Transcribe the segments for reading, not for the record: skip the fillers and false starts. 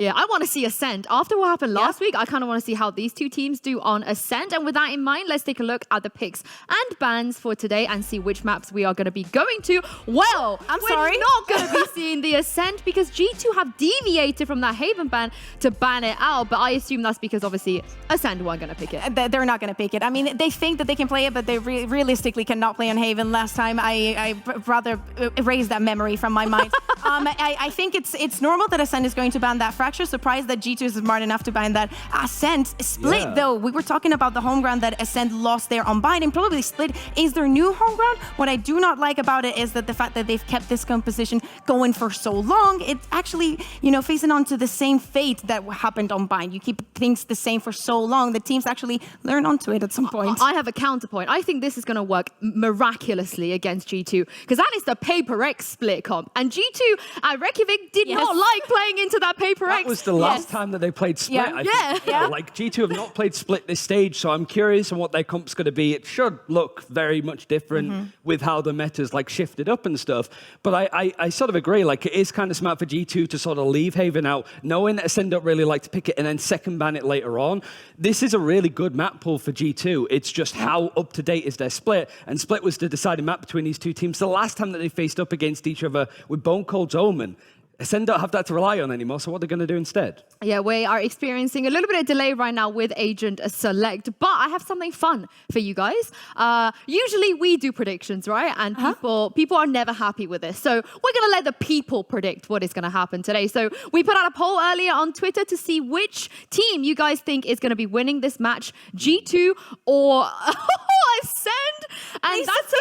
Yeah, I want to see ACEND. After what happened last week, I kind of want to see how these two teams do on ACEND. And with that in mind, let's take a look at the picks and bans for today and see which maps we are going to be going to. Well, we're not going to be seeing the ACEND because G2 have deviated from that Haven ban to ban it out. But I assume that's because obviously ACEND weren't going to pick it. They're not going to pick it. I mean, they think that they can play it, but they realistically cannot play on Haven. Last time, I rather erase that memory from my mind. I think it's normal that ACEND is going to ban that fracture. Surprised that G2 is smart enough to ban that. ACEND Split, though. We were talking about the home ground that ACEND lost there on Bind, and probably Split is their new home ground. What I do not like about it is that the fact that they've kept this composition going for so long, it's actually, you know, facing on to the same fate that happened on Bind. You keep things the same for so long, the teams actually learn onto it at some point. I have a counterpoint. I think this is going to work miraculously against G2 because that is the Paper X Split comp. And G2 at Reykjavik did not like playing into that Paper X. That was the last time that they played Split. I think, like G2 have not played Split this stage, so I'm curious on what their comp's going to be. It should look very much different with how the meta's like shifted up and stuff. But I sort of agree. Like it is kind of smart for G2 to sort of leave Haven out, knowing that ACEND don't really like to pick it and then second ban it later on. This is a really good map pull for G2. It's just how up to date is their Split, and Split was the deciding map between these two teams. The last time that they faced up against each other with Bone Cold's Omen. ACEND don't have that to rely on anymore, so what are they going to do instead? Yeah, we are experiencing a little bit of delay right now with Agent Select, but I have something fun for you guys. Usually we do predictions, right? And people are never happy with this. So we're going to let the people predict what is going to happen today. So we put out a poll earlier on Twitter to see which team you guys think is going to be winning this match, G2 or ACEND. And that's a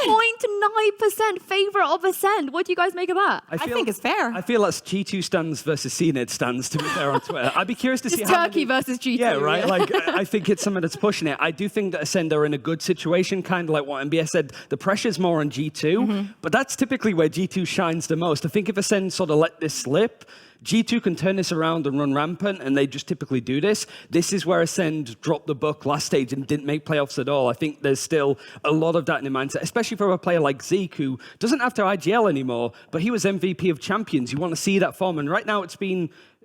50.9% favor of ACEND. What do you guys make of that? I think it's fair. I feel that's G2 stands versus CNED stands, to be fair, on Twitter. I'd be curious to see how Turkey versus G2. Yeah, right? Like, I think it's something that's pushing it. I do think that ACEND are in a good situation, kind of like what MBS said. The pressure's more on G2, but that's typically where G2 shines the most. I think if ACEND sort of let this slip, G2 can turn this around and run rampant, and they just typically do this. This is where ACEND dropped the book last stage and didn't make playoffs at all. I think there's still a lot of that in the mindset, especially for a player like Zeke, who doesn't have to IGL anymore, but he was MVP of Champions. You want to see that form, and right now it's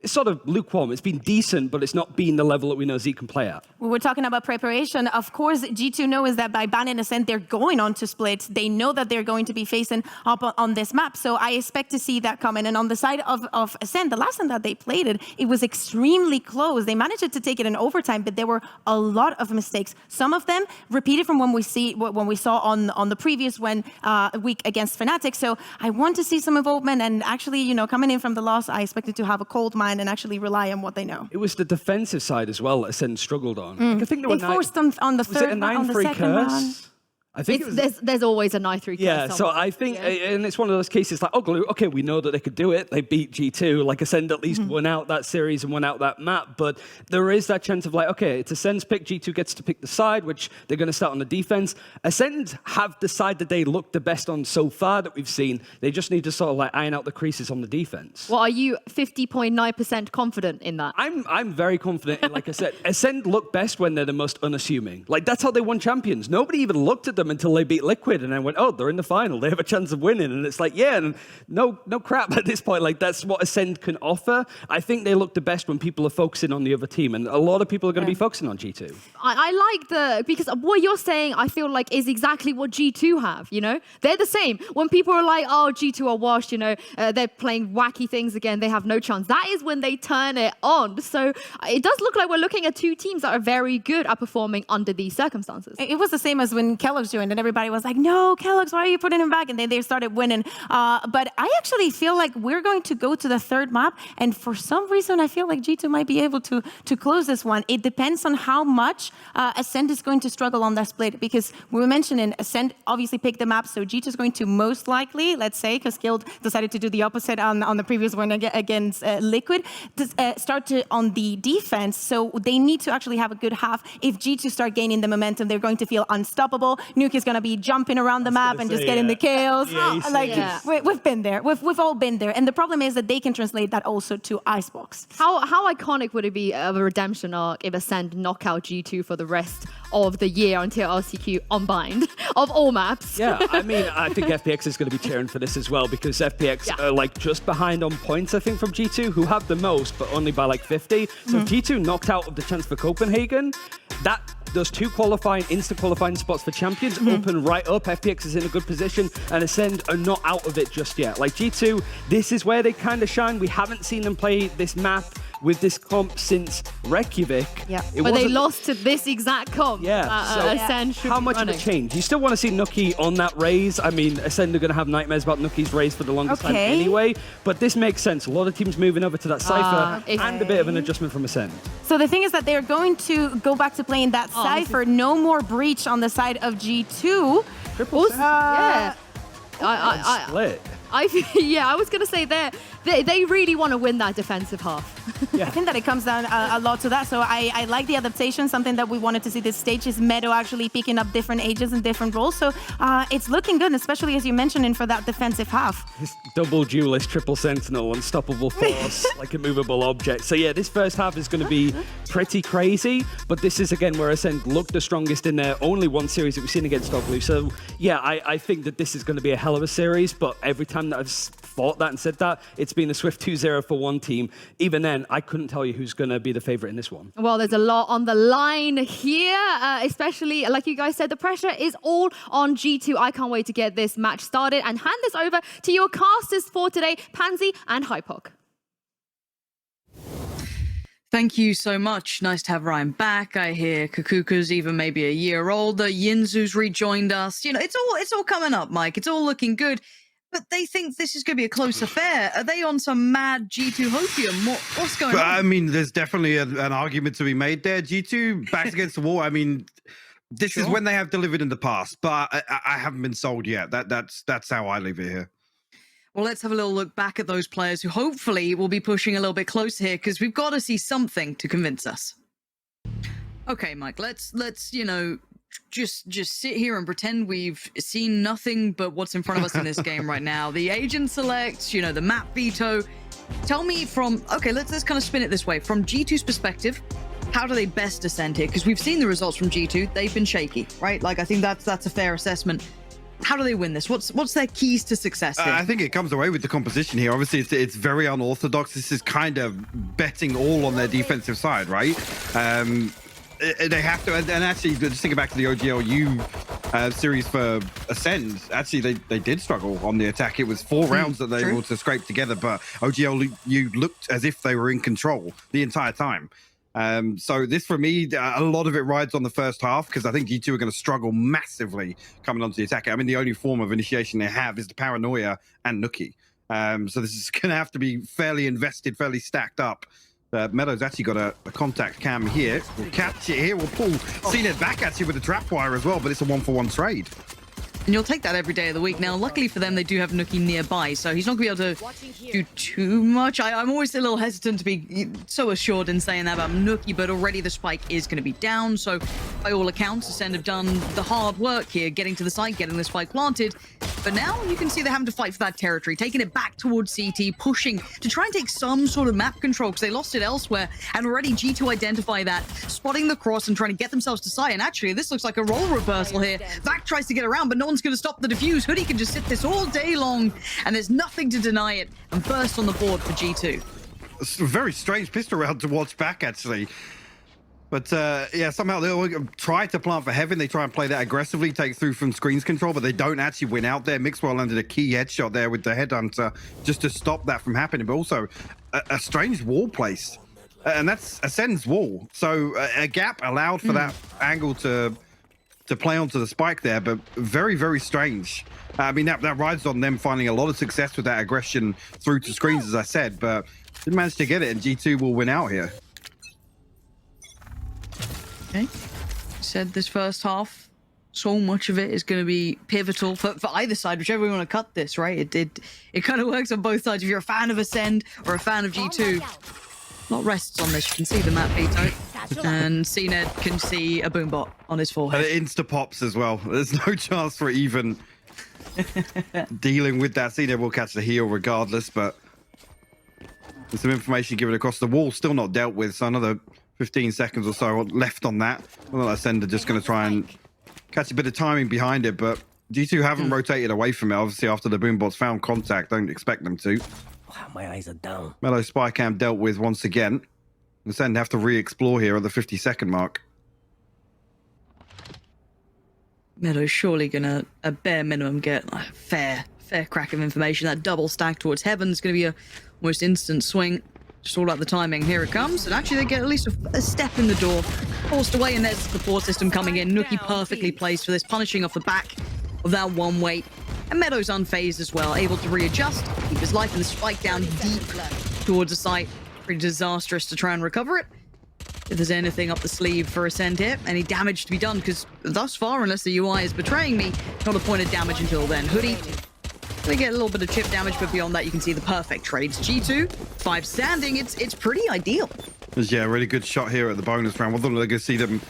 sort of lukewarm. It's been decent, but it's not been the level that we know Zeke can play at. We were talking about preparation. Of course, G2 knows that by banning ACEND, they're going on to Split. They know that they're going to be facing up on this map. So I expect to see that coming. And on the side of ACEND, the last time that they played it, it was extremely close. They managed to take it in overtime, but there were a lot of mistakes. Some of them repeated from when we saw on the previous week against Fnatic. So I want to see some involvement. And actually, you know, coming in from the loss, I expected to have a cold mind and actually rely on what they know. It was the defensive side as well that ACEND struggled on. Like, I think they forced them on the third, on the second one. I think there's always a 9-3 Yeah, so I think, and it's one of those cases like, okay, we know that they could do it. They beat G2. Like ACEND at least won out that series and won out that map. But there is that chance of like, okay, it's ACEND's pick. G2 gets to pick the side, which they're going to start on the defense. ACEND have the side that they look the best on so far that we've seen. They just need to sort of like iron out the creases on the defense. Well, are you 50.9% confident in that? I'm very confident in, like I said, ACEND look best when they're the most unassuming. Like that's how they won champions. Nobody even looked at them until they beat Liquid and then went, oh, they're in the final. They have a chance of winning. And it's like, yeah, and no crap at this point. Like that's what ACEND can offer. I think they look the best when people are focusing on the other team. And a lot of people are going to be focusing on G2. I like because what you're saying, I feel like is exactly what G2 have, you know? They're the same. When people are like, oh, G2 are washed, you know, they're playing wacky things again, they have no chance. That is when they turn it on. So it does look like we're looking at two teams that are very good at performing under these circumstances. It was the same as when Kellogg's joined and everybody was like, no, Kellogg's, why are you putting him back? And then they started winning. But I actually feel like we're going to go to the third map. And for some reason, I feel like G2 might be able to close this one. It depends on how much ACEND is going to struggle on that split. Because we were mentioning ACEND obviously picked the map. So G2 is going to most likely, let's say, because Guild decided to do the opposite on the previous one against Liquid, start on the defense. So they need to actually have a good half. If G2 start gaining the momentum, they're going to feel unstoppable. Nuke is going to be jumping around the map and just getting the kills. We've been there. We've all been there. And the problem is that they can translate that also to Icebox. How iconic would it be of a redemption arc if ACEND knock out G2 for the rest of the year until LCQ unbind of all maps. Yeah, I mean, I think FPX is going to be cheering for this as well because FPX are like just behind on points, I think, from G2, who have the most, but only by like 50. So if G2 knocked out of the chance for Copenhagen, those two instant qualifying spots for champions open right up. FPX is in a good position, and Ascend are not out of it just yet. Like G2, this is where they kind of shine. We haven't seen them play this map with this comp since Reykjavik. Yeah, but they lost to this exact comp. Yeah, so Ascend should how be much running. of a change? You still want to see Nuki on that raise. I mean, Ascend are going to have nightmares about Nuki's raise for the longest time anyway, but this makes sense. A lot of teams moving over to that Cypher and a bit of an adjustment from Ascend. So the thing is that they're going to go back to playing that Cypher. No more breach on the side of G2. Triple Yeah. split. I was going to say they really want to win that defensive half. I think that it comes down a lot to that. So I like the adaptation. Something that we wanted to see this stage is Meadow actually picking up different ages and different roles. So it's looking good, especially as you mentioned, for that defensive half. This double duelist, triple sentinel, unstoppable force, like a movable object. So yeah, this first half is going to be pretty crazy, but this is again where Ascend looked the strongest in their only one series that we've seen against Doglu. So yeah, I think that this is going to be a hell of a series, but every time that I've thought that and said that, it's been a swift 2-0 for one team. Even then, I couldn't tell you who's going to be the favorite in this one. Well, there's a lot on the line here, especially, like you guys said, the pressure is all on G2. I can't wait to get this match started and hand this over to your casters for today, Pansy and Hypok. Thank you so much. Nice to have Ryan back. I hear Kakuka's even maybe a year older. Yinzu's rejoined us. You know, it's all coming up, Mike. It's all looking good. But they think this is going to be a close affair. Are they on some mad G2 hopium? What's going on? I mean, there's definitely an argument to be made there. G2 backs against the wall. I mean, this is when they have delivered in the past, but I haven't been sold yet. That's how I leave it here. Well, let's have a little look back at those players who hopefully will be pushing a little bit closer here, because we've got to see something to convince us. Okay, Mike, let's just sit here and pretend we've seen nothing but what's in front of us in this game right now. The agent selects, the map veto. Tell me let's kind of spin it this way. From G2's perspective, how do they best ascend here? Because we've seen the results from G2. They've been shaky, right? Like, I think that's a fair assessment. How do they win this? What's their keys to success here? I think it comes away with the composition here. Obviously, it's very unorthodox. This is kind of betting all on their defensive side, right? They have to, and actually, just thinking back to the OGLU series for Ascend, actually, they did struggle on the attack. It was 4 rounds that they were able to scrape together, but OGLU looked as if they were in control the entire time. So this, for me, a lot of it rides on the first half, because I think G2 are going to struggle massively coming onto the attack. I mean, the only form of initiation they have is the Paranoia and Nuki. So this is going to have to be fairly invested, fairly stacked up. Meadow's actually got a contact cam here. We'll catch it here. We'll pull CNED back actually with a trap wire as well, but it's a 1-for-1 trade. And you'll take that every day of the week. Now, luckily for them, they do have Nuki nearby, so he's not going to be able to do too much. I'm always a little hesitant to be so assured in saying that about Nuki, but already the spike is going to be down. So, by all accounts, Ascend have done the hard work here, getting to the site, getting the spike planted. But now you can see they're having to fight for that territory, taking it back towards CT, pushing to try and take some sort of map control, because they lost it elsewhere. And already G2 identify that, spotting the cross and trying to get themselves to site. And actually, this looks like a role reversal here. Vac tries to get around, but no one's going to stop the defuse. Hoodie can just sit this all day long, and there's nothing to deny it. And first on the board for G2. It's a very strange pistol round to watch back, actually. But yeah, somehow they try to plant for heaven. They try and play that aggressively, take through from screens control, but they don't actually win out there. Mixwell landed a key headshot there with the headhunter just to stop that from happening. But also a strange wall place. And that's Ascend's wall. So a gap allowed for that angle to play onto the spike there, but very, very strange. I mean, that rides on them finding a lot of success with that aggression through to screens, as I said, but didn't manage to get it, and G2 will win out here. Okay. Said this first half, so much of it is going to be pivotal for either side, whichever we want to cut this, right? It kind of works on both sides. If you're a fan of Ascend or a fan of G2, not rests on this. You can see the map veto, and CNED can see a boombot on his forehead. And it insta-pops as well. There's no chance for even dealing with that. CNED will catch the heel regardless, but there's some information given across the wall, still not dealt with, so another 15 seconds or so left on that. Well, ACEND are just going to try and catch a bit of timing behind it, but G2 haven't rotated away from it. Obviously, after the boombots found contact, don't expect them to. Wow, my eyes are down. Mellow spy cam dealt with once again. ACEND have to re-explore here at the 50-second mark. Meadow's surely gonna, at bare minimum, get a fair crack of information. That double stack towards heaven is gonna be a almost instant swing. Just all about the timing. Here it comes, and actually they get at least a step in the door. Forced away, and there's the support system coming in. Nookie perfectly placed for this, punishing off the back of that one weight. And Meadow's unfazed as well, able to readjust, keep his life, and the spike down deep towards the site. Pretty disastrous to try and recover it. If there's anything up the sleeve for ACEND here, any damage to be done, because thus far, unless the UI is betraying me, not a point of damage until then. Hoodie, they get a little bit of chip damage, but beyond that, you can see the perfect trades. G2, 5 standing, it's pretty ideal. Yeah, a really good shot here at the bonus round. Whether they're going to see them...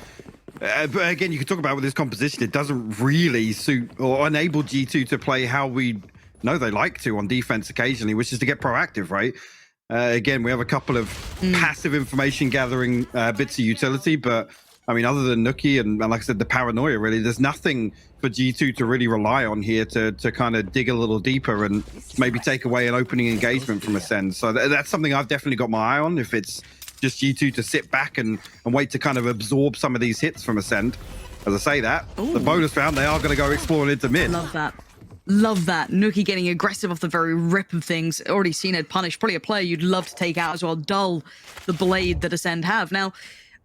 but again, you can talk about with this composition, it doesn't really suit or enable G2 to play how we know they like to on defense occasionally, which is to get proactive, right? Again, we have a couple of passive information gathering bits of utility, but I mean, other than Nookie and like I said, the paranoia, really, there's nothing for G2 to really rely on here to kind of dig a little deeper and maybe take away an opening engagement from ACEND. So that's something I've definitely got my eye on. If it's just G2 to sit back and wait to kind of absorb some of these hits from ACEND. As I say that, the bonus round, they are going to go exploring into mid. Love that. Love that. Nookie getting aggressive off the very rip of things. Already seen it punish. Probably a player you'd love to take out as well. Dull the blade that ACEND have. Now,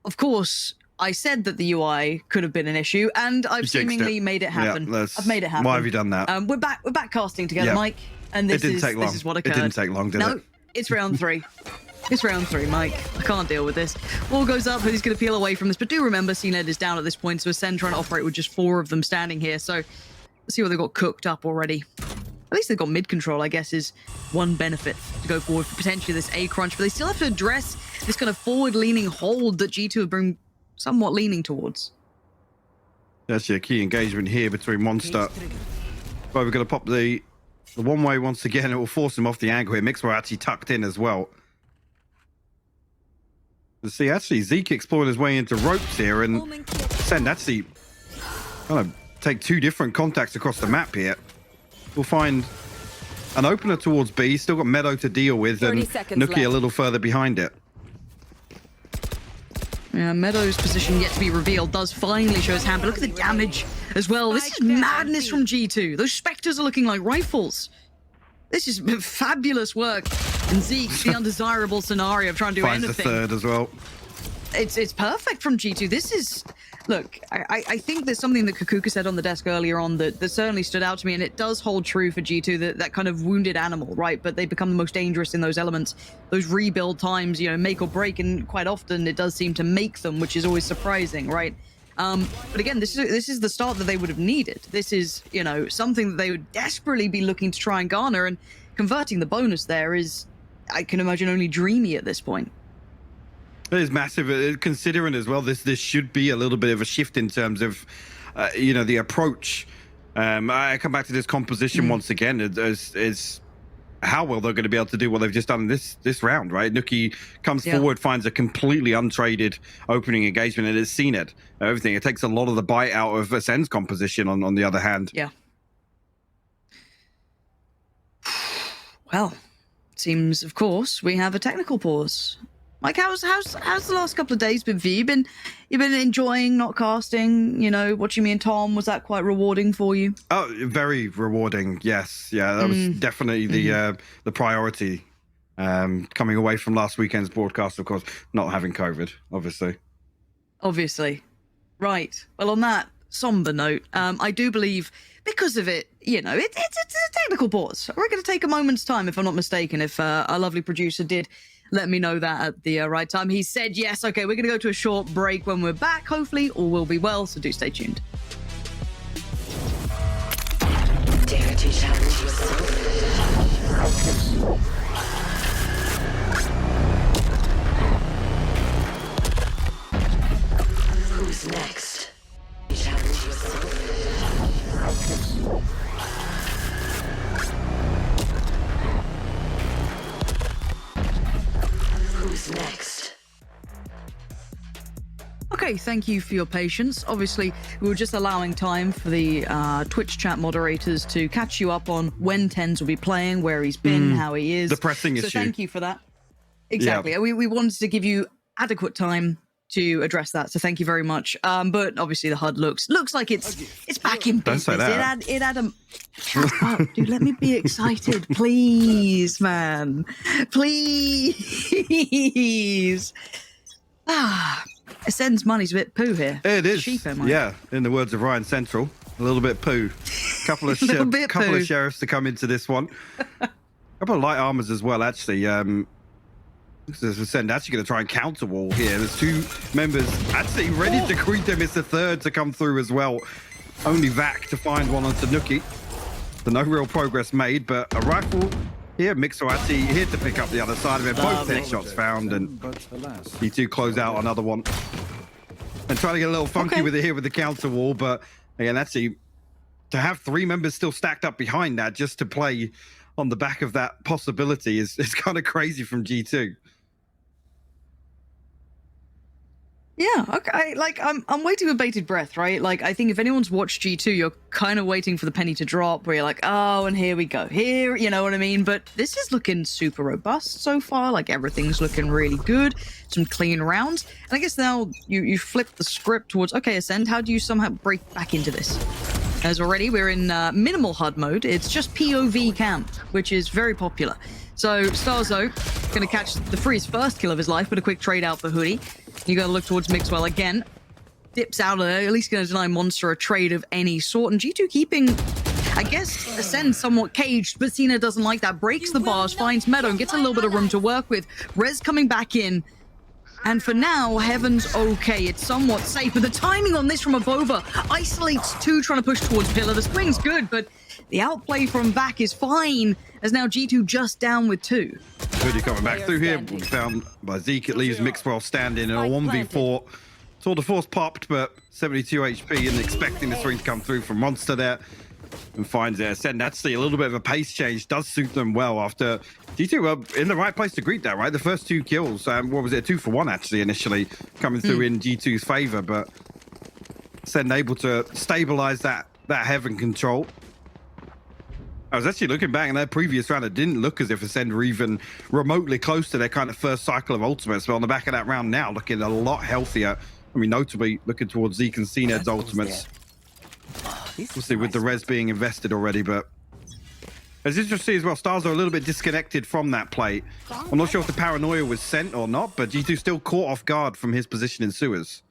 of course, I said that the UI could have been an issue, and I've seemingly made it happen. Yeah, I've made it happen. Why have you done that? We're back casting together, Mike. And this is what occurred. It didn't take long, did it? No, it's round 3. It's round 3, Mike. I can't deal with this. Wall goes up, he's going to peel away from this. But do remember, CNED is down at this point, so ACEND trying to operate with just 4 of them standing here. So let's see what they've got cooked up already. At least they've got mid control, I guess, is one benefit to go forward for potentially this A crunch. But they still have to address this kind of forward-leaning hold that G2 have been somewhat leaning towards. That's your key engagement here between Monster. But we're going to pop the one-way once again. It will force him off the angle here. Mixwell actually tucked in as well. You see, actually, Zeke exploring his way into ropes here, and ACEND actually kind of take 2 different contacts across the map here. We'll find an opener towards B. Still got Meadow to deal with, and Nookie a little further behind it. Yeah, Meadow's position yet to be revealed does finally show his hand, but look at the damage as well. This is madness from G2. Those Spectres are looking like rifles. This is fabulous work. And Zeke, the undesirable scenario of trying to do Finds anything. the third as well. It's perfect from G2. This is... Look, I think there's something that Kukuka said on the desk earlier on that certainly stood out to me, and it does hold true for G2, that kind of wounded animal, right? But they become the most dangerous in those elements. Those rebuild times, you know, make or break, and quite often it does seem to make them, which is always surprising, right? But again, this is the start that they would have needed. This is, you know, something that they would desperately be looking to try and garner, and converting the bonus there is, I can imagine, only dreamy at this point. It is massive, considering as well, this should be a little bit of a shift in terms of, you know, the approach. I come back to this composition once again. It's how well they're going to be able to do what they've just done in this round, right? Nookie comes forward, finds a completely untraded opening engagement, and it's seen it. Everything. It takes a lot of the bite out of ACEND's composition on the other hand. Yeah. Well, it seems, of course, we have a technical pause. Like, how's the last couple of days been for you? You've been enjoying not casting, you know, watching me and Tom. Was that quite rewarding for you? Oh, very rewarding. Yes. Yeah, that was definitely the priority. Coming away from last weekend's broadcast, of course, not having COVID, obviously. Obviously. Right. Well, on that somber note, I do believe because of it, you know, it's a technical pause. We're going to take a moment's time, if I'm not mistaken, if our lovely producer did let me know that at the right time. He said yes. Okay, we're going to go to a short break. When we're back, hopefully all will be well, so do stay tuned. Dare to challenge yourself. Who's next? Challenge yourself. Who's next? Okay, thank you for your patience. Obviously, we were just allowing time for the Twitch chat moderators to catch you up on when Tens will be playing, where he's been, how he is. The pressing so issue. Thank you for that. Exactly. Yeah. We wanted to give you adequate time to address that, so thank you very much. But obviously, the HUD looks like it's back in business. Don't say that. It had a shut up, dude. Let me be excited, please, man. Please. Ascend's money's a bit poo here. It is. Cheaper money. Yeah, in the words of Ryan Central, a little bit poo. Couple of sheriffs to come into this one. Couple of light armors as well, actually. Ascend actually going to try and counter wall here. There's two members actually ready to greet them. It's the third to come through as well. Only Vac to find one onto Nookie. So no real progress made, but a rifle here. Mixer actually here to pick up the other side of it. Both headshots found, and G2 close out another one. And trying to get a little funky with it here with the counter wall, but again, actually to have three members still stacked up behind that just to play on the back of that possibility is kind of crazy from G2. Yeah, okay. Like, I'm waiting with bated breath, right? Like, I think if anyone's watched G2, you're kind of waiting for the penny to drop, where you're like, oh, and here we go. Here, you know what I mean? But this is looking super robust so far. Like, everything's looking really good. Some clean rounds. And I guess now you flip the script towards, okay, Ascend, how do you somehow break back into this? As already, we're in minimal HUD mode. It's just POV camp, which is very popular. So, Starzo going to catch the Free's first kill of his life, but a quick trade out for Hoodie. You got to look towards Mixwell again. Dips out of there, at least going to deny Monster a trade of any sort. And G2 keeping, I guess, Ascend somewhat caged, but Cena doesn't like that. Breaks the bars, finds Meadow, and gets a little bit of room to work with. Rez coming back in. And for now, Heaven's okay. It's somewhat safe, but the timing on this from Abova isolates two trying to push towards Pillar. The swing's good, but the outplay from Vac is fine, as now G2 just down with two. Hoodie coming back through here, found by Zeke. It leaves Mixwell standing in a 1v4. Saw the force popped, but 72 HP and expecting the swing to come through from Monster there. And finds it. Ascend actually a little bit of a pace change does suit them well after G2 in the right place to greet that, right? The first two kills, what was it, 2 for 1 actually initially coming through in G2's favor, but Ascend able to stabilize that Heaven control. I was actually looking back in their previous round, it didn't look as if Ascend were even remotely close to their kind of first cycle of ultimates, but on the back of that round now, looking a lot healthier. I mean, notably looking towards Zeke and CNED's ultimates. We'll see with the res being invested already, but it's interesting to see as well, Stars are a little bit disconnected from that play. I'm not sure if the paranoia was sent or not, but G2 still caught off guard from his position in sewers.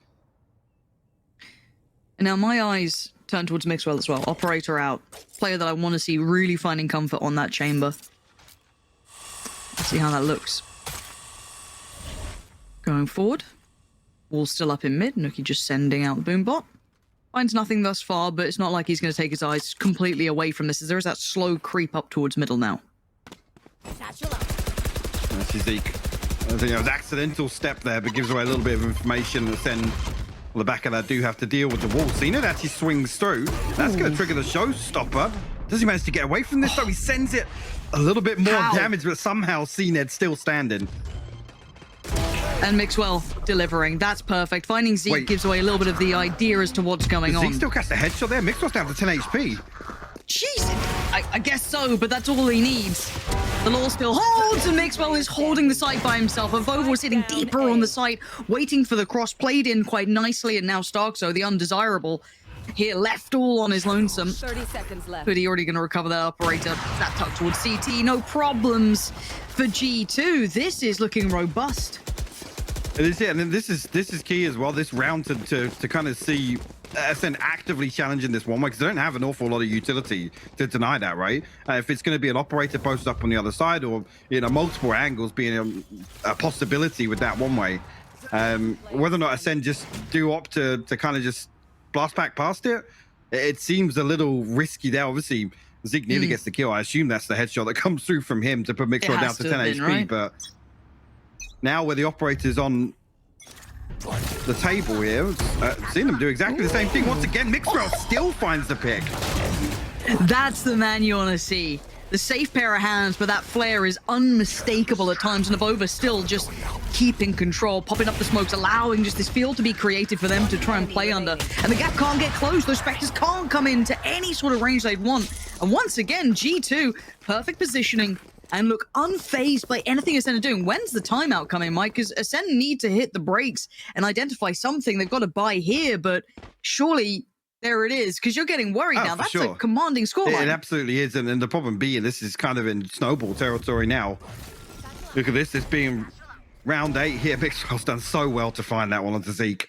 And now my eyes turn towards Mixwell as well. Operator out. Player that I want to see really finding comfort on that chamber. Let's see how that looks. Going forward. Wall still up in mid. Nookie just sending out the boombot. Finds nothing thus far, but it's not like he's going to take his eyes completely away from this, as there is that slow creep up towards middle now. That's Zeke. I think it was an accidental step there, but gives away a little bit of information. And then on the back of that, do have to deal with the wall. CNED actually swings through. That's going to trigger the showstopper. Does he manage to get away from this? So he sends it a little bit more damage, but somehow CNED still standing. And Mixwell delivering. That's perfect. Finding Zeke gives away a little bit of the idea as to what's going on. Zeke still cast a headshot there. Mixwell's down to 10 HP. Jeez, I guess so, but that's all he needs. The law still holds, and Mixwell is holding the site by himself. Avova was sitting deeper on the site, waiting for the cross, played in quite nicely, and now Starkzo, the undesirable, here left all on his lonesome. 30 seconds left. Hoodie already going to recover that operator. That tuck towards CT. No problems for G2. This is looking robust. It is, yeah, and then this is key as well. This round to kind of see Ascend actively challenging this one way, because they don't have an awful lot of utility to deny that, right? If it's going to be an operator posted up on the other side, or multiple angles being a possibility with that one way, whether or not Ascend just do opt to kind of just blast back past it, it seems a little risky there. Obviously, Zeke nearly gets the kill. I assume that's the headshot that comes through from him to put Mixwell down to 10 HP, right? But now where the operator's on the table here, seen them do exactly the same thing. Once again, Mixwell still finds the pick. That's the man you want to see. The safe pair of hands, but that flare is unmistakable at times, and Avova still just keeping control, popping up the smokes, allowing just this field to be created for them to try and play under. And the gap can't get closed. Those Spectres can't come into any sort of range they'd want. And once again, G2, perfect positioning, and look unfazed by anything Ascend are doing. When's the timeout coming, Mike? Because Ascend need to hit the brakes and identify something. They've got to buy here, but surely there it is, because you're getting worried now. That's a commanding scoreline. It absolutely is, and the problem being this is kind of in snowball territory now. Look at this, it's being round 8 here. Mixwell's done so well to find that one onto Zeke.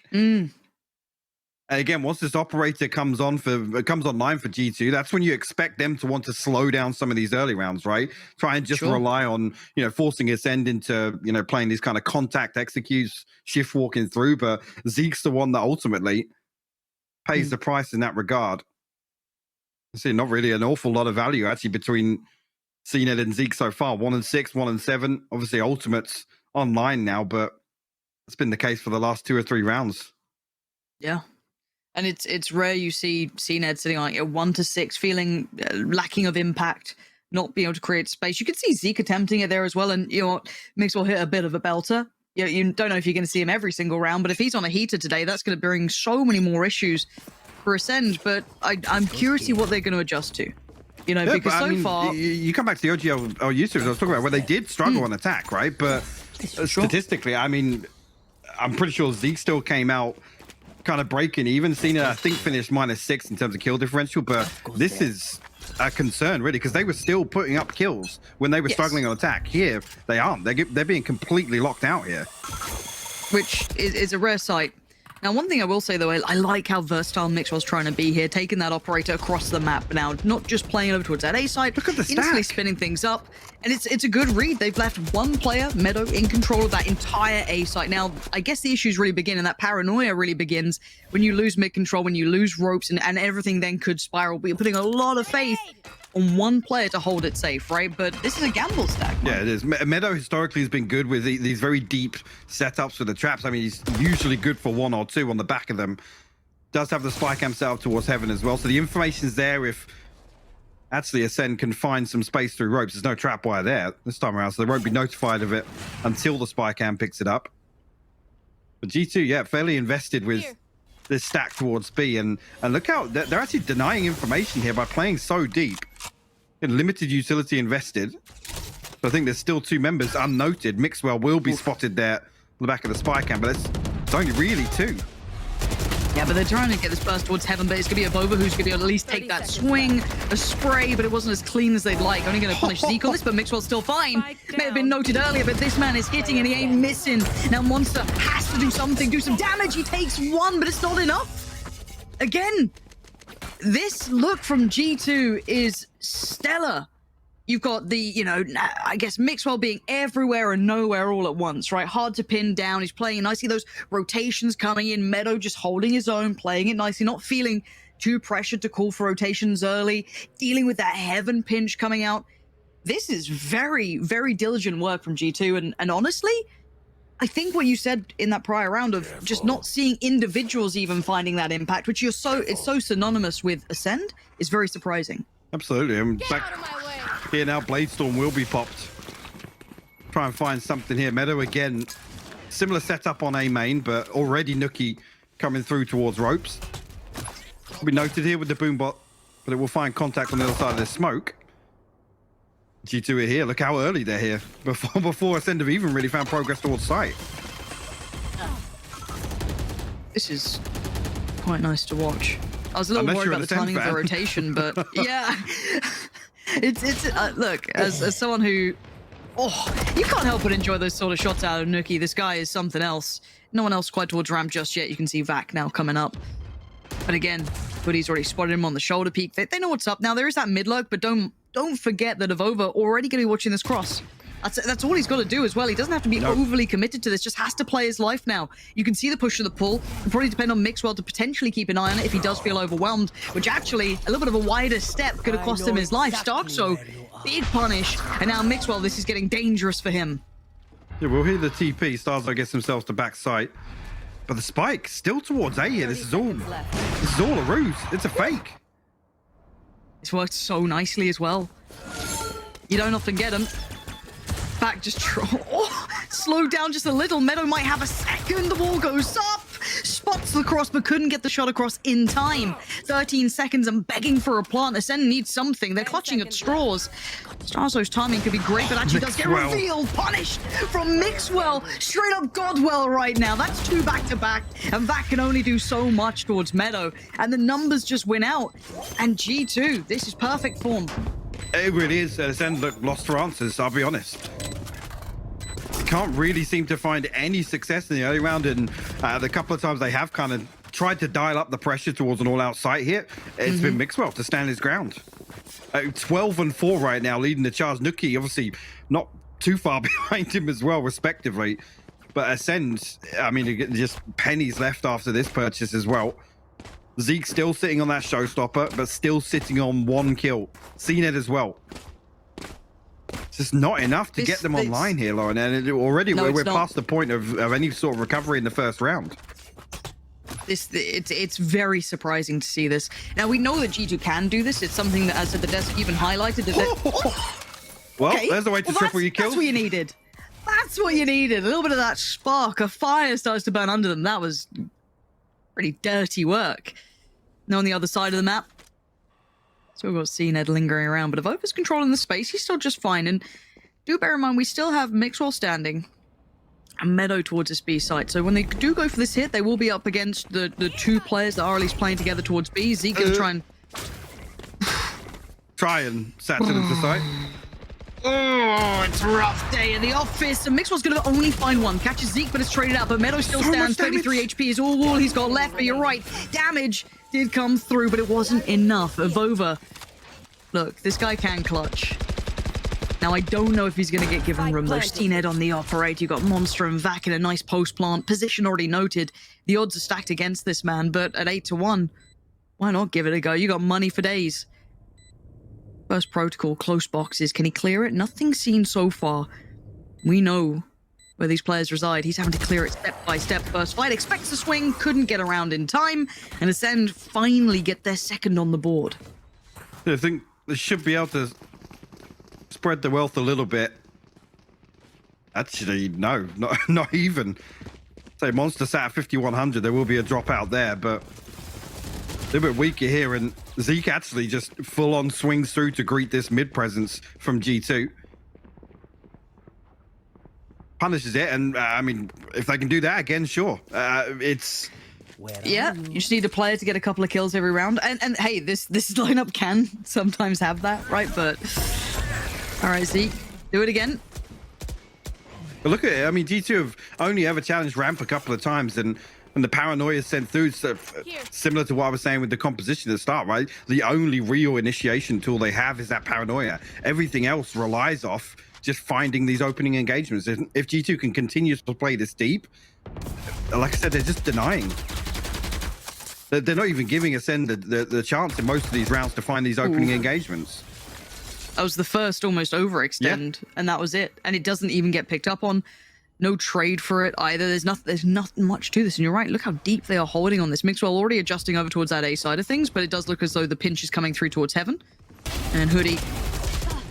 And again, once this operator comes online for G2, that's when you expect them to want to slow down some of these early rounds, right? Try and just rely on, forcing Ascend into, playing these kind of contact executes, shift walking through. But Zeke's the one that ultimately pays the price in that regard. I see not really an awful lot of value actually between CNED and Zeke so far. 1-6, 1-7. Obviously, Ultimate's online now, but it's been the case for the last 2 or 3 rounds. Yeah. And it's rare you see CNED sitting on like a 1-6, feeling lacking of impact, not being able to create space. You could see Zeke attempting it there as well, and Mixwell hit a bit of a belter. You don't know if you're going to see him every single round, but if he's on a heater today, that's going to bring so many more issues for Ascend. But I'm curious to see what they're going to adjust to. Because so far... You come back to the OGL users I was talking about, where they did struggle on attack, right? But statistically, I mean, I'm pretty sure Zeke still came out kind of breaking even. Cena, I think, finished -6 in terms of kill differential, but this is a concern, really, because they were still putting up kills when they were struggling on attack. Here, they aren't. They're being completely locked out here. Which is a rare sight. Now, one thing I will say, though, I like how versatile Mixwell's trying to be here, taking that operator across the map now, not just playing over towards that A side. Look at the instantly stack. spinning things up. And it's a good read. They've left one player, Meadow, in control of that entire A site. Now, I guess the issues really begin, and that paranoia really begins when you lose mid-control, when you lose ropes, and everything then could spiral. But you're putting a lot of faith on one player to hold it safe, right? But this is a gamble stack. Yeah, it is. Meadow historically has been good with these very deep setups for the traps. I mean, he's usually good for 1 or 2 on the back of them. Does have the spy cam set up towards heaven as well. So the information's there if actually Ascend can find some space through ropes. There's no trap wire there this time around, so they won't be notified of it until the spy cam picks it up. But G2, yeah, fairly invested with this stack towards B. And look how they're actually denying information here by playing so deep. In limited utility invested. So I think there's still 2 members unnoted. Mixwell will be spotted there on the back of the spy cam, but it's only really 2. Yeah, but they're trying to get this burst towards heaven, but it's going to be a Vova who's going to at least take that swing, a spray, but it wasn't as clean as they'd like. Only going to punish Zeke on this, but Mixwell's still fine. May have been noted earlier, but this man is hitting and he ain't missing. Now Monster has to do something, do some damage. He takes 1, but it's not enough. Again, this look from G2 is stellar. You've got the, I guess Mixwell being everywhere and nowhere all at once, right? Hard to pin down. He's playing nicely. Those rotations coming in. Meadow just holding his own, playing it nicely, not feeling too pressured to call for rotations early, dealing with that heaven pinch coming out. This is very, very diligent work from G2. And honestly, I think what you said in that prior round of just not seeing individuals even finding that impact, which it's so synonymous with Ascend, is very surprising. Absolutely. In fact, here now, Bladestorm will be popped. Try and find something here. Meadow again, similar setup on A main, but already Nookie coming through towards ropes. Will be noted here with the boombot, but it will find contact on the other side of this smoke. G2 are here. Look how early they're here. Before Ascend have even really found progress towards site. This is quite nice to watch. I was a little worried about the timing of the rotation, but yeah. It's look, as someone who, you can't help but enjoy those sort of shots out of Nookie. This guy is something else. No one else quite towards ramp just yet. You can see Vac now coming up. But again, Hoodie's already spotted him on the shoulder peak. They know what's up. Now, there is that mid lurk, but don't forget that Avova already going to be watching this cross. That's all he's got to do as well. He doesn't have to be overly committed to this, just has to play his life now. You can see the push to the pull. It'll probably depend on Mixwell to potentially keep an eye on it if he does feel overwhelmed, which actually, a little bit of a wider step could have cost him his life. Starkso, big punish, and now Mixwell, this is getting dangerous for him. Yeah, we'll hear the TP. Starzo gets themselves to back site. But the spike, still towards A here. This is all a ruse. It's a fake. It's worked so nicely as well. You don't often get them. Back just slowed down just a little. Meadow might have a second. The wall goes up. Spots the cross, but couldn't get the shot across in time. 13 seconds and begging for a plant. Ascend needs something. They're clutching at straws. Starzo's timing could be great, but actually does get revealed. Punished from Mixwell. Straight up Godwell right now. That's 2 back-to-back, and that can only do so much towards Meadow. And the numbers just win out. And G2, this is perfect form. It really is. Ascend look lost for answers, I'll be honest. Can't really seem to find any success in the early round, and the couple of times they have kind of tried to dial up the pressure towards an all-out site here, it's been Mixwell to stand his ground. 12-4 right now, leading the charge. Nuki obviously not too far behind him as well, respectively. But Ascend, I mean, just pennies left after this purchase as well. Zeke still sitting on that showstopper, but still sitting on 1 kill. CNED as well. It's just not enough to get them online here, Lauren. And already we're past the point of any sort of recovery in the first round. It's very surprising to see this. Now, we know that G2 can do this. It's something that, as the desk even highlighted, Well, there's the way to triple your kills. That's what you needed. That's what you needed. A little bit of that spark of fire starts to burn under them. That was pretty dirty work. Now on the other side of the map, so we've got CNED lingering around, but Evoker's controlling the space. He's still just fine. And do bear in mind, we still have Mixwell standing and Meadow towards this B site. So when they do go for this hit, they will be up against the 2 players that are at least playing together towards B. Zeke going to try and sat to them to site. Oh, it's a rough day in the office. And Mixwell's going to only find 1. Catches Zeke, but it's traded out. But Meadow still stands. 33 HP is all he's got left. But you're right. Damage did come through, but it wasn't enough. Avova. Look, this guy can clutch. Now, I don't know if he's going to get given room, though. CNED on the operator. You got Monster and Vac in a nice post plant. Position already noted. The odds are stacked against this man, but at 8-1, why not give it a go? You got money for days. First protocol, close boxes. Can he clear it? Nothing seen so far. We know where these players reside. He's having to clear it step by step. First fight, expects a swing, couldn't get around in time, and Ascend finally get their second on the board. I think they should be able to spread the wealth a little bit. Actually, no, not even. Say Monster sat at 5,100. There will be a drop out there, but a little bit weaker here, and Zeke actually just full-on swings through to greet this mid-presence from G2. Punishes it, and I mean, if they can do that again, sure. Yeah, you just need a player to get a couple of kills every round. And hey, this lineup can sometimes have that, right? But all right, Zeke, do it again. But look at it. I mean, G2 have only ever challenged ramp a couple of times, and the paranoia sent through, similar to what I was saying with the composition at the start, right? The only real initiation tool they have is that paranoia. Everything else relies off just finding these opening engagements. If G2 can continue to play this deep, like I said, they're just denying. They're not even giving Ascend the chance in most of these rounds to find these opening engagements. That was the first almost overextend, and that was it. And it doesn't even get picked up on. No trade for it either. There's nothing much to this. And you're right, look how deep they are holding on this. Mixwell already adjusting over towards that A side of things, but it does look as though the pinch is coming through towards Heaven. And Hoodie,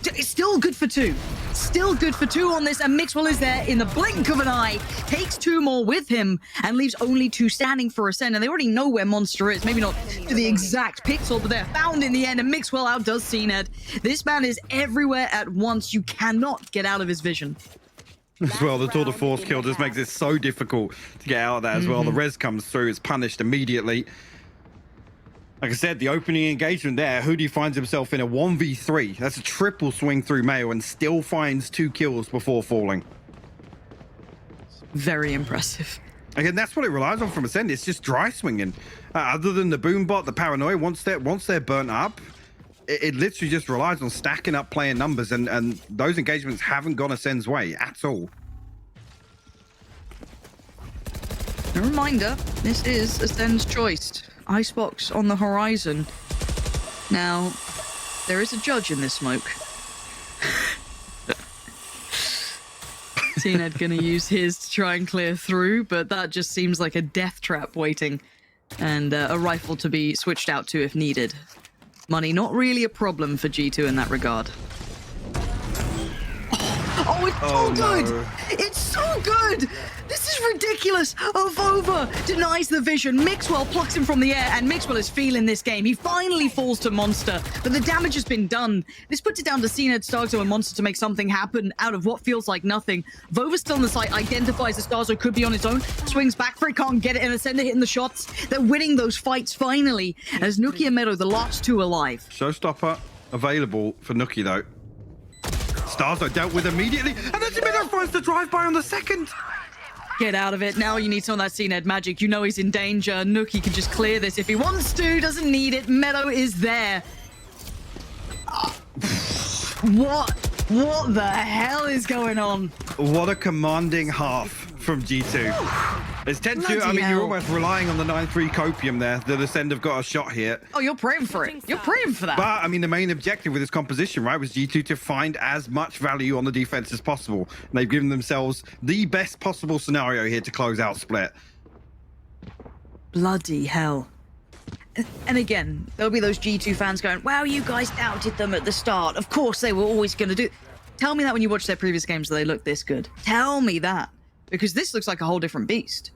it's still good for 2. Still good for 2 on this, and Mixwell is there in the blink of an eye. Takes 2 more with him, and leaves only 2 standing for Ascend. And they already know where Monster is. Maybe not to the exact pixel, but they're found in the end, and Mixwell outdoes CNED. This man is everywhere at once. You cannot get out of his vision. As well, the tour de force kill just makes it so difficult to get out of that as well. The res comes through, it's punished immediately. Like I said, the opening engagement there, Hoodie finds himself in a 1v3. That's a triple swing through Mayo and still finds 2 kills before falling. Very impressive. Again, that's what it relies on from Ascend. It's just dry swinging. Other than the boom bot, the paranoia, once they're burnt up, it literally just relies on stacking up player numbers, and those engagements haven't gone Ascend's way at all. A reminder, this is Ascend's choice. Icebox on the horizon. Now, there is a judge in this smoke. CNED gonna use his to try and clear through, but that just seems like a death trap waiting, and a rifle to be switched out to if needed. Money not really a problem for G2 in that regard. Oh, it's so good. no. It's so good. This is ridiculous. Vova denies the vision. Mixwell plucks him from the air, and Mixwell is feeling this game. He finally falls to Monster, but the damage has been done. This puts it down to ACEND, Starzo, and Monster to make something happen out of what feels like nothing. Vova's still on the site, identifies that Starzo could be on his own, swings back for it, can't get it, and ACEND hitting the shots. They're winning those fights finally, as Nuki and Meadow, the last two alive. Showstopper available for Nuki, though. Starzo dealt with immediately, and then Meadow finds the drive-by on the second. Get out of it. Now you need some of that ACEND magic. You know he's in danger. Nuki can just clear this if he wants to. Doesn't need it. Meadow is there. What the hell is going on? What a commanding half from G2. It's 10-2. I Bloody mean, hell. you're almost relying on the 9-3 copium there. The ACEND have got a shot here. Oh, you're praying for it. You're praying for that. But, I mean, the main objective with this composition, right, was G2 to find as much value on the defense as possible. And they've given themselves the best possible scenario here to close out Split. Bloody hell. And again, there'll be those G2 fans going, wow, you guys doubted them at the start. Of course they were always going to do. Tell me that when you watch their previous games that they look this good. Tell me that. Because this looks like a whole different beast.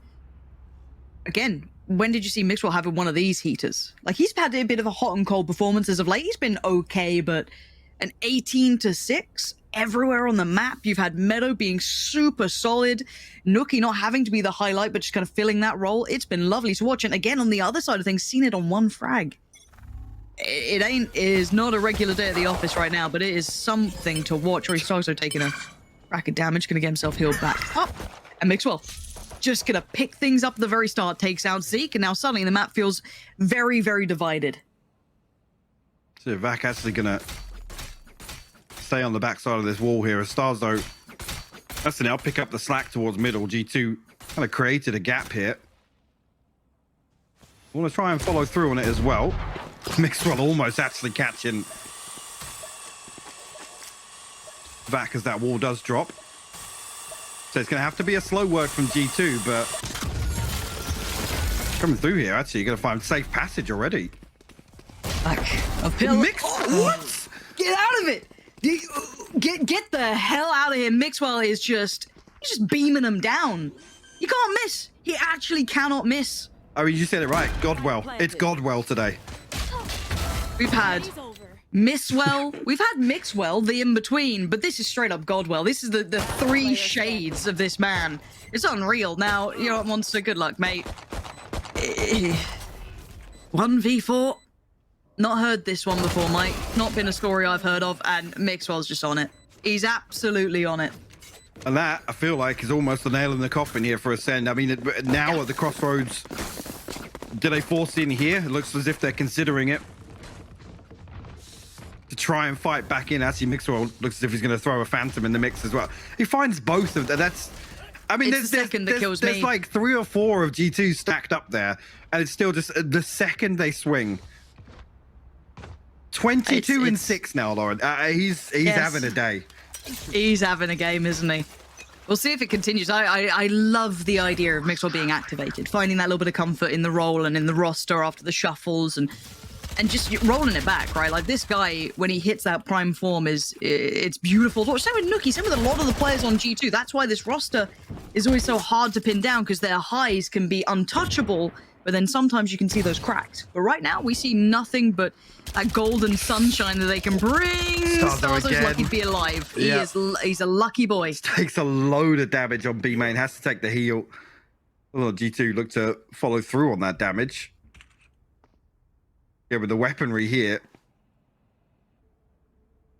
Again, when did you see Mixwell having one of these heaters? Like, he's had a bit of a hot and cold performance as of late. He's been okay, but an 18-6 everywhere on the map. You've had Meadow being super solid. Nuki not having to be the highlight, but just kind of filling that role. It's been lovely to watch. And again, on the other side of things, seen it on one frag. It is not a regular day at the office right now, but it is something to watch. Or he's also taking a rack of damage, gonna get himself healed back up. And Mixwell just gonna pick things up at the very start, takes out Zeke, and now suddenly the map feels very, very divided. So Vac actually gonna stay on the backside of this wall here. As Starzo has to now pick up the slack towards middle. G2 kind of created a gap here. I want to try and follow through on it as well. Mixwell almost actually catching Vac as that wall does drop. So it's going to have to be a slow work from G2, but coming through here, actually, you're going to find safe passage already. Like a pill. What? Get out of it! Get the hell out of here. Mixwell is he's just beaming him down. You can't miss. He actually cannot miss. I mean, you said it right. Godwell. It's Godwell today. We've had Misswell. We've had Mixwell, the in-between, but this is straight up Godwell. This is the three shades of this man. It's unreal. Now, you know what, Monster? Good luck, mate. 1v4. Not heard this one before, Mike. Not been a story I've heard of, and Mixwell's just on it. He's absolutely on it. And that, I feel like, is almost the nail in the coffin here for ACEND. I mean, now at the crossroads, do they force in here? It looks as if they're considering it. To try and fight back in. Actually, Mixwell looks as if he's going to throw a Phantom in the mix as well. He finds both of them. That's... I mean, It's the second that kills me. there's like 3 or 4 of G2 stacked up there, and it's still just the second they swing. 22 and 6 now, Lauren. He's Yes. having a day. He's having a game, isn't he? We'll see if it continues. I love the idea of Mixwell being activated, finding that little bit of comfort in the role and in the roster after the shuffles and just rolling it back, right? Like, this guy, when he hits that prime form, it's beautiful to watch. Same with Nuki, same with a lot of the players on G2. That's why this roster is always so hard to pin down, because their highs can be untouchable, but then sometimes you can see those cracks. But right now, we see nothing but that golden sunshine that they can bring. Starzo's again. lucky to be alive. Yeah. He's a lucky boy. Takes a load of damage on B main, has to take the heal. Well, G2 look to follow through on that damage. Yeah, with the weaponry here.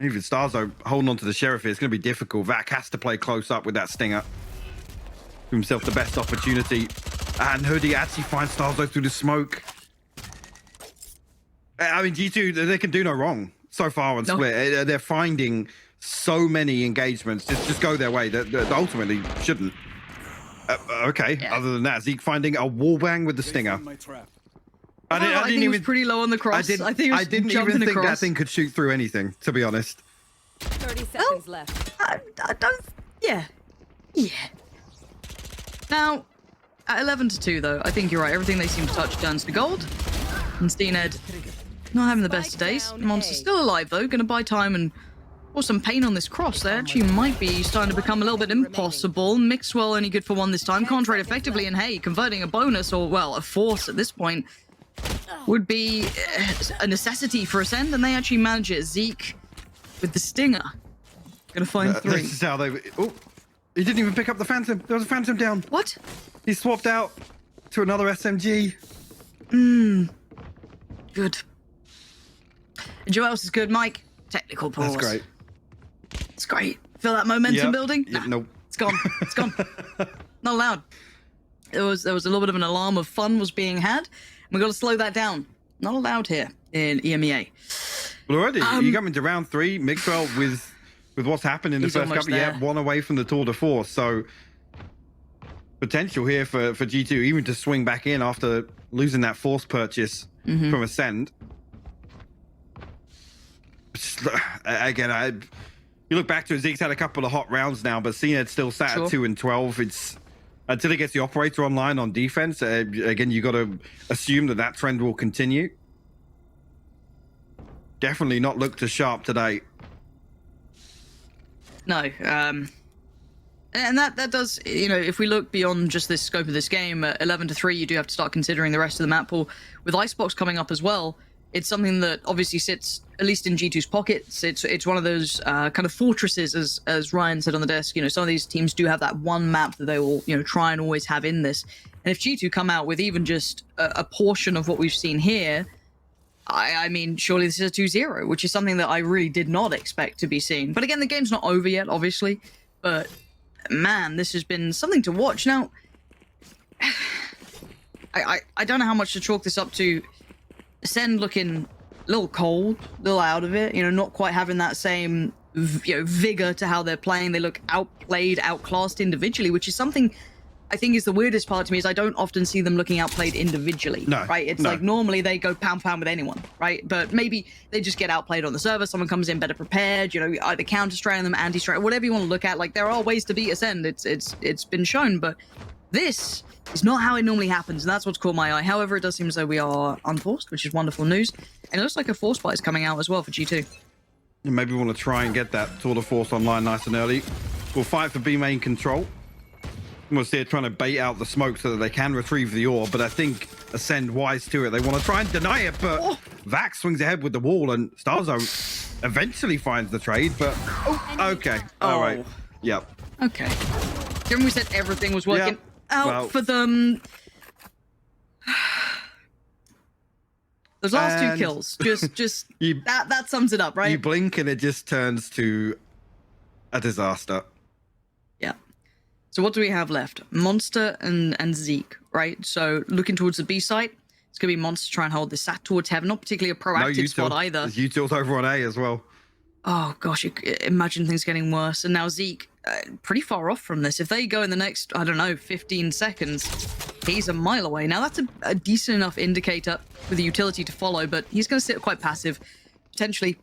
Even Starzo holding on to the Sheriff here, it's going to be difficult. Vac has to play close up with that Stinger. Give himself the best opportunity. And Hoodie actually finds Starzo through the smoke. I mean, G2, they can do no wrong so far on Split. They're finding so many engagements. Just go their way. They ultimately shouldn't. Okay, other than that, Zeke finding a wallbang with the Stinger. I think he was pretty low on the cross. I think he was I didn't jumping even think across. that thing could shoot through anything, to be honest. 30 seconds left. I don't... Yeah. Now, at 11-2, though, I think you're right. Everything they seem to touch turns to gold. And Steenhead not having the best of days. Monster's still alive, though. Going to buy time and some pain on this cross. They actually might be starting to become a little bit impossible. Mixwell only good for one this time. Can't trade effectively, and hey, converting a bonus, or well, a force at this point, would be a necessity for Ascend, and they actually manage it. Zeke with the stinger. Gonna find 3. This is how they... Oh, he didn't even pick up the Phantom. There was a Phantom down. What? He swapped out to another SMG. Good. And you know what else is good, Mike? Technical pause. That's great. It's great. Feel that momentum building? Yep, Nah, nope. It's gone. It's gone. Not allowed. There was a little bit of an alarm of fun was being had. We got to slow that down. Not allowed here in EMEA. Well, already, you come into round 3, Mixwell with what's happened in the first couple, there. one away from the Tour de Force. So potential here for G2 even to swing back in after losing that force purchase from Ascend. Again, you look back to it, Zeke's had a couple of hot rounds now, but Cena still sat at 2 and 12. It's until he gets the operator online on defense. Again, you got to assume that trend will continue. Definitely not looked as sharp today. No, and that does, you know, if we look beyond just this scope of this game, 11-3, you do have to start considering the rest of the map pool. With Icebox coming up as well, it's something that obviously sits, at least in G2's pockets. It's one of those kind of fortresses, as Ryan said on the desk. You know, some of these teams do have that one map that they will, you know, try and always have in this. And if G2 come out with even just a portion of what we've seen here, I mean, surely this is a 2-0, which is something that I really did not expect to be seen. But again, the game's not over yet, obviously. But man, this has been something to watch. Now, I don't know how much to chalk this up to. Ascend looking a little cold, a little out of it. You know, not quite having that same, you know, vigor to how they're playing. They look outplayed, outclassed individually, which is something I think is the weirdest part to me, is I don't often see them looking outplayed individually. No, right? It's no. like normally they go pound for pound with anyone, right? But maybe they just get outplayed on the server. Someone comes in better prepared, you know, either counter-strike them, anti-strike, whatever you want to look at. Like, there are ways to beat Ascend. It's been shown, but this is not how it normally happens, and that's what's caught my eye. However, it does seem as though we are unforced, which is wonderful news. And it looks like a force fight is coming out as well for G2. Maybe we want to try and get that Tour de Force online nice and early. We'll fight for B main control. We'll see it trying to bait out the smoke so that they can retrieve the ore, but I think Ascend wise to it. They want to try and deny it, but Vax swings ahead with the wall, and Starzo eventually finds the trade, but okay. All right. Yep. Okay. Given we said everything was working out for them. Those last 2 kills, just that sums it up, right? You blink and it just turns to a disaster. Yeah. So what do we have left? Monster and Zeke, right? So looking towards the B site, it's going to be Monster try and hold this sat towards heaven. Not particularly a proactive spot either. There's Util's over on A as well. Oh, gosh, imagine things getting worse. And now Zeke, pretty far off from this. If they go in the next, I don't know, 15 seconds, he's a mile away. Now, that's a decent enough indicator for the utility to follow, but he's going to sit quite passive, potentially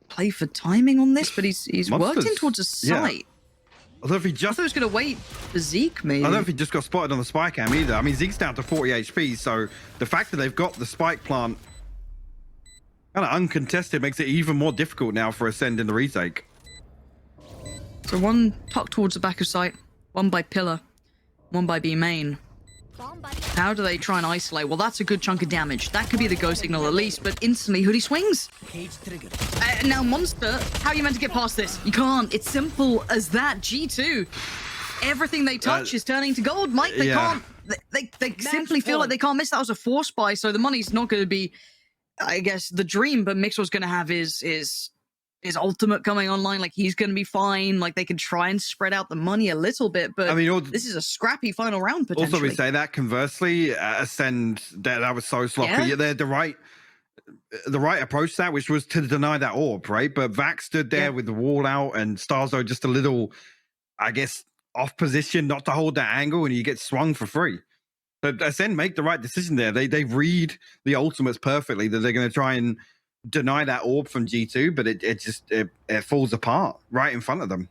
play for timing on this, but he's worked in towards a site. I don't know if he I thought he was going to wait for Zeke, maybe. I don't know if he just got spotted on the spike cam either. I mean, Zeke's down to 40 HP, so the fact that they've got the spike plant kind of uncontested makes it even more difficult now for Ascend in the retake. So one tucked towards the back of site, one by pillar, one by B main. How do they try and isolate? Well, that's a good chunk of damage. That could be the go signal at least, but instantly Hoodie swings. Now, Monster, how are you meant to get past this? You can't. It's simple as that. G2, everything they touch is turning to gold. Mike, they can't. They simply feel like they can't miss. That was a force buy, so the money's not going to be, I guess, the dream, but Mixwell's going to have his ultimate coming online. Like, he's going to be fine. Like, they can try and spread out the money a little bit, but I mean, this is a scrappy final round potentially. Also, we say that conversely, Ascend, that was so sloppy. Yeah. They had the right approach to that, which was to deny that orb, right? But Vax stood there with the wall out, and Starzo just a little, I guess, off position, not to hold that angle, and you get swung for free. But Ascend make the right decision there. They read the ultimates perfectly, that they're going to try and deny that orb from G2, but it falls apart right in front of them.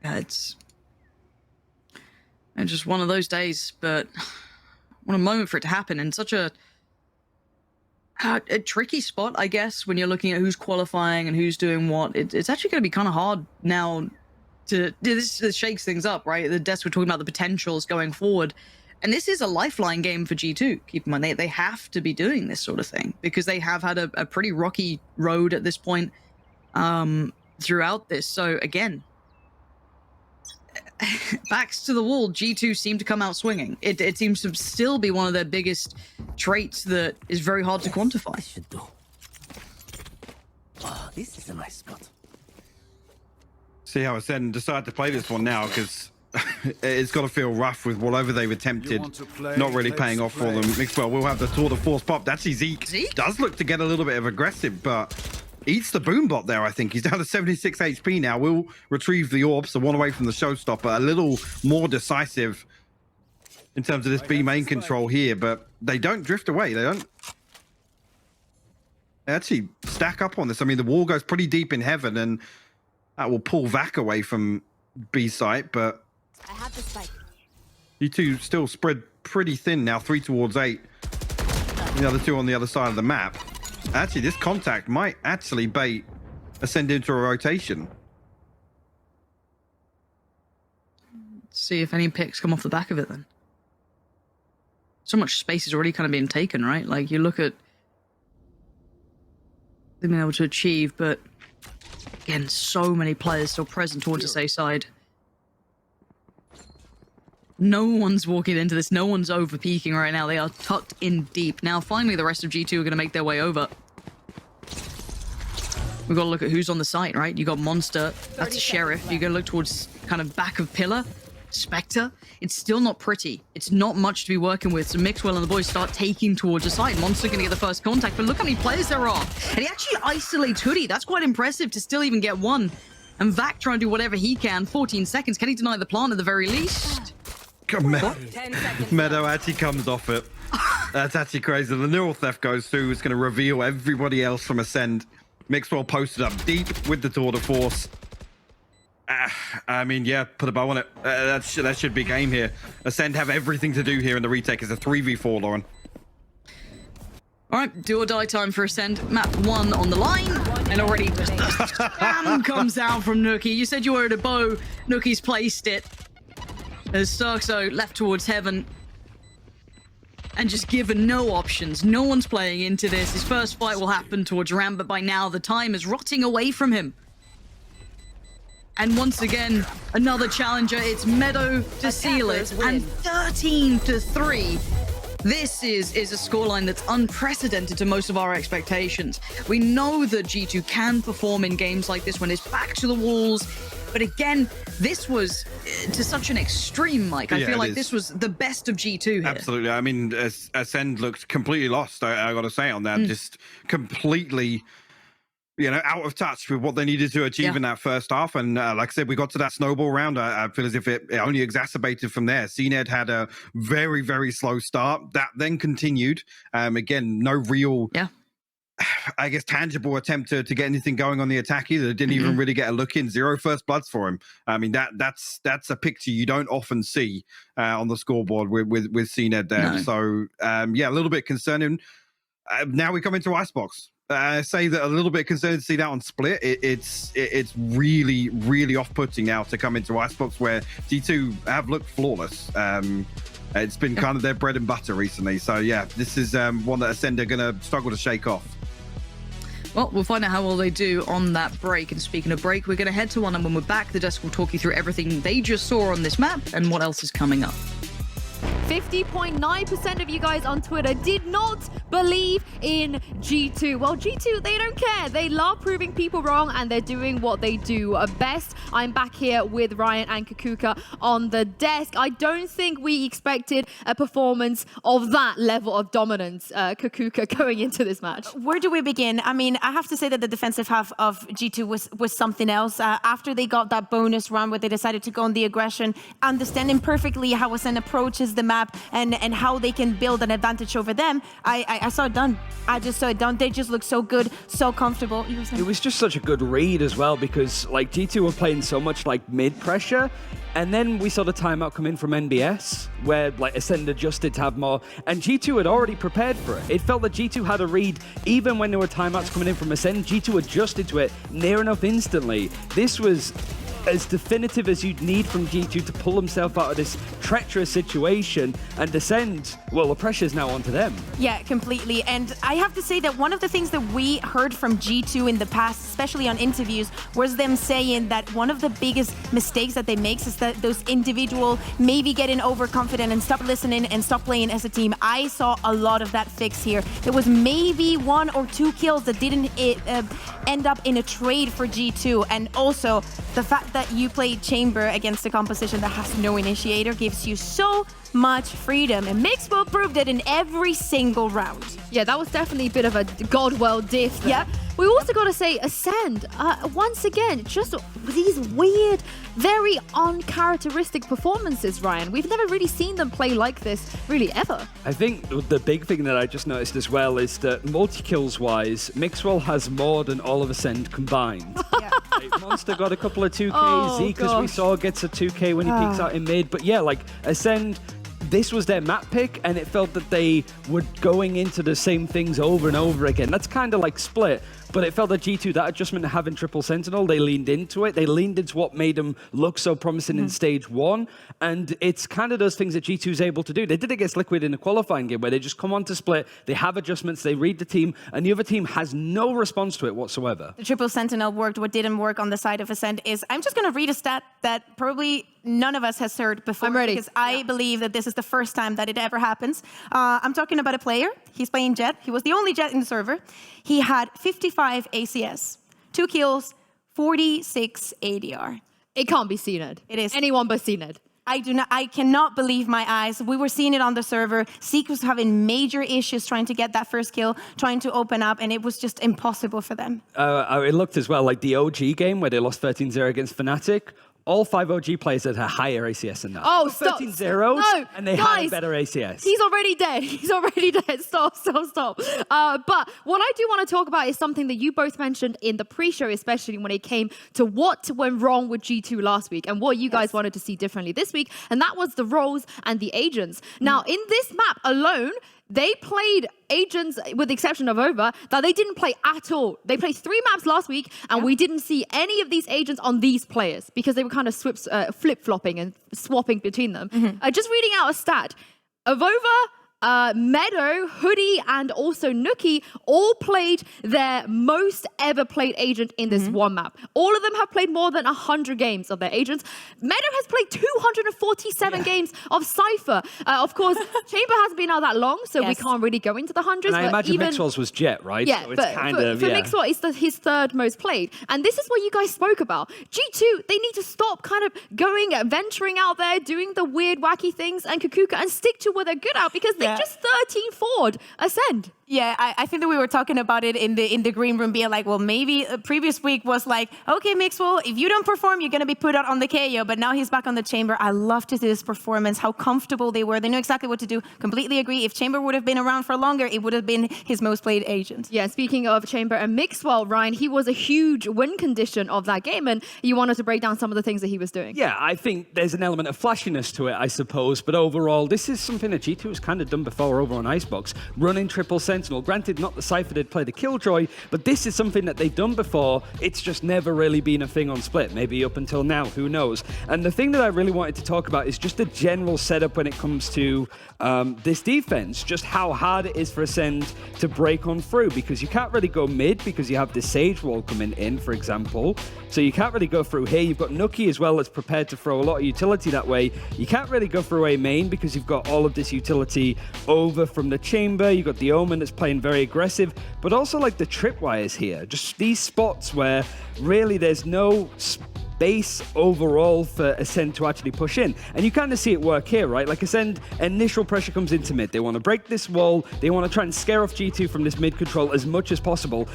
Yeah, it's just one of those days, but what a moment for it to happen in such a A tricky spot, I guess, when you're looking at who's qualifying and who's doing what. It's actually going to be kind of hard now to... This shakes things up, right? The desk, we're talking about the potentials going forward. And this is a lifeline game for G2. Keep in mind, they have to be doing this sort of thing because they have had a pretty rocky road at this point throughout this. So, again, backs to the wall, G2 seem to come out swinging. It seems to still be one of their biggest traits that is very hard to quantify. Should do. Oh, this is a nice spot. See how ACEND decide to play this one now, because it's got to feel rough with whatever they've attempted, not really paying off for them. Mixwell will have the tour de force pop. Actually, Zeke does look to get a little bit of aggressive, but eats the boom bot there, I think. He's down to 76 HP now. Will retrieve the orb, so one away from the showstopper. A little more decisive in terms of this B main control here, but they don't drift away. They actually stack up on this. I mean, the wall goes pretty deep in heaven, and that will pull Vac away from B site, but I have the spike. you two still spread pretty thin now, 3 towards 8. The other 2 on the other side of the map. Actually, this contact might actually bait ACEND into a rotation. See if any picks come off the back of it then. So much space is already kind of being taken, right? Like, you look at them being able to achieve, but again, so many players still present towards the safe side. No one's walking into this. No one's over peaking right now. They are tucked in deep. Now, finally, the rest of G2 are going to make their way over. We've got to look at who's on the site, right? You got Monster. That's a Sheriff. You're going to look towards kind of back of Pillar. Spectre. It's still not pretty. It's not much to be working with. So Mixwell and the boys start taking towards the site. Monster going to get the first contact. But look how many players there are. And he actually isolates Hoodie. That's quite impressive to still even get one. And Vac trying to do whatever he can. 14 seconds. Can he deny the plant at the very least? Meadow actually comes off it. That's actually crazy. The neural theft goes through. It's going to reveal everybody else from ACEND. Mixwell posted up deep with the tour de force. I mean, yeah, put a bow on it. That should be game here. ACEND have everything to do here in the retake. It's a 3v4, Lauren. All right, do or die time for ACEND. Map 1 on the line. And already just spam comes out from Nookie. You said you were at a bow. Nookie's placed it. As Starkso left towards heaven and just given no options. No one's playing into this. His first fight will happen towards Ram, but by now the time is rotting away from him. And once again, another challenger. It's Meadow to seal it, and 13-3. This is a scoreline that's unprecedented to most of our expectations. We know that G2 can perform in games like this when it's back to the walls. But again, this was to such an extreme, Mike. I feel like this was the best of G2 here. Absolutely. I mean, ACEND looked completely lost, I got to say on that. Just completely, out of touch with what they needed to achieve in that first half. And like I said, we got to that snowball round. I feel as if it only exacerbated from there. CNED had a very, very slow start. That then continued. Again, no real... I guess tangible attempt to get anything going on the attack either. Didn't even really get a look in. 0 first bloods for him. I mean, that's a picture you don't often see on the scoreboard with CNED there. No. So a little bit concerning. Now we come into Icebox. I say that a little bit concerned to see that on Split. It's really, really off-putting now to come into Icebox where G2 have looked flawless. It's been kind of their bread and butter recently. So yeah, this is one that ACEND are going to struggle to shake off. Well, we'll find out how well they do on that break. And speaking of break, we're going to head to one, and when we're back, the desk will talk you through everything they just saw on this map and what else is coming up. 50.9% of you guys on Twitter did not believe in G2. Well, G2, they don't care. They love proving people wrong, and they're doing what they do best. I'm back here with Ryan and Kakuka on the desk. I don't think we expected a performance of that level of dominance, Kakuka, going into this match. Where do we begin? I mean, I have to say that the defensive half of G2 was something else. After they got that bonus run where they decided to go on the aggression, understanding perfectly how ACEND approaches the map, map and how they can build an advantage over them, I saw it done. I just saw it done. They just look so good, so comfortable. It was just such a good read as well because like G2 were playing so much like mid pressure, and then we saw the timeout come in from NBS where like ACEND adjusted to have more, and G2 had already prepared for it. It felt that G2 had a read even when there were timeouts coming in from ACEND. G2 adjusted to it near enough instantly. This was as definitive as you'd need from G2 to pull himself out of this treacherous situation, and ACEND, well, the pressure's now onto them. Yeah, completely. And I have to say that one of the things that we heard from G2 in the past, especially on interviews, was them saying that one of the biggest mistakes that they make is that those individual maybe getting overconfident and stop listening and stop playing as a team. I saw a lot of that fix here. There was maybe 1 or 2 kills that didn't end up in a trade for G2, and also the fact that you played Chamber against a composition that has no initiator gives you so much freedom, and Mixwell proved it in every single round. Yeah, that was definitely a bit of a Godwell diff there. Yep. We also got to say ACEND, once again, just these weird, very uncharacteristic performances, Ryan. We've never really seen them play like this, really, ever. I think the big thing that I just noticed as well is that multi-kills wise, Mixwell has more than all of ACEND combined. Yeah. Like, Monster got a couple of 2Ks, Oh, Zeke, as we gosh. saw, gets a 2K when he peeks out in mid. But yeah, like ACEND, this was their map pick, and it felt that they were going into the same things over and over again. That's kind of like Split, but it felt that G2, that adjustment of having triple Sentinel, they leaned into it. They leaned into what made them look so promising in stage 1, and it's kind of those things that G2 is able to do. They did it against Liquid in the qualifying game, where they just come on to Split, they have adjustments, they read the team, and the other team has no response to it whatsoever. The triple Sentinel worked. What didn't work on the side of ACEND is, I'm just going to read a stat that probably none of us has heard before. I'm ready. Because I believe that this is the first time that it ever happens. I'm talking about a player. He's playing Jet. He was the only Jet in the server. He had 55 ACS, 2 kills, 46 ADR. It can't be CNED. It is. Anyone but CNED. I cannot believe my eyes. We were seeing it on the server. Zeke was having major issues trying to get that first kill, trying to open up, and it was just impossible for them. It looked as well like the OG game where they lost 13-0 against Fnatic. All 5 OG players had a higher ACS than that. Oh, stop. 13-0, No, and they guys, had a better ACS. He's already dead. He's already dead. Stop. But what I do want to talk about is something that you both mentioned in the pre-show, especially when it came to what went wrong with G2 last week and what you guys wanted to see differently this week, and that was the roles and the agents. Now, in this map alone, they played agents, with the exception of Over, that they didn't play at all. They played 3 maps last week, and we didn't see any of these agents on these players because they were kind of flip-flopping and swapping between them. Just reading out a stat. Avova, Meadow, Hoodie, and also Nookie all played their most ever played agent in this one map. All of them have played more than 100 games of their agents. Meadow has played 247 games of Cypher. Of course, Chamber hasn't been out that long, so we can't really go into the hundreds. And I imagine Mixwell's was Jet, right? Yeah, so it's but kind for Mixwell, it's his 3rd most played. And this is what you guys spoke about. G2, they need to stop kind of venturing out there, doing the weird, wacky things, and Kukuka, and stick to what they're good at, because they just 13-4'd ACEND. Yeah, I think that we were talking about it in the green room, being like, well, maybe a previous week was like, okay, Mixwell, if you don't perform, you're going to be put out on the KO. But now he's back on the Chamber. I love to see this performance, how comfortable they were. They knew exactly what to do. Completely agree. If Chamber would have been around for longer, it would have been his most played agent. Yeah, speaking of Chamber and Mixwell, Ryan, he was a huge win condition of that game, and you wanted to break down some of the things that he was doing. Yeah, I think there's an element of flashiness to it, I suppose. But overall, this is something that G2 has kind of done before over on Icebox. Running triple Sentinel. Granted, not the Cypher did play the Killjoy, but this is something that they've done before. It's just never really been a thing on Split. Maybe up until now, who knows? And the thing that I really wanted to talk about is just the general setup when it comes to this defense. Just how hard it is for ACEND to break on through, because you can't really go mid because you have the Sage wall coming in, for example. So you can't really go through here. You've got Nookie as well that's prepared to throw a lot of utility that way. You can't really go through A main because you've got all of this utility over from the Chamber. You've got the Omen that's playing very aggressive, but also like the tripwires here. Just these spots where really there's no base overall for ACEND to actually push in. And you kind of see it work here, right? Like ACEND, initial pressure comes into mid. They want to break this wall. They want to try and scare off G2 from this mid control as much as possible.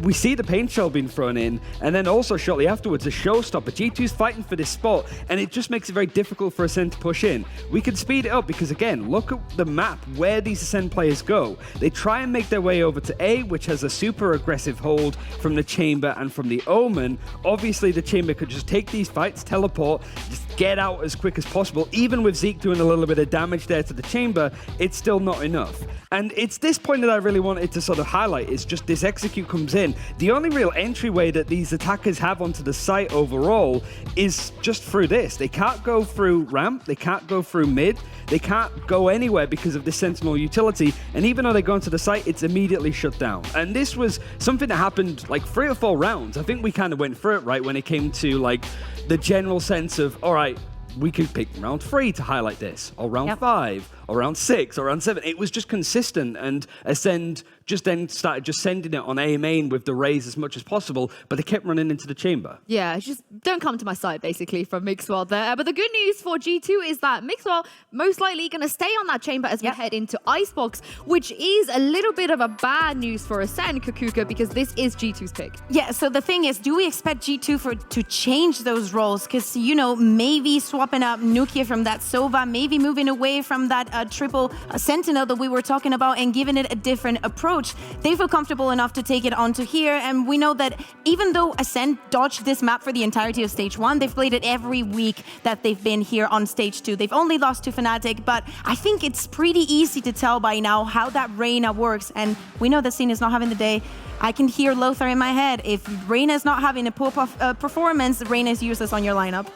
We see the paint shell being thrown in, and then also shortly afterwards, a showstopper. G2's fighting for this spot, and it just makes it very difficult for ACEND to push in. We could speed it up because, again, look at the map where these ACEND players go. They try and make their way over to A, which has a super aggressive hold from the Chamber and from the Omen. Obviously, the Chamber could just take these fights, teleport, just get out as quick as possible. Even with Zeke doing a little bit of damage there to the Chamber, it's still not enough. And it's this point that I really wanted to sort of highlight, is just this execute comes in. The only real entryway that these attackers have onto the site overall is just through this. They can't go through ramp, they can't go through mid, they can't go anywhere because of the Sentinel utility, and even though they go into the site, it's immediately shut down. And this was something that happened like 3 or 4 rounds. I think we kind of went through it, right, when it came to like the general sense of, all right, we could pick round 3 to highlight this, or round 5, or round 6, or round 7. It was just consistent, and ACEND just then started just sending it on A main with the raise as much as possible, but they kept running into the Chamber. Yeah, just don't come to my side, basically, from Mixwell there. But the good news for G2 is that Mixwell most likely going to stay on that Chamber as we head into Icebox, which is a little bit of a bad news for ACEND, Kakuka, because this is G2's pick. Yeah, so the thing is, do we expect G2 to change those roles? Because, you know, maybe swapping up Nukia from that Sova, maybe moving away from that triple Sentinel that we were talking about and giving it a different approach. They feel comfortable enough to take it onto here, and we know that even though ACEND dodged this map for the entirety of Stage 1, they've played it every week that they've been here on Stage 2. They've only lost to Fnatic, but I think it's pretty easy to tell by now how that Reyna works, and we know that Scene is not having the day. I can hear Lothar in my head. If Reyna is not having a poor performance, Reyna is useless on your lineup.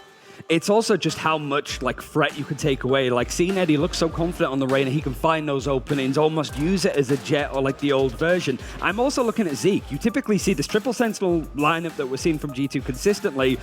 It's also just how much like threat you can take away. Like seeing Eddie look so confident on the Reyna, he can find those openings, almost use it as a jet or like the old version. I'm also looking at Zeke. You typically see this triple Sentinel lineup that we're seeing from G2 consistently.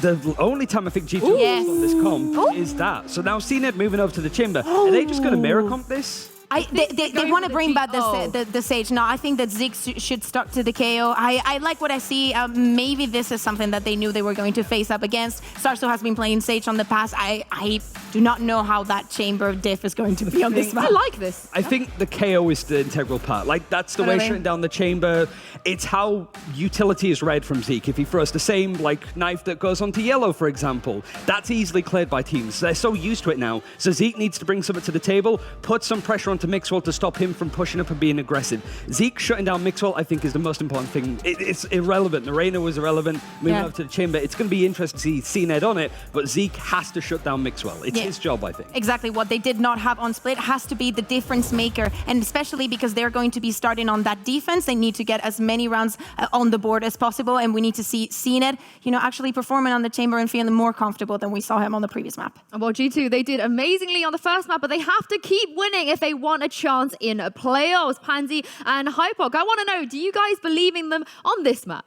The only time I think G2 has on this comp is that. So now seeing it moving over to the Chamber, are they just going to mirror comp this? They want to bring back the Sage. No, I think that Zeke should start to the KO. I like what I see. Maybe this is something that they knew they were going to face up against. Starso has been playing Sage on the past. I do not know how that Chamber diff is going to be on this map. I like this. I think the KO is the integral part. Like, that's the way shutting down the Chamber. It's how utility is read from Zeke. If he throws the same, like, knife that goes onto yellow, for example, that's easily cleared by teams. They're so used to it now. So Zeke needs to bring something to the table, put some pressure onto Mixwell to stop him from pushing up and being aggressive. Zeke shutting down Mixwell, I think, is the most important thing. It's irrelevant. The Reyna was irrelevant. Moving up to the Chamber, it's going to be interesting to see CNED on it, but Zeke has to shut down Mixwell. It's his job, I think. Exactly. What they did not have on Split has to be the difference maker, and especially because they're going to be starting on that defense, they need to get as many rounds on the board as possible, and we need to see CNED, you know, actually performing on the Chamber and feeling more comfortable than we saw him on the previous map. Well, G2, they did amazingly on the first map, but they have to keep winning if they want a chance in playoffs. Pansy and Hypok, I want to know, do you guys believe in them on this map?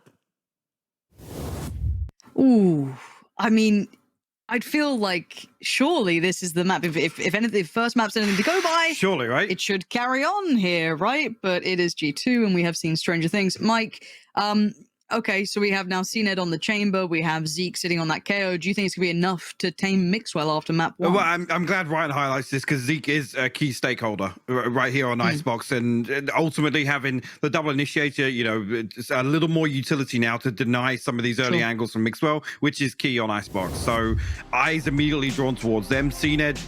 Ooh, I mean, I'd feel like surely this is the map. If anything, the first map's anything to go by, surely, right? It should carry on here, right? But it is G2, and we have seen stranger things. Mike, okay, so we have now CNED on the Chamber. We have Zeke sitting on that KO. Do you think it's going to be enough to tame Mixwell after map 1? Well, I'm glad Ryan highlights this because Zeke is a key stakeholder right here on Icebox, and ultimately having the double initiator, you know, it's a little more utility now to deny some of these early angles from Mixwell, which is key on Icebox. So eyes immediately drawn towards them. CNED,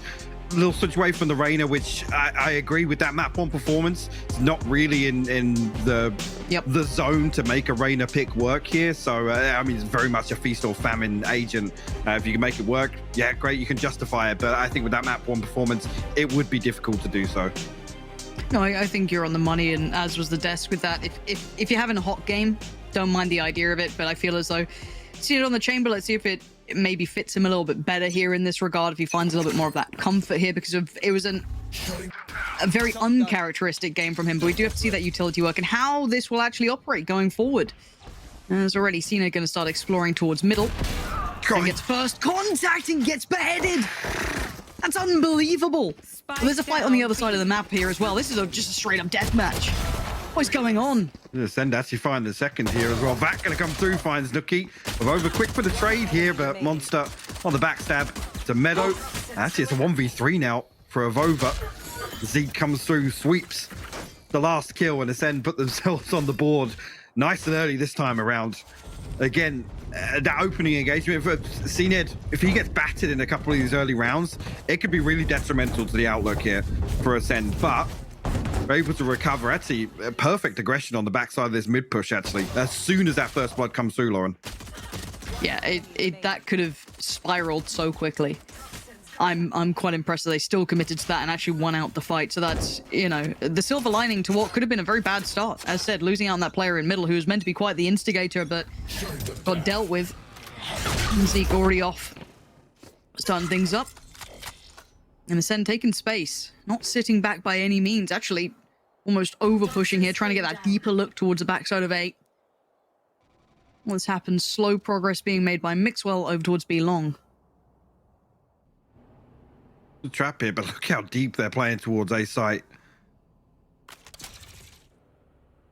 little switch away from the Reyna, which I agree with that map 1 performance. It's not really in the zone to make a Reyna pick work here. So I mean, it's very much a feast or famine agent. If you can make it work, yeah, great, you can justify it. But I think with that map 1 performance, it would be difficult to do so. No, I think you're on the money, and as was the desk with that. If you're having a hot game, don't mind the idea of it. But I feel as though see it on the Chamber. Let's see if it maybe fits him a little bit better here in this regard, if he finds a little bit more of that comfort here, because it was a very uncharacteristic game from him. But we do have to see that utility work and how this will actually operate going forward. As already Cena going to start exploring towards middle. So gets first contact and gets beheaded. That's unbelievable. Well, there's a fight on the other side of the map here as well. This is just a straight up death match. What's going on? Ascend actually find the second here as well. Vac gonna come through, finds Nookie. Over quick for the trade here, but Monster on the backstab to Meadow. Actually, it's a 1v3 now for Avova. Zeke comes through, sweeps the last kill, and Ascend put themselves on the board nice and early this time around. Again, that opening engagement for CNED, if he gets battered in a couple of these early rounds, it could be really detrimental to the outlook here for Ascend. But they're able to recover. Actually, perfect aggression on the backside of this mid push, actually, as soon as that first blood comes through, Lauren. Yeah, that could have spiraled so quickly. I'm quite impressed that they still committed to that and actually won out the fight. So that's, you know, the silver lining to what could have been a very bad start. As said, losing out on that player in middle who was meant to be quite the instigator, but got dealt with. Zeke already off, starting things up. And Ascend taking space, not sitting back by any means, actually almost over pushing here, trying to get that deeper look towards the backside of A. What's happened? Slow progress being made by Mixwell over towards B long. The trap here, but look how deep they're playing towards A site.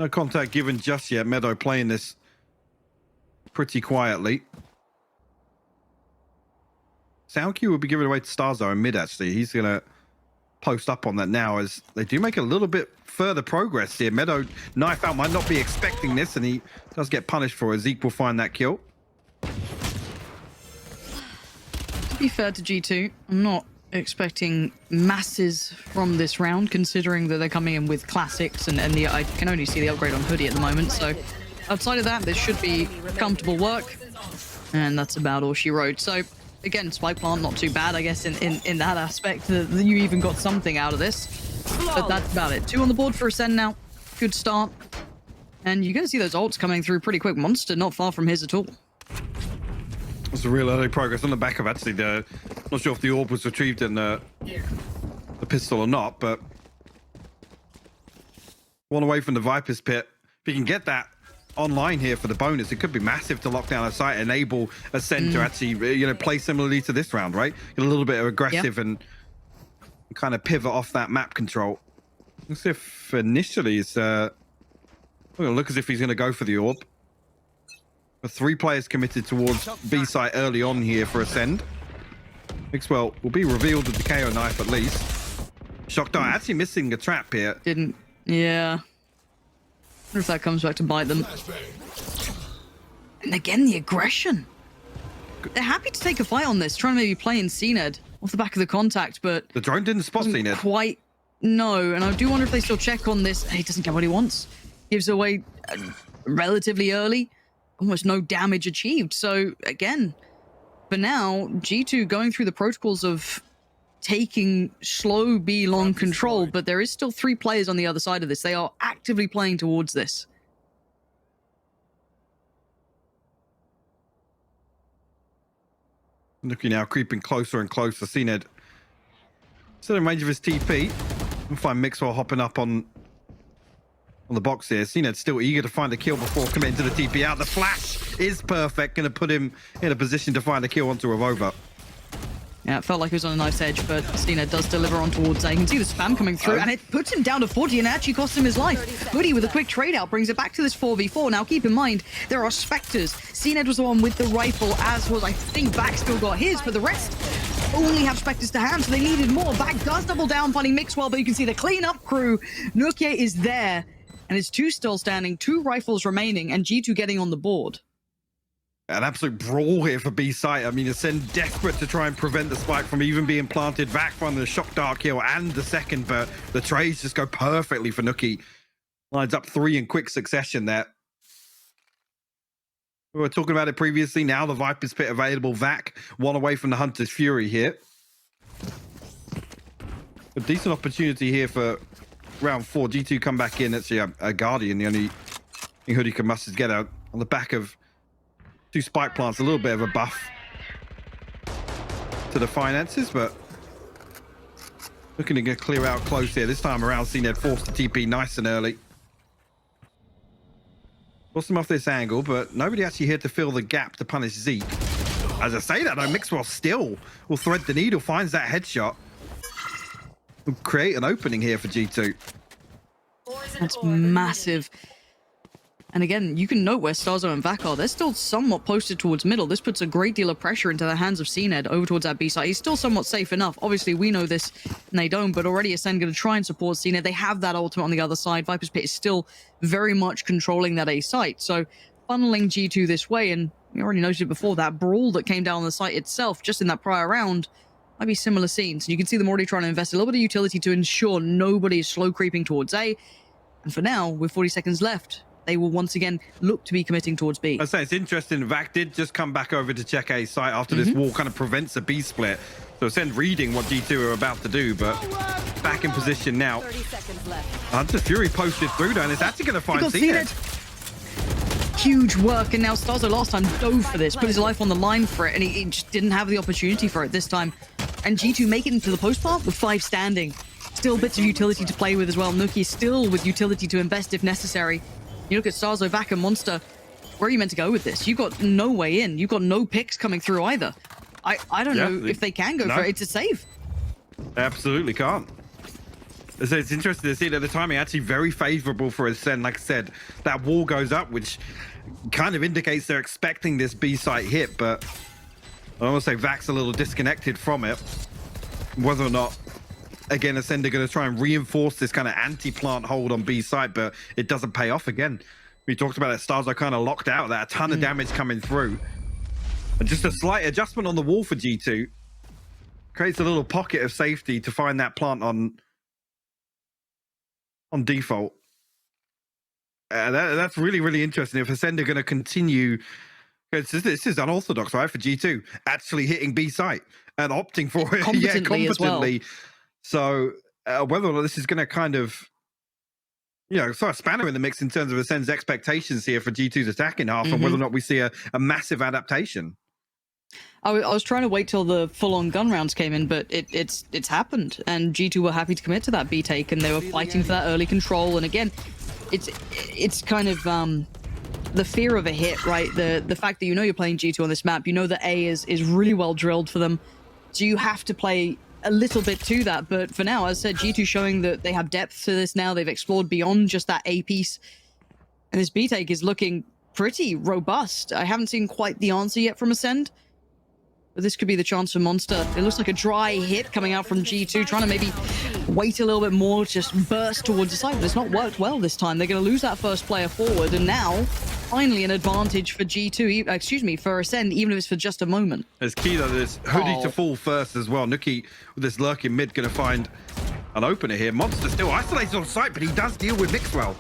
No contact given just yet. Meadow playing this pretty quietly. Sound Q will be given away to Starzo in mid, actually. He's going to post up on that now as they do make a little bit further progress here. Meadow, knife out, might not be expecting this, and he does get punished for it. Zeke will find that kill. To be fair to G2, I'm not expecting masses from this round, considering that they're coming in with classics and I can only see the upgrade on Hoodie at the moment. So outside of that, this should be comfortable work, and that's about all she wrote. So again, Spike Plant not too bad, I guess, in that aspect. You even got something out of this, but that's about it. 2 on the board for Ascend now. Good start, and you're going to see those ults coming through pretty quick. Monster not far from his at all. It's a real early progress on the back of actually the, not sure if the orb was retrieved in the pistol or not, but one away from the Viper's Pit. If you can get that online here for the bonus, it could be massive to lock down a site, enable Ascend to actually, you know, play similarly to this round, right? Get a little bit of aggressive and kind of pivot off that map control. Looks as if initially it's look as if he's going to go for the orb. 3 players committed towards B site early on here for Ascend. Mixwell will be revealed with the KO knife at least. Shock Dart actually missing a trap here. Didn't, yeah. Wonder if that comes back to bite them. And again, the aggression. They're happy to take a fight on this, trying to maybe play in CNED off the back of the contact, but The drone didn't spot CNED. quite, no. And I do wonder if they still check on this. He doesn't get what he wants. Gives away relatively early. Almost no damage achieved. So again, for now, G2 going through the protocols of taking slow B long control, but there is still 3 players on the other side of this. They are actively playing towards this. Looking now, creeping closer and closer. CNED still in range of his TP. We'll find Mixwell hopping up on the box here. CNED still eager to find a kill before committing to the TP out. The flash is perfect. Going to put him in a position to find a kill onto Avova. Yeah, it felt like it was on a nice edge, but CNED does deliver on towards A. You can see the spam coming through, and it puts him down to 40 and actually costs him his life. Hoodie with a quick trade out brings it back to this 4v4. Now, keep in mind, there are Spectres. CNED was the one with the rifle, as was, I think, Back still got his, but the rest only have Spectres to hand, so they needed more. Back does double down, finding Mixwell, but you can see the cleanup crew. Nukie is there, and it's 2 still standing, 2 rifles remaining, and G2 getting on the board. An absolute brawl here for B site. I mean, Ascend desperate to try and prevent the spike from even being planted. Back from the shock dart kill and the second, but the trades just go perfectly for Nookie. Lines up 3 in quick succession there. We were talking about it previously. Now the Viper's Pit available. Vac, 1 away from the Hunter's Fury here. A decent opportunity here for round 4. G2 come back in. Actually, a Guardian. The only thing Hoodie can must is get out on the back of 2 spike plants. A little bit of a buff to the finances, but looking to get clear out close here. This time around, CNED forced the TP nice and early. Forced him off this angle, but nobody actually here to fill the gap to punish Zeke. As I say that, though, Mixwell still will thread the needle, finds that headshot. Will create an opening here for G2. That's massive. And again, you can note where Starzo and Vac are. They're still somewhat posted towards middle. This puts a great deal of pressure into the hands of CNED over towards that B side. He's still somewhat safe enough. Obviously, we know this and they don't, but already ACEND going to try and support CNED. They have that ultimate on the other side. Viper's Pit is still very much controlling that A site. So funneling G2 this way, and we already noted before, that brawl that came down on the site itself, just in that prior round, might be similar scenes. You can see them already trying to invest a little bit of utility to ensure nobody is slow creeping towards A. And for now, with 40 seconds left, they will once again look to be committing towards B. I say it's interesting. Vac did just come back over to check A site after this wall kind of prevents a B split. So ACEND reading what G2 are about to do, but back in position now. 30 seconds left. Hunter's Fury posted through there, and it's actually going to find CNED. Huge work, and now Starzo last time dove for this, put his life on the line for it, and he just didn't have the opportunity for it this time. And G2 make it into the post part with 5 standing. Still bits of utility to play with as well. Nuki still with utility to invest if necessary. You look at Starzo, Vac, and Monster. Where are you meant to go with this? You've got no way in. You've got no picks coming through either. I don't know if they can go for it. It's a save. Absolutely can't. So it's interesting to see that the timing actually very favorable for ACEND. Like I said, that wall goes up, which kind of indicates they're expecting this B site hit, but I almost say Vac's a little disconnected from it. Whether or not, again, ACEND are going to try and reinforce this kind of anti-plant hold on B site, but it doesn't pay off again. We talked about it, Stars are kind of locked out, that a ton of damage coming through. And just a slight adjustment on the wall for G2 creates a little pocket of safety to find that plant on default. That's really, really interesting. If ACEND are going to continue, this is unorthodox, right, for G2, actually hitting B site and opting for it competently as well. So whether or not this is going to kind of, you know, throw a spanner in the mix in terms of ACEND's expectations here for G2's attacking half, and whether or not we see a massive adaptation. I was trying to wait till the full-on gun rounds came in, but it's happened, and G2 were happy to commit to that B take, and they were fighting for that early control. And again, it's kind of the fear of a hit, right? The fact that you know you're playing G2 on this map, you know that A is really well drilled for them, so you have to play a little bit to that. But for now, as I said, G2 showing that they have depth to this now. They've explored beyond just that A piece, and this B take is looking pretty robust. I haven't seen quite the answer yet from ACEND, but this could be the chance for Monster. It looks like a dry hit coming out from G2, trying to maybe wait a little bit more, just burst towards the side, but it's not worked well this time. They're going to lose that first player forward, and now finally an advantage for G2, excuse me, for ACEND, even if it's for just a moment. It's key though, this Hoodie to fall first as well. Nuki with this lurking mid going to find an opener here. Monster still isolated on site, but he does deal with Mixwell.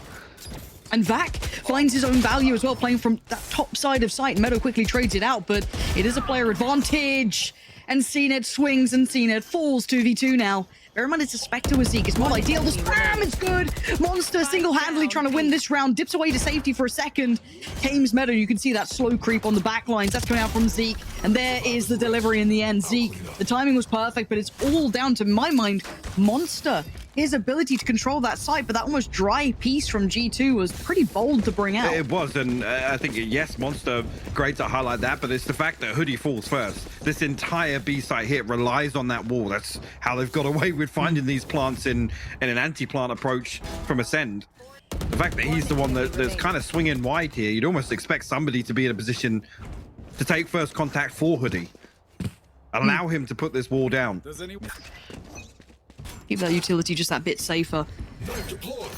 And Vac finds his own value as well, playing from that top side of sight. Meadow quickly trades it out, but it is a player advantage. And CNED swings, and CNED falls 2v2 now. Bear in mind, it's a Spectre with Zeke. It's more ideal. The spam is good. Monster single-handedly trying to win this round. Dips away to safety for a second. Tames Meadow. You can see that slow creep on the back lines. That's coming out from Zeke. And there is the delivery in the end. Zeke, the timing was perfect, but it's all down to, my mind, Monster. His ability to control that site, but that almost dry piece from G2 was pretty bold to bring out. It was, and I think, yes, Monster, great to highlight that, but it's the fact that Hoodie falls first. This entire B site hit relies on that wall. That's how they've got away with finding these plants in an anti-plant approach from ACEND. The fact that he's the one that's kind of swinging wide here, you'd almost expect somebody to be in a position to take first contact for Hoodie. Allow him to put this wall down. Keep that utility just that bit safer.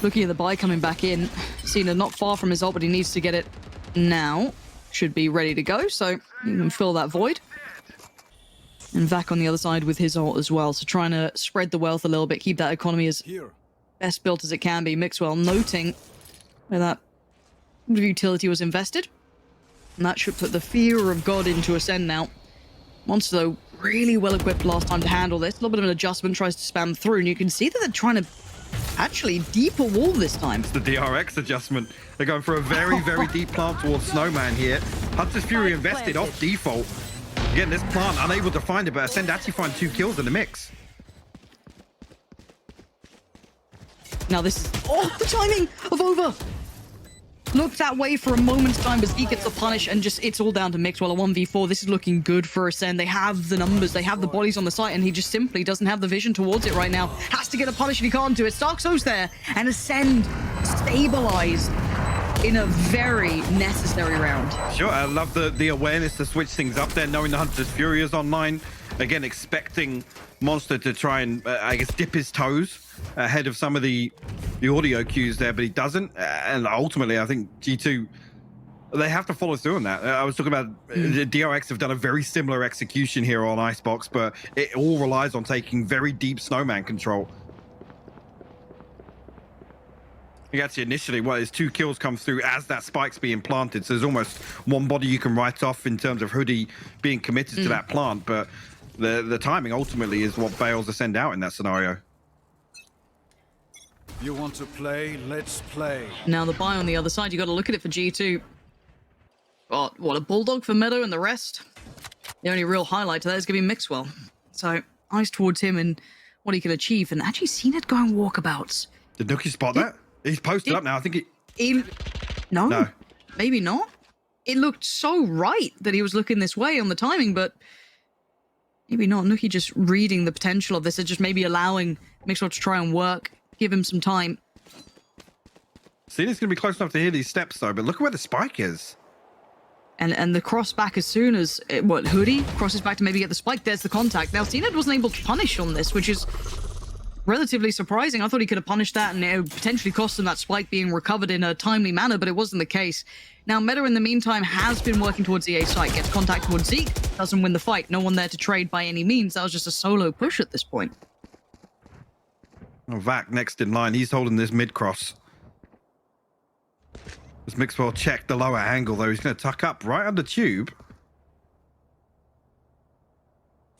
Looking at the buy coming back in. Cena not far from his ult, but he needs to get it now. Should be ready to go, so you can fill that void. And Vac on the other side with his ult as well. So trying to spread the wealth a little bit, keep that economy as best built as it can be. Mixwell noting where that utility was invested. And that should put the fear of God into ACEND now. Monster, though, really well equipped last time to handle this. A little bit of an adjustment, tries to spam through, and you can see that they're trying to actually deeper wall this time. It's the DRX adjustment. They're going for a very, very deep plant towards Snowman here. Hunter's Fury invested off default. Again, this plant unable to find it, but ACEND actually find 2 kills in the mix. Now this is... Oh, the timing of over! Looked that way for a moment's time, but he gets the punish, and just it's all down to Mixwell. A 1v4. This is looking good for ACEND. They have the numbers, they have the bodies on the site, and he just simply doesn't have the vision towards it right now. Has to get a punish, and he can't do it. Starkzo's there, and ACEND stabilized in a very necessary round. Sure, I love the awareness to switch things up there, knowing the Hunter's Fury is online. Again, expecting Monster to try and, I guess, dip his toes ahead of some of the audio cues there, but he doesn't. And ultimately, I think G2, they have to follow through on that. I was talking about DRX have done a very similar execution here on Icebox, but it all relies on taking very deep snowman control. I think actually initially, well, his 2 kills come through as that spike's being planted, so there's almost one body you can write off in terms of Hoodie being committed to that plant, but the timing ultimately is what bails ACEND out in that scenario. You want to play? Let's play. Now the buy on the other side, you got to look at it for G2. What a Bulldog for Meadow and the rest. The only real highlight to that is going to be Mixwell. So eyes towards him and what he can achieve, and actually seen it going walkabouts. Did Nookie spot that? He's posted up now. I think No, maybe not. It looked so right that he was looking this way on the timing, but maybe not. Nookie just reading the potential of this and just maybe allowing Mixwell to try and work, give him some time. Cena's going to be close enough to hear these steps, though, but look at where the spike is. And the cross back as soon as, Hoodie crosses back to maybe get the spike, there's the contact. Now, Cena wasn't able to punish on this, which is relatively surprising. I thought he could have punished that and it would potentially cost him that spike being recovered in a timely manner, but it wasn't the case. Now, Meta in the meantime has been working towards the A site, gets contact towards Zeke, doesn't win the fight. No one there to trade by any means. That was just a solo push at this point. Oh, Vac next in line. He's holding this mid-cross. As Mixwell checked the lower angle, though, he's going to tuck up right under tube.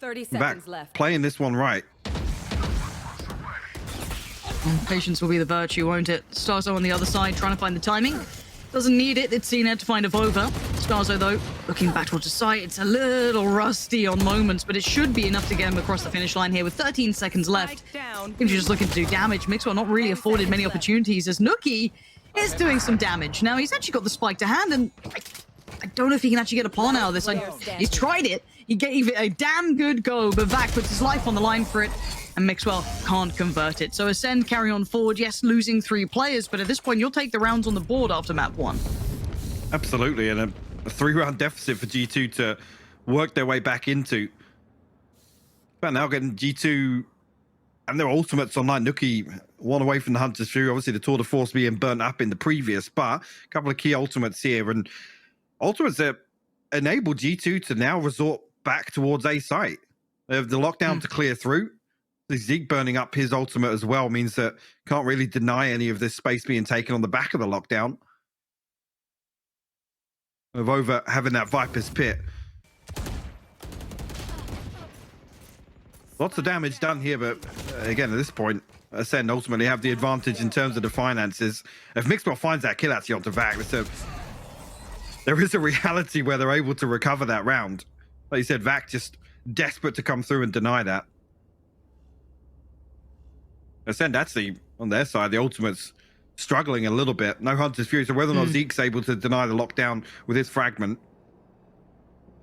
30 Vac seconds left. playing this one right. Patience will be the virtue, won't it? Starzo on the other side, trying to find the timing. Doesn't need it. It's Cena to find a Vova. Starzo, though, looking back towards the site. It's a little rusty on moments, but it should be enough to get him across the finish line here with 13 seconds left. If you're just looking to do damage, Mixwell not really afforded many opportunities as Nookie is doing some damage. Now, he's actually got the spike to hand, and I don't know if he can actually get a pawn out of this. He's tried it. He gave it a damn good go, but Vac puts his life on the line for it, and Mixwell can't convert it. So ACEND carry on forward, yes, losing 3 players, but at this point, you'll take the rounds on the board after map 1. Absolutely, and a 3-round deficit for G2 to work their way back into. But now getting G2 and their ultimates online. Nookie one away from the Hunter's Fury. Obviously, the Tour de Force being burnt up in the previous, but a couple of key ultimates here, and ultimates that enable G2 to now resort back towards A site. They have the lockdown to clear through. The Zeke burning up his ultimate as well means that can't really deny any of this space being taken on the back of the lockdown. Of over having that Viper's Pit. Lots of damage done here, but again, at this point, ACEND ultimately have the advantage in terms of the finances. If Mixwell finds that kill actually onto Vac, there is a reality where they're able to recover that round. Like you said, Vac just desperate to come through and deny that. ACEND actually, on their side, the ultimates struggling a little bit. No Hunter's Fury, so whether or not Zeke's able to deny the lockdown with his fragment.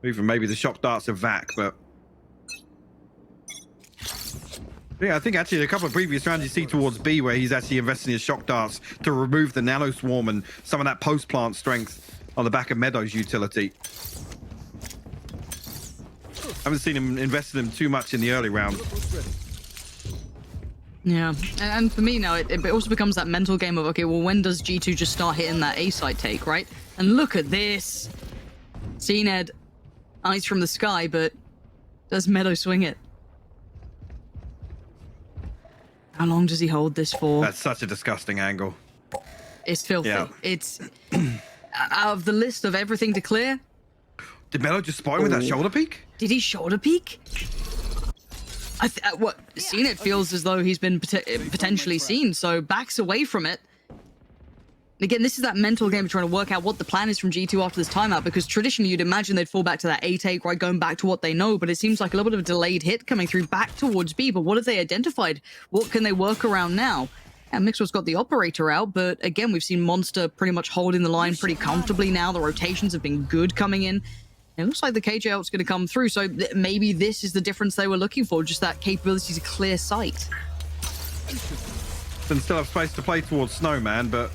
Even maybe the shock darts of Vac, but... yeah, I think actually a couple of previous rounds you see towards B where he's actually investing his shock darts to remove the nano swarm and some of that post-plant strength on the back of Meadow's utility. Haven't seen him invest in them too much in the early round. Yeah, and for me now, it also becomes that mental game of, okay, well, when does G2 just start hitting that A-side take, right? And look at this. CNED, eyes from the sky, but does Meadow swing it? How long does he hold this for? That's such a disgusting angle. It's filthy. Yeah. It's out of the list of everything to clear. Did Melo just spot him with that shoulder peek? Did he shoulder peek? What seen it feels as though he's been potentially seen, so backs away from it. And again, this is that mental game of trying to work out what the plan is from G2 after this timeout, because traditionally you'd imagine they'd fall back to that A take, right, going back to what they know, but it seems like a little bit of a delayed hit coming through back towards B. But what have they identified? What can they work around now? And Mixwell's got the operator out, but again, we've seen Monster pretty much holding the line pretty comfortably now. The rotations have been good coming in. It looks like the KJ out's going to come through, so maybe this is the difference they were looking for, just that capability to clear sight. and still have space to play towards Snowman, but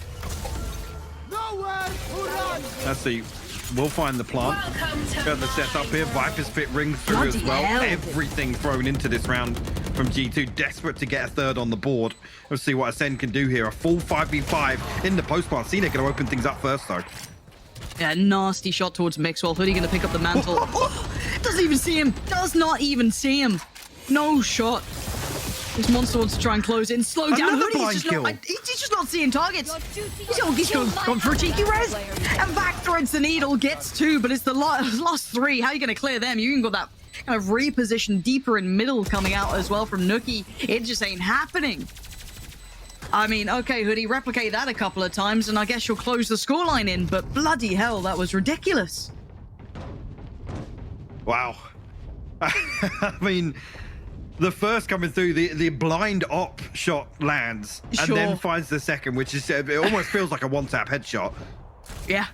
let's see. We'll find the plant. Got the setup here. Viper's Pit rings through Bloody as well. hell. Everything thrown into this round from G2. Desperate to get a third on the board. Let's see what ACEND can do here. A full 5v5 in the post plant. Cena going to open things up first, though. Yeah, nasty shot towards Mixwell. Hoodie going to pick up the mantle. Doesn't even see him. Does not even see him. No shot. This monster wants to try and close in. Slow down. Another Hoodie. blind He's just not seeing targets. He's gone for a cheeky res. And back threads the needle. Gets two, but it's the last three. How are you going to clear them? You even got that kind of reposition deeper in middle coming out as well from Nookie. It just ain't happening. I mean, okay, Hoodie, replicate that a couple of times, and I guess you'll close the scoreline in, but bloody hell, that was ridiculous. Wow. I mean, the first coming through, the blind op shot lands, and Sure. then finds the second, which is, it almost feels like a one-tap headshot. Yeah.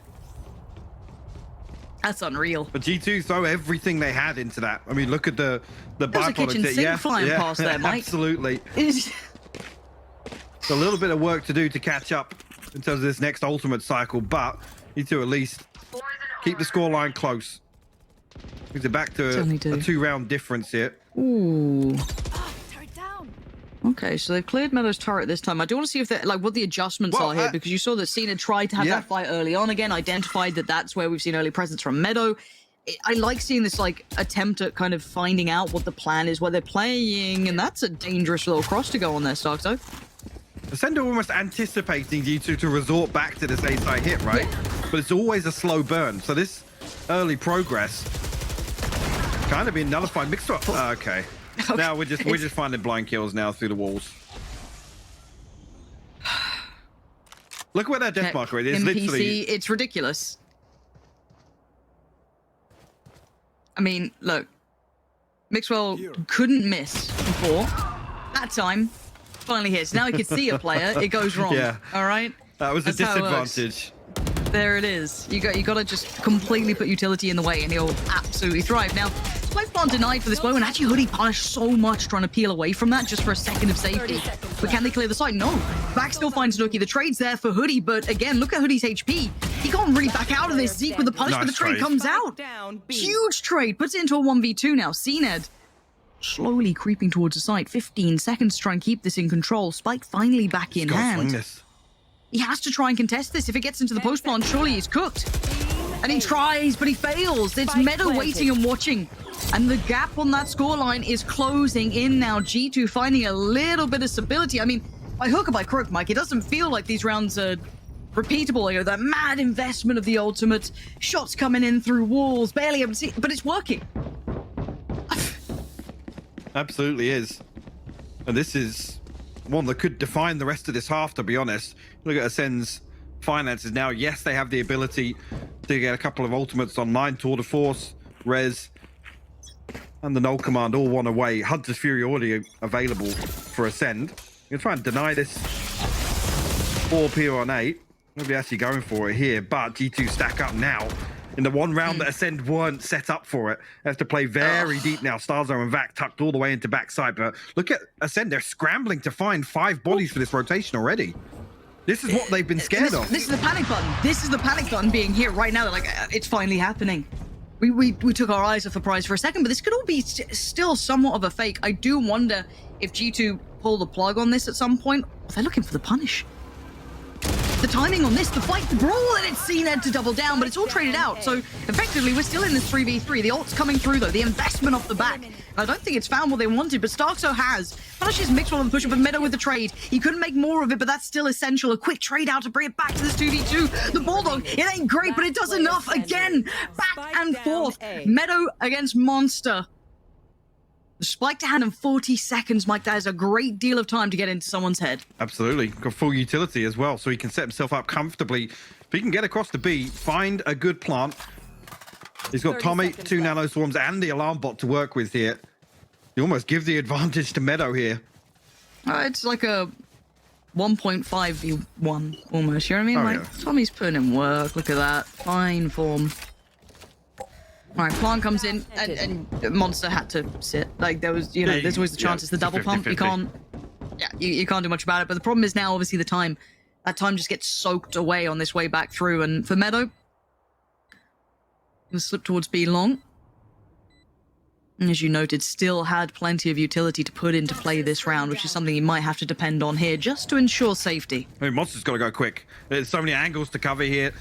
That's unreal. But G2 throw everything they had into that. I mean, look at the was a byproduct. kitchen sink flying past there, Mike. Absolutely. It's a little bit of work to do to catch up in terms of this next ultimate cycle, but need to at least keep the scoreline close. Brings it back to Certainly a do. 2-round difference here. Ooh. Okay, so they've cleared Meadow's turret this time. I do want to see if they're like what the adjustments Well, are here, because you saw that Cena tried to have Yeah. that fight early on again, identified that that's where we've seen early presence from Meadow. I like seeing this like attempt at kind of finding out what the plan is, what they're playing, and that's a dangerous little cross to go on there, Starkzo. ACEND are almost anticipating G2 to resort back to this A-side hit, right? But it's always a slow burn. So this early progress kind of being nullified. Mixed up. Okay. Now we're just finding blind kills now through the walls. Look where that death marker is. It's NPC, literally. it's ridiculous. I mean, look, Mixwell couldn't miss before. That time, finally hits. Now he can see a player. It goes wrong. Yeah. All right. That was a That's how it works. disadvantage. There it is. You got to just completely put utility in the way, and he'll absolutely thrive. Now, Life Plant denied for this blow, and actually Hoodie punished so much trying to peel away from that just for a second of safety. But can they clear the side? No. Back still finds Nookie. The trade's there for Hoodie, but again, look at Hoodie's HP. He can't really back out of this. Zeke with the punish, but the Nice trade trade. comes out. Huge trade. Puts it into a 1v2 now. CNED slowly creeping towards the site. 15 seconds to try and keep this in control. Spike finally back in Gotta swing hand. this. He has to try and contest this. If it gets into the post plant, surely he's cooked. And he tries, but he fails. It's Meadow waiting and watching. And the gap on that scoreline is closing in now. G2 finding a little bit of stability. I mean, by hook or by crook, Mike, it doesn't feel like these rounds are repeatable. You know, that mad investment of the ultimate, shots coming in through walls, barely able to see, but it's working. Absolutely is. And this is one that could define the rest of this half, to be honest. Look at ACEND's finances now. Yes, they have the ability to get a couple of ultimates online. Tour de Force, Res, and the Null Command all one away. Hunter's Fury already available for ACEND. You're going to try and deny this 4P on 8. Nobody actually going for it here, but G2 stack up now. In the one round that ACEND weren't set up for it. They have to play very deep now. Starzo and Vac tucked all the way into backside. But look at ACEND. They're scrambling to find 5 bodies for this rotation already. This is what they've been scared of. This is the panic button. This is the panic button being here right now. They're like, it's finally happening. We took our eyes off the prize for a second, but this could all be still somewhat of a fake. I do wonder if G2 pull the plug on this at some point. They're looking for the punish. The timing on this, the fight, the brawl, and it's CNED to double down, but it's all traded out. So effectively, we're still in this 3v3. The ult's coming through, though. The investment off the back. I don't think it's found what they wanted, but Starkzo has. Punishes Mixwell on the push-up, but Meadow with the trade. He couldn't make more of it, but that's still essential. A quick trade out to bring it back to this 2v2. The Bulldog, it ain't great, but it does enough. Again, back and forth. Meadow against Monster. The spike to hand in 40 seconds, Mike. That is a great deal of time to get into someone's head. Absolutely. Got full utility as well, so he can set himself up comfortably. If he can get across the B, find a good plant. He's got Tommy, 2 nanoswarms, and the alarm bot to work with here. You almost give the advantage to Meadow here. It's like a 1.5v1 almost, you know what I mean? Oh, Like, yeah. Tommy's putting in work. Look at that. Fine form. All right, Plant comes in, and Monster had to sit. Like, there was, you know, Yeah, there's always the chance it's the double pump. You 50-50. yeah, you can't do much about it. But the problem is now, obviously, that time just gets soaked away on this way back through. And for Meadow, he'll slip towards B long. And as you noted, still had plenty of utility to put into play this round, which is something he might have to depend on here just to ensure safety. I mean, Monster's got to go quick. There's so many angles to cover here.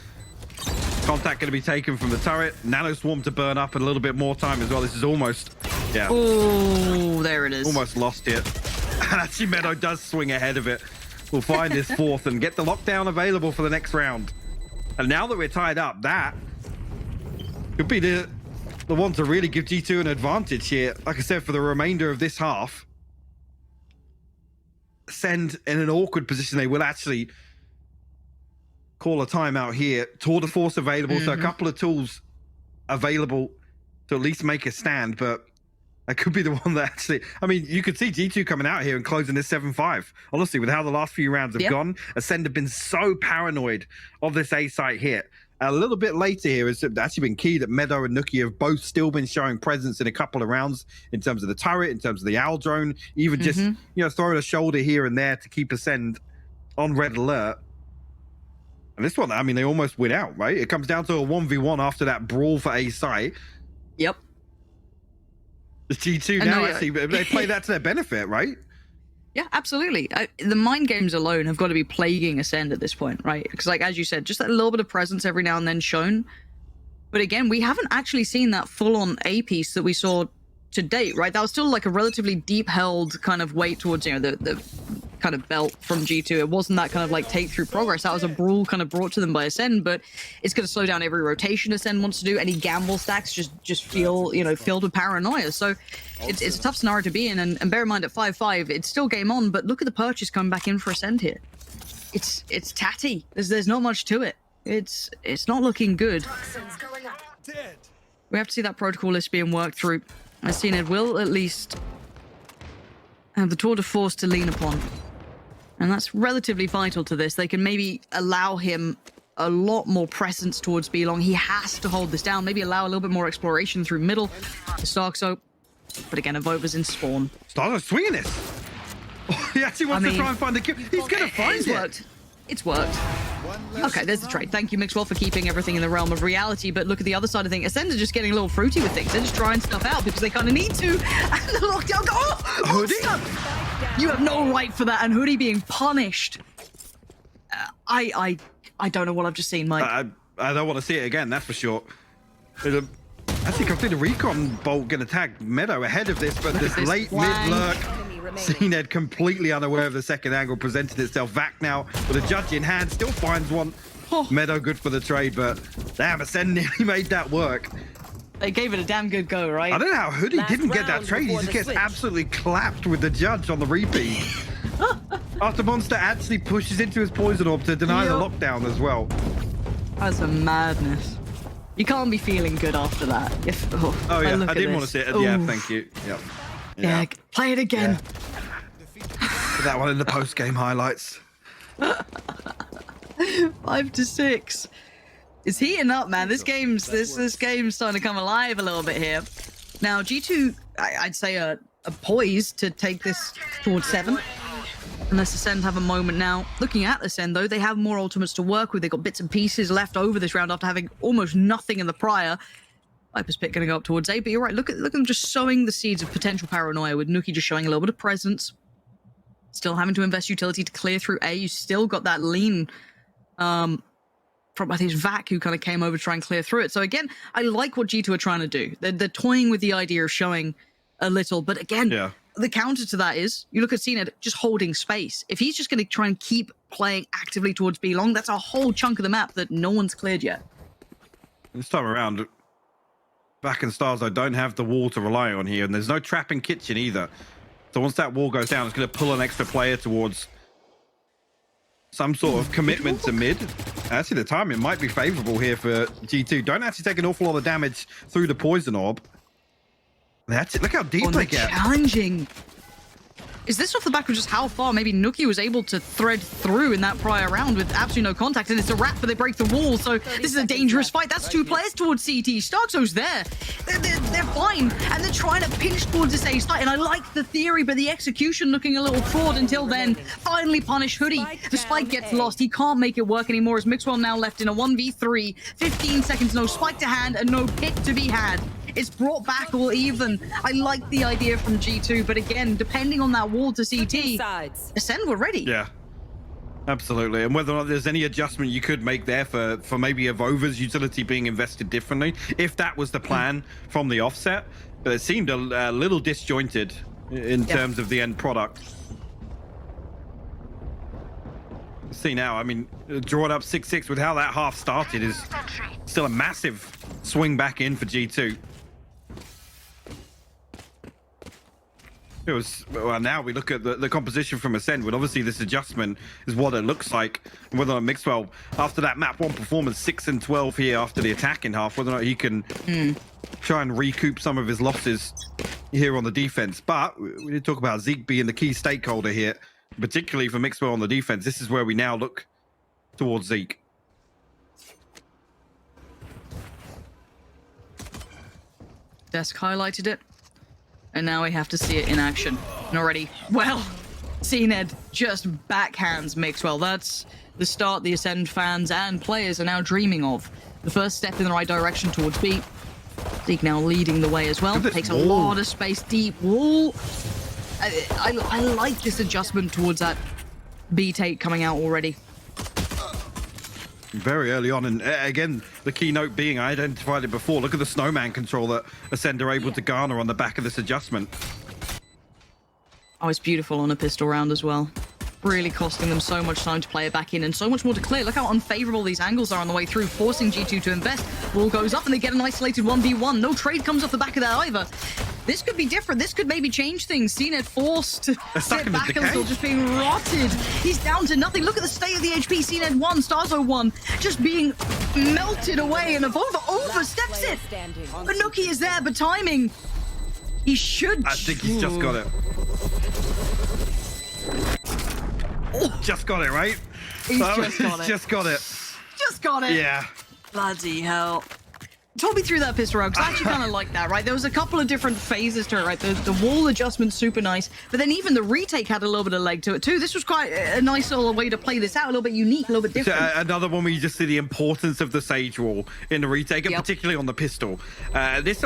Contact going to be taken from the turret. Nano Swarm to burn up, and a little bit more time as well. This is almost, yeah. Oh, there it is. Almost lost it. And actually, Meadow does swing ahead of it. We'll find this fourth and get the lockdown available for the next round. And now that we're tied up, that could be the one to really give G2 an advantage here. Like I said, for the remainder of this half, Send in an awkward position. They will actually call a timeout here. Tour de force available, so a couple of tools available to at least make a stand, but that could be the one that actually, I mean, you could see G2 coming out here and closing this 7-5. Honestly, with how the last few rounds have gone, Ascend have been so paranoid of this A site hit. A little bit later here, it's actually been key that Meadow and Nuki have both still been showing presence in a couple of rounds in terms of the turret, in terms of the owl drone, even just, you know, throwing a shoulder here and there to keep Ascend on red alert. And this one, I mean, they almost win out, right? It comes down to a 1v1 after that brawl for A site. Yep. The G2 now, actually, they play that to their benefit, right? Yeah, absolutely. The mind games alone have got to be plaguing Ascend at this point, right? Because, like, as you said, just that little bit of presence every now and then shown. But again, we haven't actually seen that full-on A piece that we saw to date, right? That was still like a relatively deep-held kind of weight towards, you know, the kind of belt from G2. It wasn't that kind of like take-through progress. That was a brawl kind of brought to them by Ascend, but it's going to slow down every rotation Ascend wants to do. Any gamble stacks just feel, you know, filled with paranoia. So it's a tough scenario to be in, and bear in mind at 5-5, it's still game on, but look at the purchase coming back in for Ascend here. It's tatty. There's not much to it. It's not looking good. We have to see that protocol list being worked through. ACEND will at least have the tour de force to lean upon. And that's relatively vital to this. They can maybe allow him a lot more presence towards B long. He has to hold this down. Maybe allow a little bit more exploration through middle to Starkso. But again, Evova's in spawn. Starkso swinging this. He actually wants to try and find the kill. He's going to find it. Worked. It's worked. Okay, there's the trade. Thank you, Mixwell, for keeping everything in the realm of reality. But look at the other side of things. Ascend are just getting a little fruity with things. They're just trying stuff out because they kind of need to. And the lockdown. Oh, Hoodie! You have no right for that. And Hoodie being punished. I don't know what I've just seen, Mike. I don't want to see it again. That's for sure. Actually, comes through the recon bolt going to tag Meadow ahead of this, but this late mid lurk. ACEND completely unaware of the second angle presented itself. Vac now with a judge in hand, still finds one. Meadow good for the trade, but damn, ACEND nearly made that work. They gave it a damn good go, right? I don't know how Hoodie didn't get that trade. He just gets absolutely clapped with the judge on the repeat. After Monster actually pushes into his poison orb to deny the lockdown as well. That's a madness. You can't be feeling good after that. Oh yeah, I didn't want to see it. Yeah, thank you. Yep. Yeah, play it again. Put that one in the post-game highlights. 5-6. It's heating up, man. This game's starting to come alive a little bit here. Now, G2, I'd say are poised to take this towards 7. Unless Ascend have a moment now. Looking at Ascend, though, they have more ultimates to work with. They've got bits and pieces left over this round after having almost nothing in the prior. Viper's Pit going to go up towards A, but you're right. Look at them just sowing the seeds of potential paranoia with Nuki just showing a little bit of presence. Still having to invest utility to clear through A. You still got that lean from, I think it's Vac who kind of came over to try and clear through it. So again, I like what G2 are trying to do. They're toying with the idea of showing a little, but again, the counter to that is, you look at ACEND just holding space. If he's just going to try and keep playing actively towards B long, that's a whole chunk of the map that no one's cleared yet. This time around, Vac and Stars, though, don't have the wall to rely on here, and there's no trap in kitchen either. So once that wall goes down, it's going to pull an extra player towards some sort of commitment to mid. Actually, the timing might be favorable here for G2. Don't actually take an awful lot of damage through the poison orb. That's it. Look how deep they get. Challenging. is this off the back of just how far maybe Nuki was able to thread through in that prior round with absolutely no contact, and it's a wrap, but they break the wall, so this is a dangerous fight. That's 2 players towards CT. Starkzo's there. They're fine, and they're trying to pinch towards this A site, and I like the theory, but the execution looking a little fraud until then. Finally punish Hoodie. The spike gets lost. He can't make it work anymore as Mixwell now left in a 1v3. 15 seconds, no spike to hand, and no pick to be had. It's brought back all even. I like the idea from G2, but again, depending on that wall to CT, Ascend were ready. Yeah, absolutely. And whether or not there's any adjustment you could make there for maybe Evova's utility being invested differently, if that was the plan from the offset, but it seemed a little disjointed in terms of the end product. See now, I mean, drawing up 6-6 with how that half started is still a massive swing back in for G2. It was, well, now we look at the composition from Ascend, but obviously this adjustment is what it looks like. And whether or not Mixwell, after that map 1 performance, 6 and 12 here after the attack in half, whether or not he can try and recoup some of his losses here on the defense. But we did talk about Zeke being the key stakeholder here, particularly for Mixwell on the defense. This is where we now look towards Zeke. Desk highlighted it, and now we have to see it in action. And already, well, ACEND just backhands Mixwell. That's the start the Ascend fans and players are now dreaming of. The first step in the right direction towards B. Zeke now leading the way as well. Takes a lot of space, deep wall. I like this adjustment towards that B take coming out already. Very early on, and again, the keynote being, I identified it before, look at the snowman control that Ascend are able to garner on the back of this adjustment. Oh, it's beautiful on a pistol round as well. Really costing them so much time to play it back in and so much more to clear. Look how unfavorable these angles are on the way through, forcing G2 to invest. Wall goes up and they get an isolated 1v1. No trade comes off the back of that either. This could be different. This could maybe change things. ACEND forced to sit back a little, just being rotted. He's down to nothing. Look at the state of the HP. ACEND 1, Starzo 1, just being melted away, and Evova oversteps it. But Nuki is there, but timing. He should. I think he's just got it. Just got it, right? He's just got it. Just got it. Just got it. Yeah. Bloody hell. Talk me through that pistol round, because I actually kind of like that, right? There was a couple of different phases to it, right? The wall adjustment, super nice, but then even the retake had a little bit of leg to it too. This was quite a nice little way to play this out, a little bit unique, a little bit different. So, another one where you just see the importance of the Sage wall in the retake, and particularly on the pistol. This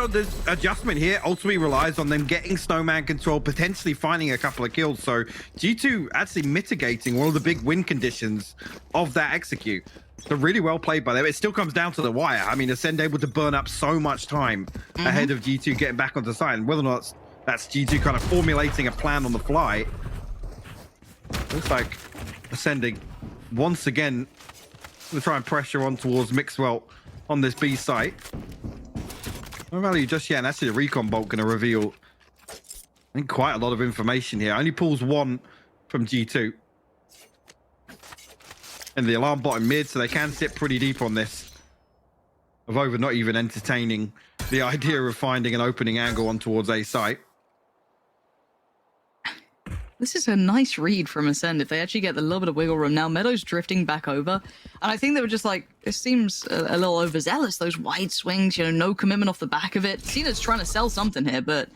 adjustment here ultimately relies on them getting snowman control, potentially finding a couple of kills. So G2 actually mitigating one of the big win conditions of that execute. So really well played by them. It still comes down to the wire. I mean, Ascend able to burn up so much time ahead of G2 getting back onto site, and whether or not that's G2 kind of formulating a plan on the fly. Looks like Ascending once again to try and pressure on towards Mixwell on this B site. No value just yet, and actually the recon bolt going to reveal, I think, quite a lot of information here. Only pulls 1 from G2. And the alarm bot in mid, so they can sit pretty deep on this. Evova not even entertaining the idea of finding an opening angle on towards A site. This is a nice read from Ascend if they actually get a little bit of wiggle room. Now Meadow's drifting back over, and I think they were just like, this seems a little overzealous, those wide swings, you know, no commitment off the back of it. ACEND's trying to sell something here, but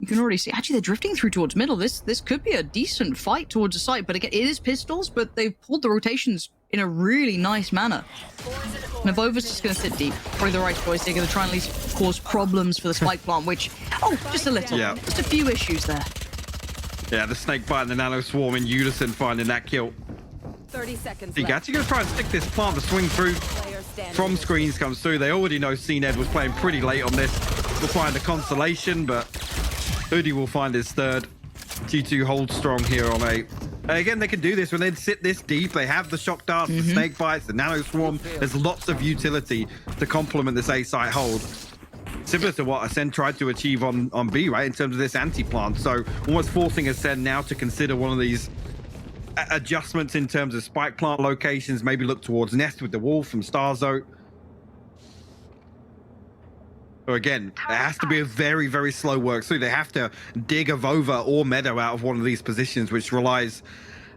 you can already see, actually, they're drifting through towards middle. This could be a decent fight towards the site, but again, it is pistols, but they've pulled the rotations in a really nice manner. And Evova's just going to sit deep. Probably the right choice. They're going to try and at least cause problems for the spike plant, which, just a little. Yeah. Just a few issues there. Yeah, the snake bite and the nano swarm in unison finding that kill. 30 seconds You're actually going to try and stick this plant. The swing through from screens comes through. They already know ACEND was playing pretty late on this. We'll find a consolation, but Hoodie will find his third. G2 holds strong here on A. And again, they can do this when they sit this deep. They have the shock darts, the snake bites, the nano swarm. There's lots of utility to complement this A site hold. Similar to what Ascend tried to achieve on B, right, in terms of this anti-plant. So almost forcing Ascend now to consider one of these adjustments in terms of spike plant locations, maybe look towards Nest with the wall from Starzo. So again, it has to be a very, very slow work through. They have to dig a Vova or Meadow out of one of these positions, which relies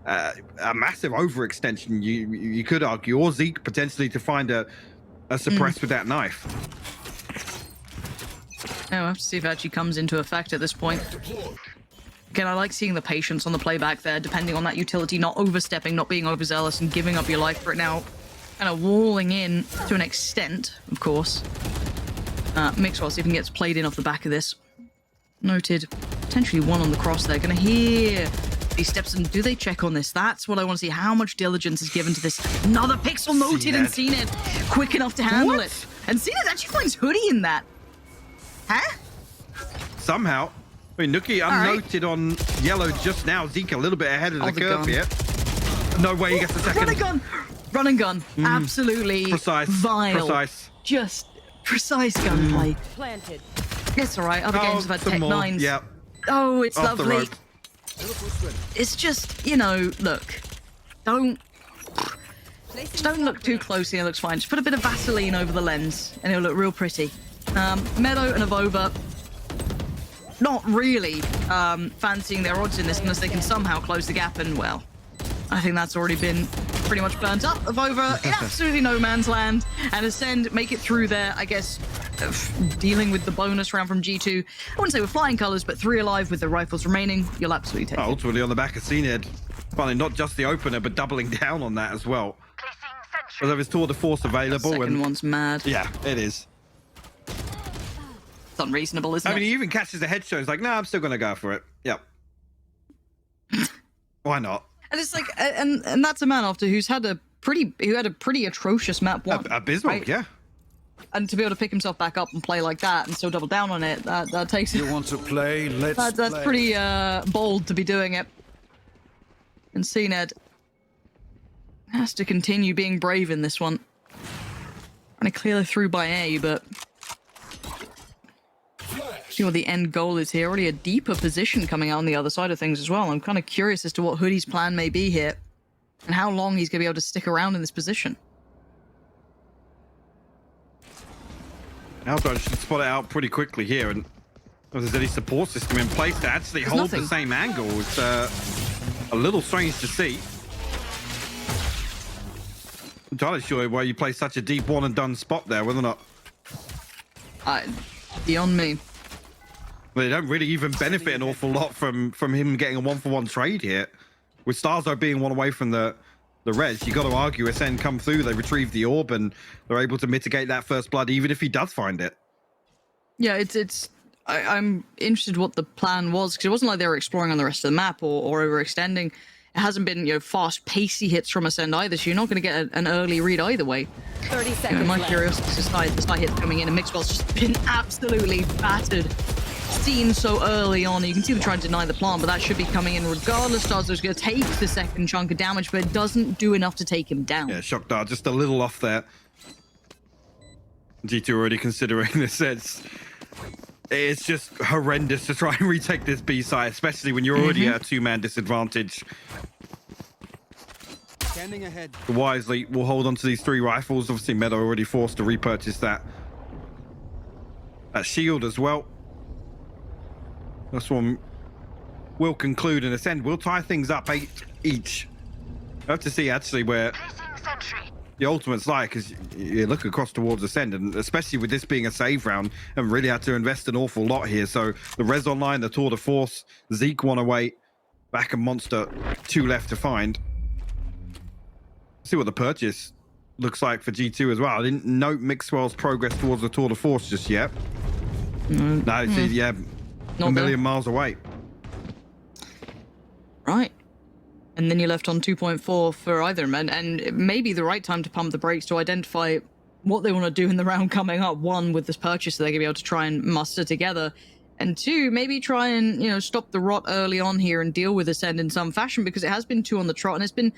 a massive overextension, you could argue, or Zeke potentially to find a suppress with that knife. Oh, we'll have to see if it actually comes into effect at this point. Again, I like seeing the patience on the playback there, depending on that utility, not overstepping, not being overzealous, and giving up your life for it now. Kind of walling in to an extent, of course. Mixwell, see if he gets played in off the back of this. Noted. Potentially one on the cross there. Gonna hear these steps, and do they check on this? That's what I want to see. How much diligence is given to this. Another pixel noted, and CNED quick enough to handle it. And CNED actually finds Hoodie in that. Huh? Somehow. I mean, Nookie unnoted on yellow just now. Zeke a little bit ahead of the curve here. No way he gets a second. Run and gun. Run and gun. Absolutely precise. vile. Precise. Just precise gunplay. Planted. It's all right. Other games have had Tech 9s. Yeah. Oh, it's Off the lovely. rope. It's just, you know, look. Just don't look too closely. It looks fine. Just put a bit of Vaseline over the lens, and it'll look real pretty. Meadow and Avova, not really fancying their odds in this unless they can somehow close the gap, and well, I think that's already been pretty much burnt up. Avova in absolutely no man's land, and ACEND make it through there, I guess, dealing with the bonus round from G2. I wouldn't say with flying colors, but 3 alive with the rifles remaining. You'll absolutely take it. Ultimately on the back of CNED. Finally, not just the opener, but doubling down on that as well. Because of his tour de force available. Second one's mad. Yeah, it is. It's unreasonable, isn't it? I mean, he even catches a headshot. He's like, no, I'm still going to go for it. Yep. Why not? And it's like, and that's a man after who had a pretty atrocious map 1. Abysmal, right? yeah. And to be able to pick himself back up and play like that and still double down on it, that takes it. You want to play? Let's play. That's pretty bold to be doing it. And CNED has to continue being brave in this one. Trying to clear through by A, but see what the end goal is here. Already a deeper position coming out on the other side of things as well. I'm kind of curious as to what Hoodie's plan may be here and how long he's going to be able to stick around in this position. Alto should spot it out pretty quickly here, and if there's any support system in place to actually hold the same angle, it's a little strange to see. I'm entirely sure why you play such a deep one and done spot there, whether or not. Beyond me. They don't really even benefit an awful lot from him getting a 1-for-1 trade here. With Starzo being one away from the res, you got to argue ACEND come through, they retrieve the orb, and they're able to mitigate that first blood, even if he does find it. Yeah, I'm interested what the plan was, because it wasn't like they were exploring on the rest of the map or overextending. It hasn't been, you know, fast, pacey hits from ACEND either, so you're not going to get an early read either way. 30 seconds My left. curiosity is the side hits coming in, and Mixwell's just been absolutely battered. Seen so early on. You can see them trying to deny the plant, but that should be coming in regardless. Starzo's going to take the second chunk of damage, but it doesn't do enough to take him down. Yeah, Shock Dart just a little off there. G2 already considering this. It's just horrendous to try and retake this B side, especially when you're already at a 2-man disadvantage. Standing ahead. Wisely will hold on to these 3 rifles. Obviously, Meadow already forced to repurchase that shield as well. This one will conclude, and ACEND will tie things up 8 each. I have to see actually where the ultimates lie, because you look across towards ACEND, and especially with this being a save round, and really had to invest an awful lot here. So the res online, the tour de force, Zeke 1 away, back and Monster 2 left to find. See what the purchase looks like for G2 as well. I didn't note Mixwell's progress towards the tour de force just yet. No, see, yeah. Not a million there. miles away. Right. And then you're left on 2.4 for either of them. And it may be the right time to pump the brakes to identify what they want to do in the round coming up. 1, with this purchase, so they're going to be able to try and muster together. And 2, maybe try and, you know, stop the rot early on here and deal with ACEND in some fashion, because it has been 2 on the trot, and it's been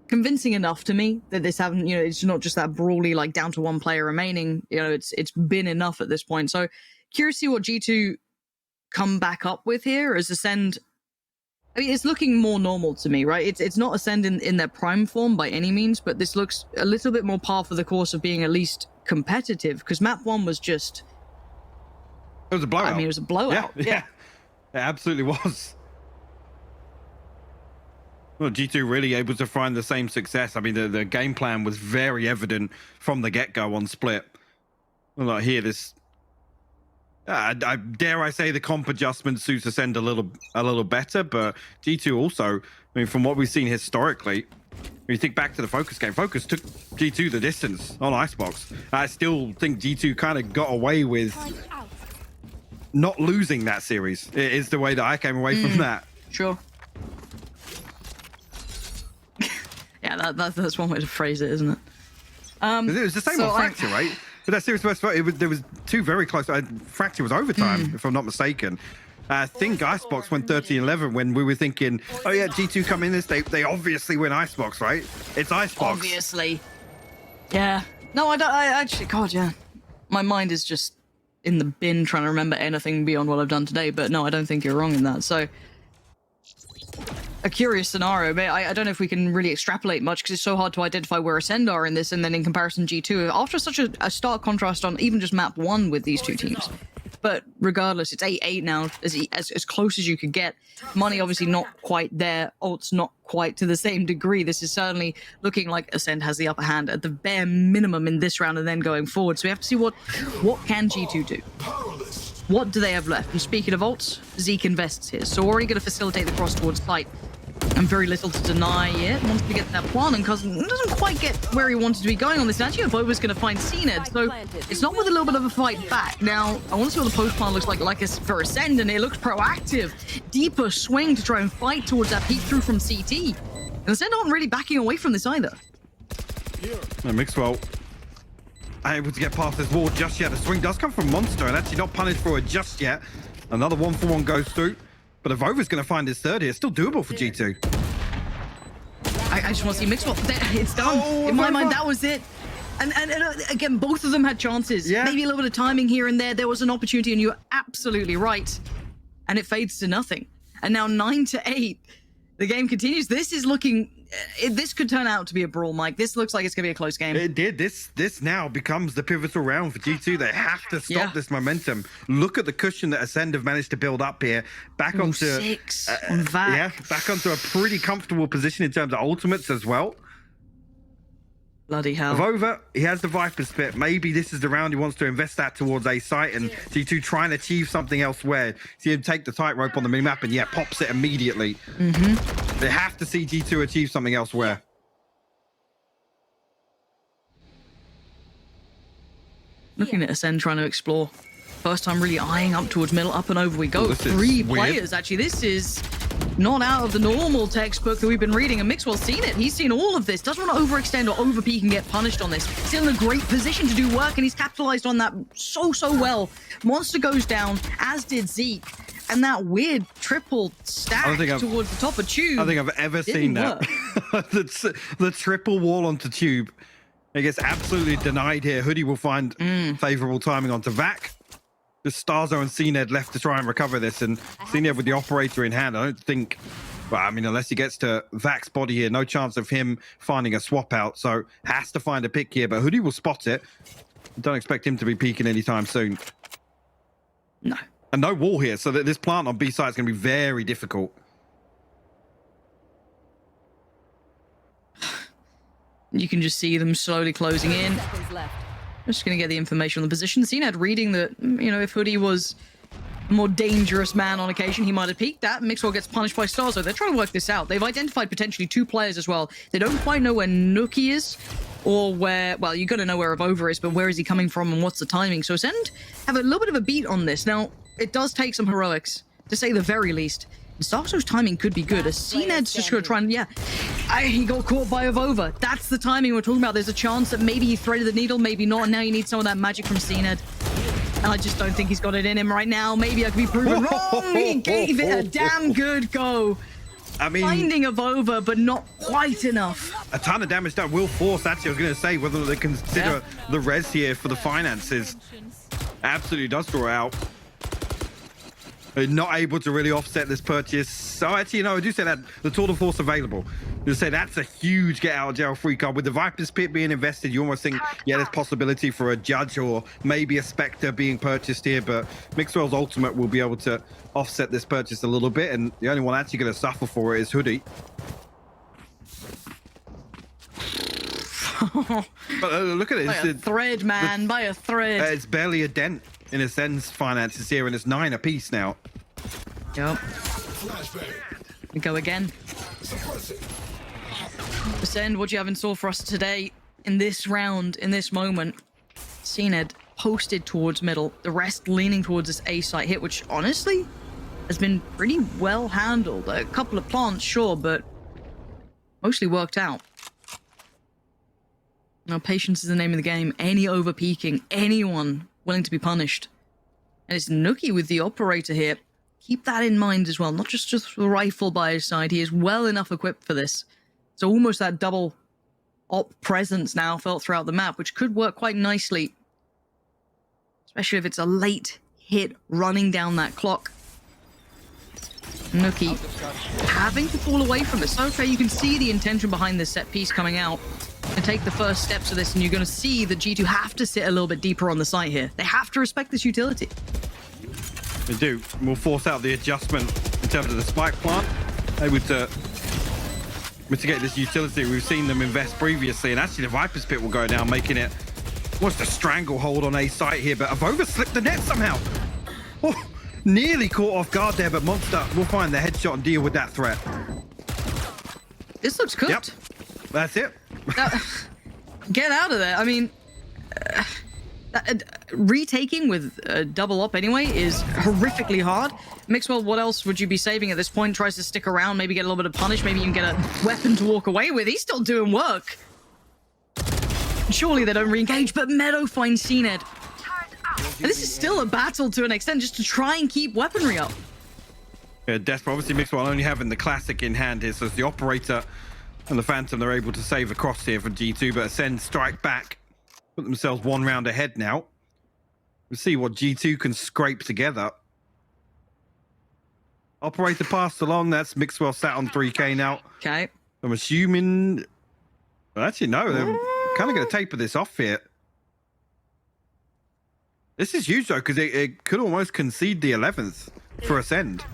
convincing enough to me that this haven't, you know, it's not just that brawly, like, down to 1 player remaining. You know, it's been enough at this point. So curious to see what G2 come back up with here as ACEND. I mean, it's looking more normal to me, right? It's not ACEND in their prime form by any means, but this looks a little bit more par for the course of being at least competitive, because map 1 was just It was a blowout. I mean, it was a blowout. Yeah. It absolutely was. Well, G2 really able to find the same success. I mean, the game plan was very evident from the get-go on split. Well, like here, this... I dare I say the comp adjustment suits Ascend a little better, but G2 also, I mean, from what we've seen historically, when you think back to the Focus game, Focus took G2 the distance on Icebox. I still think G2 kind of got away with not losing that series. It is the way that I came away from that. Sure. Yeah, that's one way to phrase it, isn't it? It was the same on Fracture, right? But that series, there was two very close. Fracture was overtime, if I'm not mistaken. I think Icebox went 13-11 when we were thinking, oh yeah, G2 come in this, they obviously win Icebox, right? It's Icebox. Obviously. Yeah. No, I actually, God, yeah. My mind is just in the bin trying to remember anything beyond what I've done today, but no, I don't think you're wrong in that. So, a curious scenario, but I don't know if we can really extrapolate much because it's so hard to identify where Ascend are in this, and then in comparison G2, after such a stark contrast on even just map 1 with these two teams. But regardless, it's 8-8 now, as close as you could get. Money obviously not quite there, ults not quite to the same degree. This is certainly looking like Ascend has the upper hand at the bare minimum in this round and then going forward. So we have to see what can G2 do. What do they have left? And speaking of ults, Zeke invests here. So already going to facilitate the cross towards site. And very little to deny yet. Wants to get that plan, and doesn't quite get where he wanted to be going on this. Actually, Vova's going to find CNED, so it's not with a little bit of a fight back. Now, I want to see what the post plan looks like for Ascend, and it looks proactive. Deeper swing to try and fight towards that peek through from CT. And Ascend aren't really backing away from this either. No, Mixwell able to get past this wall just yet. The swing does come from Monster, and actually not punished for it just yet. Another 1-for-1 goes through. But if Over's going to find his third here, it's still doable for G2. I just want to see Mixwell. It's done. In my mind, that was it. And again, both of them had chances. Yeah. Maybe a little bit of timing here and there. There was an opportunity, and you're absolutely right. And it fades to nothing. And now 9-8. The game continues. This is looking... this could turn out to be a brawl, Mike. This looks like it's going to be a close game. It did. This now becomes the pivotal round for G2. They have to stop this momentum. Look at the cushion that Ascend have managed to build up here. Back onto 6 on VAC. Yeah, back onto a pretty comfortable position in terms of ultimates as well. Bloody hell. Vova, he has the Viper spit. Maybe this is the round he wants to invest that towards a site, and G2 try and achieve something elsewhere. See him take the tightrope on the minimap and yeah, pops it immediately. They have to see G2 achieve something elsewhere. Looking at Ascend trying to explore. First time really eyeing up towards middle, up and over we go. Oh, 3 weird. players, actually. This is not out of the normal textbook that we've been reading, and Mixwell's seen it. He's seen all of this. Doesn't want to overextend or overpeak and get punished on this. He's in a great position to do work, and he's capitalized on that so well. Monster goes down, as did Zeke. And that weird triple stack towards the top of Tube. I don't think I've ever seen that. the triple wall onto Tube. It gets absolutely denied here. Hoodie will find favorable timing onto VAC. Just Starzo and CNED left to try and recover this, and CNED with the operator in hand. I don't think, well, I mean, unless he gets to VAC's body here, no chance of him finding a swap out. So has to find a pick here, but Hoodie will spot it. Don't expect him to be peeking anytime soon. No. And no wall here, so that this plant on B side is going to be very difficult. You can just see them slowly closing in. Just going to get the information on the position. CNED reading that, you know, if Hoodie was a more dangerous man on occasion, he might have peeked that. Mixwell gets punished by Starzo. They're trying to work this out. They've identified potentially 2 players as well. They don't quite know where Nookie is or where, well, you got to know where Avova is, but where is he coming from and what's the timing? So Ascend have a little bit of a beat on this. Now, it does take some heroics, to say the very least. Starzo's timing could be good. As CNED's just going to try and, he got caught by Avova. That's the timing we're talking about. There's a chance that maybe he threaded the needle, maybe not. And now you need some of that magic from CNED. And I just don't think he's got it in him right now. Maybe I could be proven wrong. He gave it a damn good go. I mean, finding Avova, but not quite enough. A ton of damage done will force, actually, I was going to say, whether they consider the res here for the finances. Absolutely does draw out. They're not able to really offset this purchase. So actually, you know, I do say that the tour de force available. You'll say that's a huge get out of jail free card. With the Viper's Pit being invested, you almost think, yeah, there's possibility for a Judge or maybe a Spectre being purchased here, but Mixwell's ultimate will be able to offset this purchase a little bit, and the only one actually going to suffer for it is Hoodie. But look at it. By a thread, man. By a thread. It's barely a dent in Ascend's finances here, and it's 9 apiece now. Yep. We go again. Ascend, what do you have in store for us today? In this round, in this moment, ACEND posted towards middle, the rest leaning towards this A site hit, which honestly has been pretty well handled. A couple of plants, sure, but mostly worked out. Now, patience is the name of the game. Any over-peaking, anyone willing to be punished. And it's Nookie with the operator here. Keep that in mind as well. Not just the rifle by his side. He is well enough equipped for this. It's almost that double op presence now felt throughout the map, which could work quite nicely. Especially if it's a late hit running down that clock. Nookie having to fall away from this. Okay, you can see the intention behind this set piece coming out. And take the first steps of this, and you're going to see the G2 have to sit a little bit deeper on the site here. They have to respect this utility. They do. We'll force out the adjustment in terms of the spike plant. Able to mitigate this utility. We've seen them invest previously, and actually the Viper's Pit will go down, making it almost a stranglehold on a site here, but I've overslipped the net somehow. Oh, nearly caught off guard there, but Monster will find the headshot and deal with that threat. This looks cooked. Yep, that's it. Get out of there. I mean, retaking with a double up anyway is horrifically hard. Mixwell, what else would you be saving at this point? Tries to stick around, maybe get a little bit of punish, maybe even get a weapon to walk away with. He's still doing work. Surely they don't re-engage, but Meadow finds ACEND. And this is still a battle to an extent, just to try and keep weaponry up. Yeah, desperate. Obviously, Mixwell only having the classic in hand here, so it's the operator and the Phantom they're able to save across here for G2, but ACEND strike back, put themselves one round ahead now. We'll see what G2 can scrape together. Operator passed along, that's Mixwell sat on 3K now. Okay. I'm assuming... Well, actually, no, they're kind of going to taper this off here. This is huge, though, because it could almost concede the 11th for ACEND.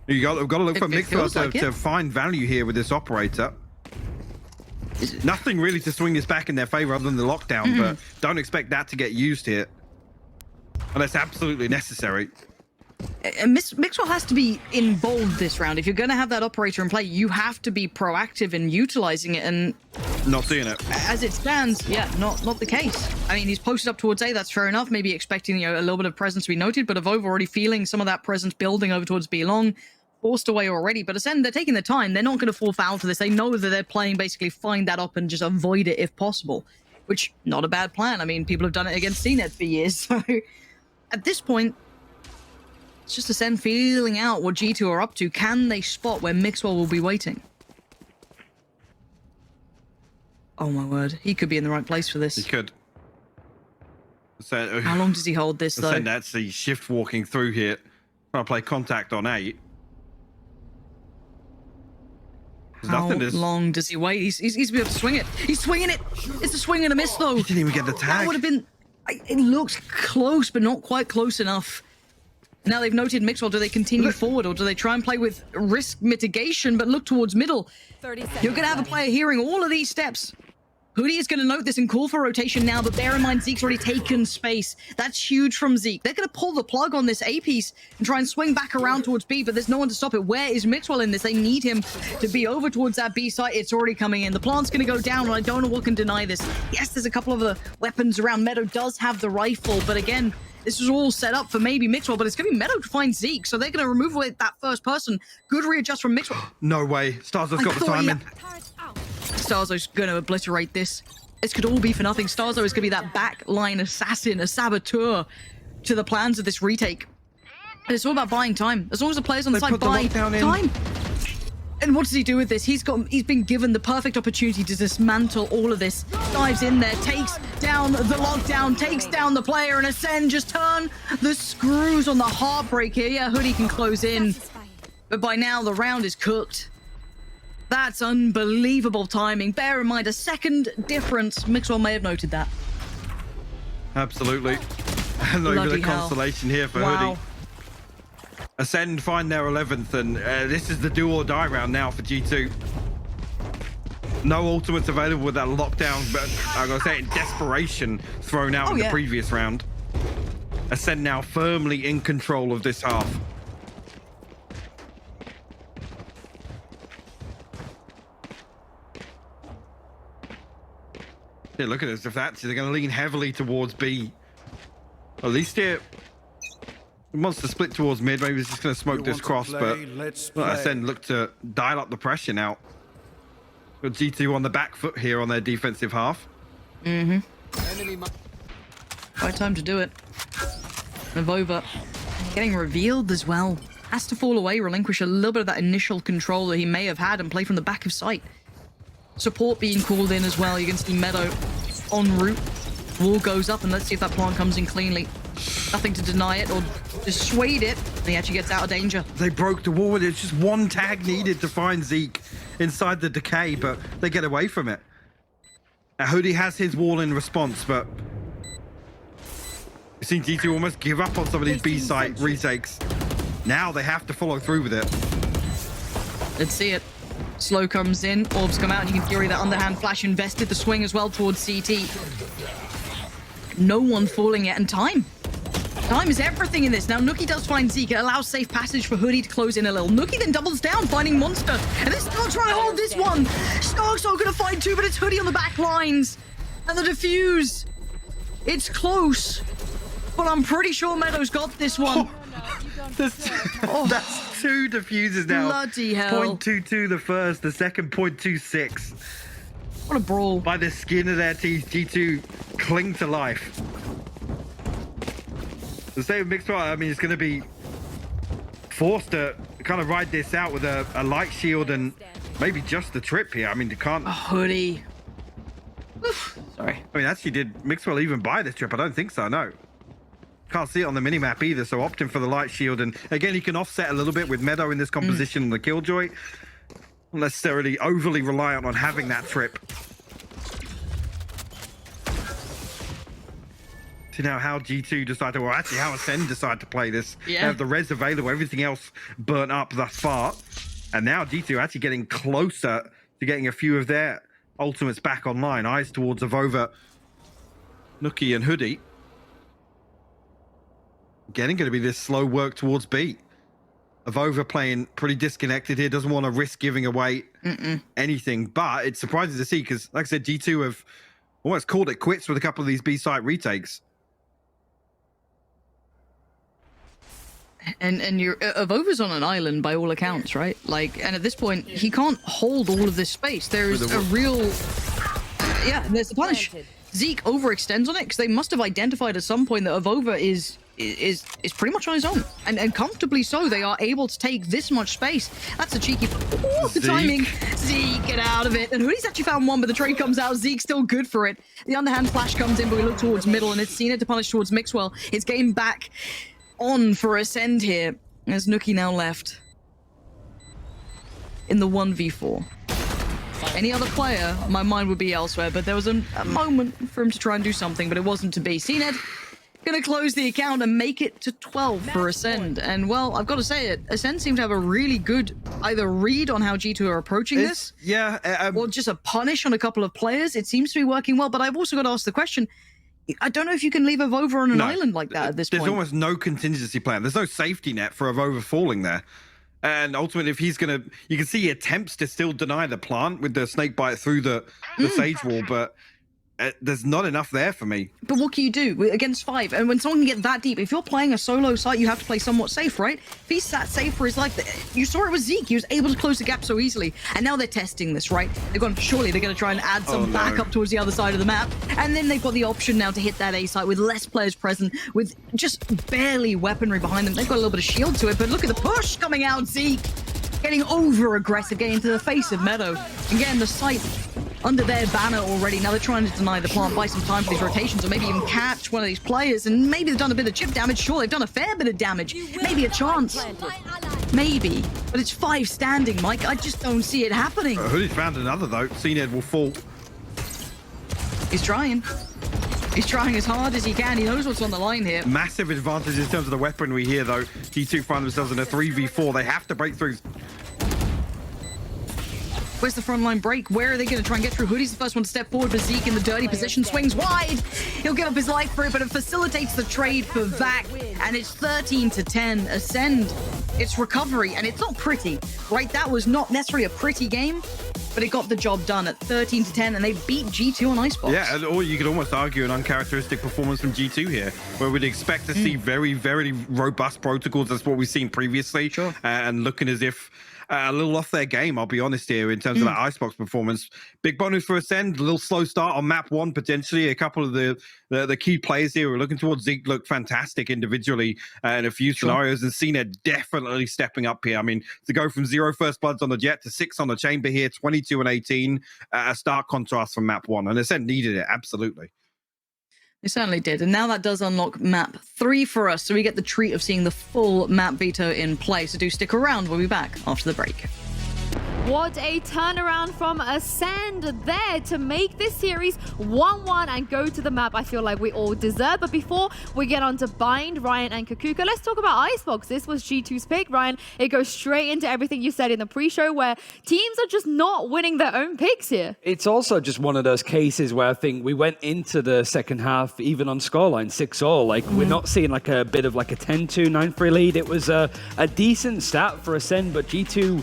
We've got to look for Mixwell to find value here with this operator. Nothing really to swing this back in their favor other than the lockdown, but don't expect that to get used here unless absolutely necessary. Mixwell has to be involved this round. If you're going to have that operator in play, you have to be proactive in utilizing it, and not seeing it. As it stands, yeah, not the case. I mean, he's posted up towards A, that's fair enough. Maybe expecting, a little bit of presence to be noted, but Avove already feeling some of that presence building over towards B long. Forced away already, but ACEND, they're taking the time. They're not going to fall foul to this. They know that they're playing basically find that up and just avoid it if possible, which not a bad plan. I mean, people have done it against CNET for years. So at this point, it's just ACEND feeling out what G2 are up to. Can they spot where Mixwell will be waiting? Oh my word, he could be in the right place for this. He could. How long does he hold this though? ACEND actually shift walking through here, trying to play contact on 8. How long does he wait? He's been able to swing it. He's swinging it. It's a swing and a miss, though. He didn't even get the tag. That would have been... It looks close, but not quite close enough. Now they've noted Mixwell. Do they continue forward, or do they try and play with risk mitigation, but look towards middle? 30 seconds You're going to have a player hearing all of these steps. Hoodie is going to note this and call for rotation now, but bear in mind, Zeke's already taken space. That's huge from Zeke. They're going to pull the plug on this A piece and try and swing back around towards B, but there's no one to stop it. Where is Mixwell in this? They need him to be over towards that B site. It's already coming in. The plant's going to go down, and I don't know what can deny this. Yes, there's a couple of the weapons around. Meadow does have the rifle, but again, this was all set up for maybe Mixwell, but it's going to be Meadow to find Zeke, so they're going to remove away that first person. Good readjust from Mixwell. No way. Starzo's got the timing. Starzo's going to obliterate this. This could all be for nothing. Starzo is going to be that backline assassin, a saboteur to the plans of this retake. And it's all about buying time. As long as the players on the side buy time. And what does he do with this? He's been given the perfect opportunity to dismantle all of this. Dives in there, takes down the lockdown, takes down the player, and ACEND just turn the screws on the heartbreak here. Yeah, Hoodie can close in. But by now, the round is cooked. That's unbelievable timing. Bear in mind, a second difference. Mixwell may have noted that. Absolutely. And not even Bloody a hell. consolation here for Wow. Hoodie. Ascend find their 11th, and this is the do or die round now for G2. No ultimates available with that lockdown, but I'm going to say in desperation thrown out in the previous round. Ascend now firmly in control of this half. Yeah, look at this. If that's, they're going to lean heavily towards B. At least here, wants to split towards mid. Maybe he's just going to smoke this cross, but Ascend look to dial up the pressure now. Got G2 on the back foot here on their defensive half. Right time to do it. Navova getting revealed as well. Has to fall away, relinquish a little bit of that initial control that he may have had and play from the back of sight. Support being called in as well. You can see Meadow en route. Wall goes up, and let's see if that plant comes in cleanly. Nothing to deny it or dissuade it. And he actually gets out of danger. They broke the wall. It's just one tag needed to find Zeke inside the decay, but they get away from it. Now, Hoodie has his wall in response, but you've seen G2 almost give up on some of these B-site retakes. Now they have to follow through with it. Let's see it. Slow comes in, orbs come out, and you can Fury that underhand flash invested the swing as well towards CT. No one falling yet, and time. Time is everything in this. Now, Nookie does find Zeke. It allows safe passage for Hoodie to close in a little. Nookie then doubles down, finding Monster. And they're still trying to hold this one. Stark's not going to find two, but it's Hoodie on the back lines. And the defuse. It's close. But I'm pretty sure Meadow's got this one. That's two diffuses now. Bloody hell. 0.22 the first, the second 0.26. What a brawl. By the skin of their teeth, G2 cling to life. The same mixed one, I mean, it's going to be forced to kind of ride this out with a light shield and maybe just the trip here. I mean, you can't... A Hoodie. Oof. Sorry. I mean, actually, did Mixwell even buy this trip? I don't think so, no. Can't see it on the minimap either, so opting for the light shield. And again, he can offset a little bit with Meadow in this composition on the Killjoy. Not necessarily overly reliant on having that trip. See now how G2 decided, well, actually how Ascend decided to play this. They have the res available, everything else burnt up thus far. And now G2 actually getting closer to getting a few of their ultimates back online. Eyes towards Avova, Nookie, and Hoodie. Again, going to be this slow work towards B. Avova playing pretty disconnected here, doesn't want to risk giving away anything, but it's surprising to see because, like I said, G2 have almost called it quits with a couple of these B-site retakes. And you're Avova's on an island by all accounts, right? Like, and at this point, he can't hold all of this space. There is a real, there's a punish. Zeke overextends on it because they must have identified at some point that Avova is pretty much on his own, and comfortably so. They are able to take this much space. That's a cheeky. Ooh, the timing. Zeke, get out of it. And Hoodie's actually found one, but the trade comes out. Zeke's still good for it. The underhand flash comes in, but we look towards middle, and it's seen it to punish towards Mixwell. It's getting back on for Ascend here. There's Nookie now left in the 1v4. Any other player, my mind would be elsewhere, but there was a moment for him to try and do something, but it wasn't to be. CNED gonna close the account and make it to 12 for Ascend. And well, I've got to say it, Ascend seem to have a really good either read on how G2 are approaching this, or just a punish on a couple of players. It seems to be working well, but I've also got to ask the question, I don't know if you can leave Avova on an island like that at this point. There's almost no contingency plan. There's no safety net for Avova falling there. And ultimately, if he's going to... You can see he attempts to still deny the plant with the snake bite through the Sage wall, but there's not enough there for me. But what can you do against 5? And when someone can get that deep, if you're playing a solo site, you have to play somewhat safe, right? If he's sat safe for his life, you saw it with Zeke. He was able to close the gap so easily. And now they're testing this, right? They've gone, surely they're going to try and add some backup towards the other side of the map. And then they've got the option now to hit that A site with less players present, with just barely weaponry behind them. They've got a little bit of shield to it, but look at the push coming out, Zeke. Getting over-aggressive, getting into the face of Meadow. And getting the site under their banner already. Now they're trying to deny the plant, buy some time for these rotations, or maybe even catch one of these players. And maybe they've done a bit of chip damage. Sure, they've done a fair bit of damage. Maybe a chance. Maybe. But it's 5 standing, Mike. I just don't see it happening. Hoodie's found another, though. CNED will fall. He's trying. He's trying as hard as he can. He knows what's on the line here. Massive advantage in terms of the weaponry here, though. G2 find themselves in a 3v4. They have to break through. Where's the front line break? Where are they going to try and get through? Hoodie's the first one to step forward, but Zeke in the dirty position swings wide. He'll give up his life for it, but it facilitates the trade for Vac, and it's 13-10. Ascend, it's recovery, and it's not pretty, right? That was not necessarily a pretty game, but it got the job done at 13-10, and they beat G2 on Icebox. Yeah, or you could almost argue an uncharacteristic performance from G2 here, where we'd expect to see very, very robust protocols. That's what we've seen previously, and looking as if a little off their game, I'll be honest here, in terms of that Icebox performance. Big bonus for Ascend, a little slow start on map 1, potentially. A couple of the key players here we're looking towards. Zeke looked fantastic individually in a few scenarios, and Cena definitely stepping up here. I mean, to go from 0 first bloods on the Jet to 6 on the Chamber here, 22 and 18, a stark contrast from map 1, and Ascend needed it, absolutely. They certainly did. And now that does unlock map 3 for us. So we get the treat of seeing the full map veto in play. So do stick around. We'll be back after the break. What a turnaround from Ascend there to make this series 1-1 and go to the map I feel like we all deserve. But before we get on to Bind, Ryan and Kakuka, let's talk about Icebox. This was G2's pick. Ryan, it goes straight into everything you said in the pre-show where teams are just not winning their own picks here. It's also just one of those cases where I think we went into the second half even on scoreline 6-0. Like we're not seeing like a bit of like a 10-2, 9-3 lead. It was a decent start for Ascend, but G2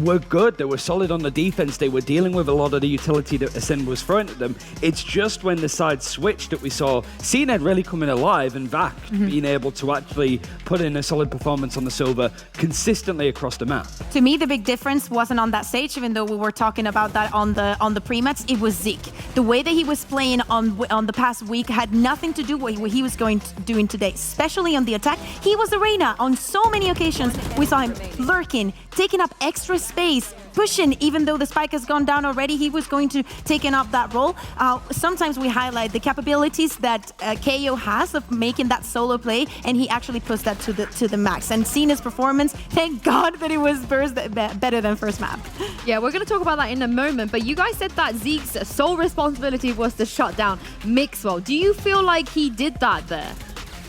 were good. They were solid on the defense. They were dealing with a lot of the utility that Ascend was throwing at them. It's just when the side switched that we saw CNED really coming alive and Vac being able to actually put in a solid performance on the silver consistently across the map. To me, the big difference wasn't on that stage, even though we were talking about that on the pre-mats. It was Zeke. The way that he was playing on the past week had nothing to do with what he was doing today, especially on the attack. He was Arena on so many occasions. We saw him lurking, taking up extra space, pushing, even though the spike has gone down already, he was going to take up that role. Sometimes we highlight the capabilities that KO has of making that solo play, and he actually puts that to the max. And seeing his performance, thank God that it was better than first map. Yeah, we're going to talk about that in a moment, but you guys said that Zeke's sole responsibility was to shut down Mixwell. Do you feel like he did that there?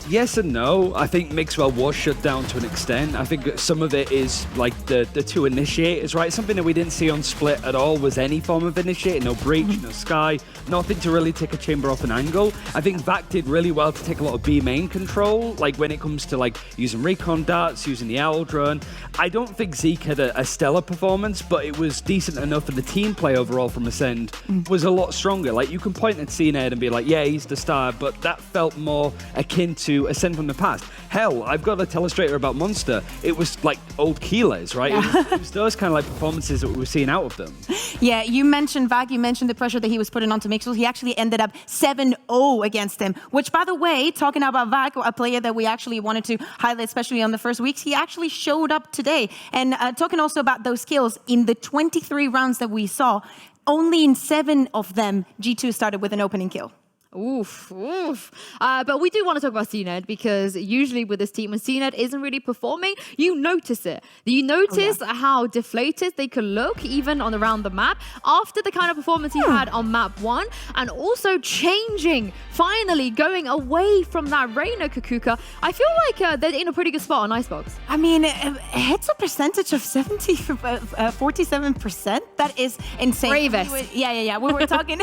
Yes and no. I think Mixwell was shut down to an extent. I think some of it is like the two initiators, right? Something that we didn't see on Split at all was any form of initiator. No breach, no sky, nothing to really take a chamber off an angle. I think Vac did really well to take a lot of B main control, like when it comes to like using recon darts, using the owl drone. I don't think Zeke had a stellar performance, but it was decent enough, and the team play overall from Ascend was a lot stronger. Like you can point at CNED and be like, yeah, he's the star, but that felt more akin to Ascend from the past. Hell, I've got a telestrator about Monster. It was like old Keylers, right? Yeah. It was those kind of like performances that we were seeing out of them. Yeah, you mentioned Vac, you mentioned the pressure that he was putting onto Mixwell. He actually ended up 7-0 against him, which, by the way, talking about Vac, a player that we actually wanted to highlight, especially on the first weeks, he actually showed up today. And talking also about those kills, in the 23 rounds that we saw, only in 7 of them, G2 started with an opening kill. Oof, oof. But we do want to talk about CNED because usually with this team, when CNED isn't really performing, you notice it. You notice how deflated they could look even on around the map after the kind of performance he had on map 1, and also changing, finally going away from that Reyna Kakuka. I feel like they're in a pretty good spot on Icebox. I mean, it's a percentage of 47%. That is insane. Bravest. Yeah. We were talking,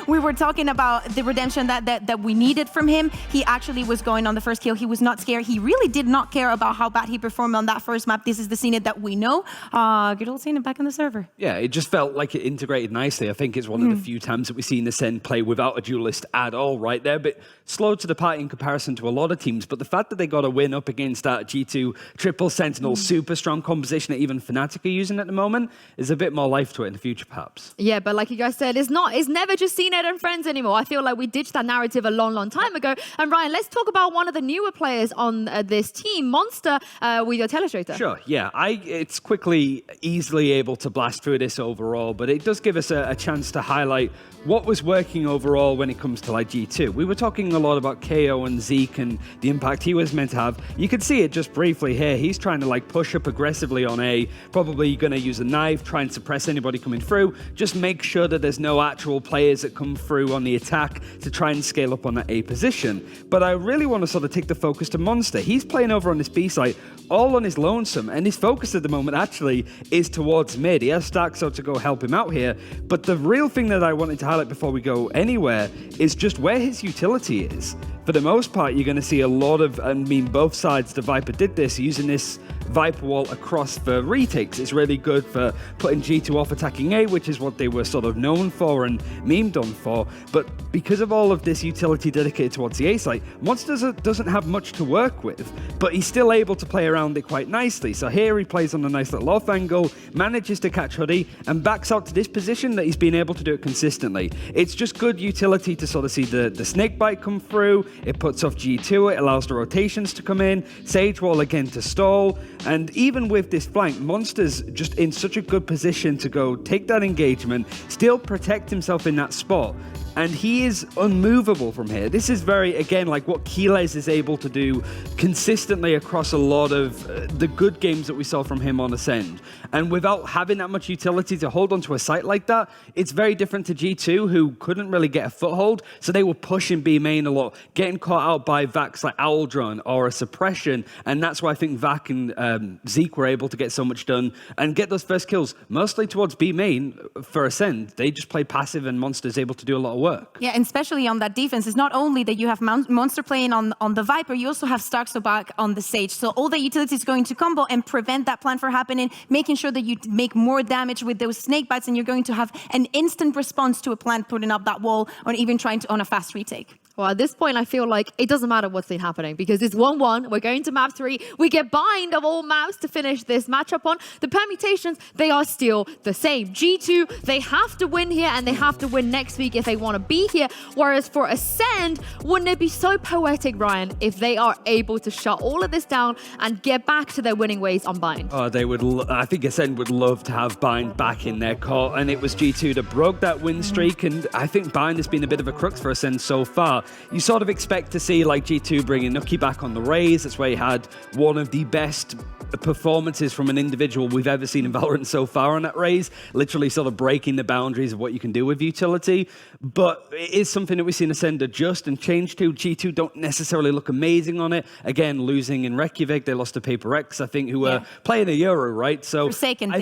we were talking about the redemption that we needed from him. He actually was going on the first kill. He was not scared. He really did not care about how bad he performed on that first map. This is the CNED that we know. Good old CNED back on the server. Yeah, it just felt like it integrated nicely. I think it's one of the few times that we've seen Ascend play without a duelist at all right there, but slow to the party in comparison to a lot of teams. But the fact that they got a win up against that G2 triple Sentinel, super strong composition that even Fnatic are using at the moment, is a bit more life to it in the future, perhaps. Yeah, but like you guys said, it's never just CNED and friends anymore. I feel like we did ditched that narrative a long time ago. And Ryan, let's talk about one of the newer players on this team, Monster, with your telestrator. Sure, yeah. It's quickly, easily able to blast through this overall, but it does give us a chance to highlight what was working overall when it comes to like G2. We were talking a lot about KO and Zeke and the impact he was meant to have. You could see it just briefly here. He's trying to like push up aggressively on A, probably going to use a knife, try and suppress anybody coming through. Just make sure that there's no actual players that come through on the attack to try and scale up on that A position. But I really want to sort of take the focus to Monster. He's playing over on this B site all on his lonesome, and his focus at the moment actually is towards mid. He has StaGE2 to go help him out here, but the real thing that I wanted to highlight before we go anywhere is just where his utility is. For the most part, you're going to see a lot of, I mean, both sides, the Viper did this, using this Viper wall across for retakes. It's really good for putting G2 off attacking A, which is what they were sort of known for and memed on for. But because of all of this utility dedicated towards the A site, Monster doesn't have much to work with, but he's still able to play around it quite nicely. So here he plays on a nice little off angle, manages to catch Hoodie, and backs out to this position that he's been able to do it consistently. It's just good utility to sort of see the snake bite come through. It puts off G2, it allows the rotations to come in, Sage Wall again to stall, and even with this flank, Monster's just in such a good position to go take that engagement, still protect himself in that spot, and he is unmovable from here. This is very, again, like what Keyless is able to do consistently across a lot of the good games that we saw from him on Ascend. And without having that much utility to hold onto a site like that, it's very different to G2, who couldn't really get a foothold, so they were pushing B main a lot, getting caught out by Vacs like Owl Drone or a suppression, and that's why I think Vac and Zeke were able to get so much done and get those first kills, mostly towards B main for Ascend. They just play passive and Monster's able to do a lot of work. Yeah, and especially on that defense, it's not only that you have Monster playing on the Viper, you also have StaGE2 back on the Sage. So all the utility is going to combo and prevent that plan from happening, making sure that you make more damage with those snake bites, and you're going to have an instant response to a plant putting up that wall or even trying to on a fast retake. Well, at this point, I feel like it doesn't matter what's been happening because it's 1-1. We're going to map 3. We get bind of all maps to finish this matchup on. The permutations, they are still the same. G2, they have to win here and they have to win next week if they want to be here. Whereas for Ascend, wouldn't it be so poetic, Ryan, if they are able to shut all of this down and get back to their winning ways on bind? Oh, they would. I think Ascend would love to have bind back in their court, and it was G2 that broke that win streak, and I think bind has been a bit of a crux for Ascend so far. You sort of expect to see like G2 bringing Nuki back on the Raze. That's where he had one of the best performances from an individual we've ever seen in Valorant so far on that Raze, literally sort of breaking the boundaries of what you can do with utility. But it is something that we've seen Ascend adjust and change to. G2 don't necessarily look amazing on it. Again, losing in Reykjavik, they lost to Paper X, I think, who were playing a Euro, right? So I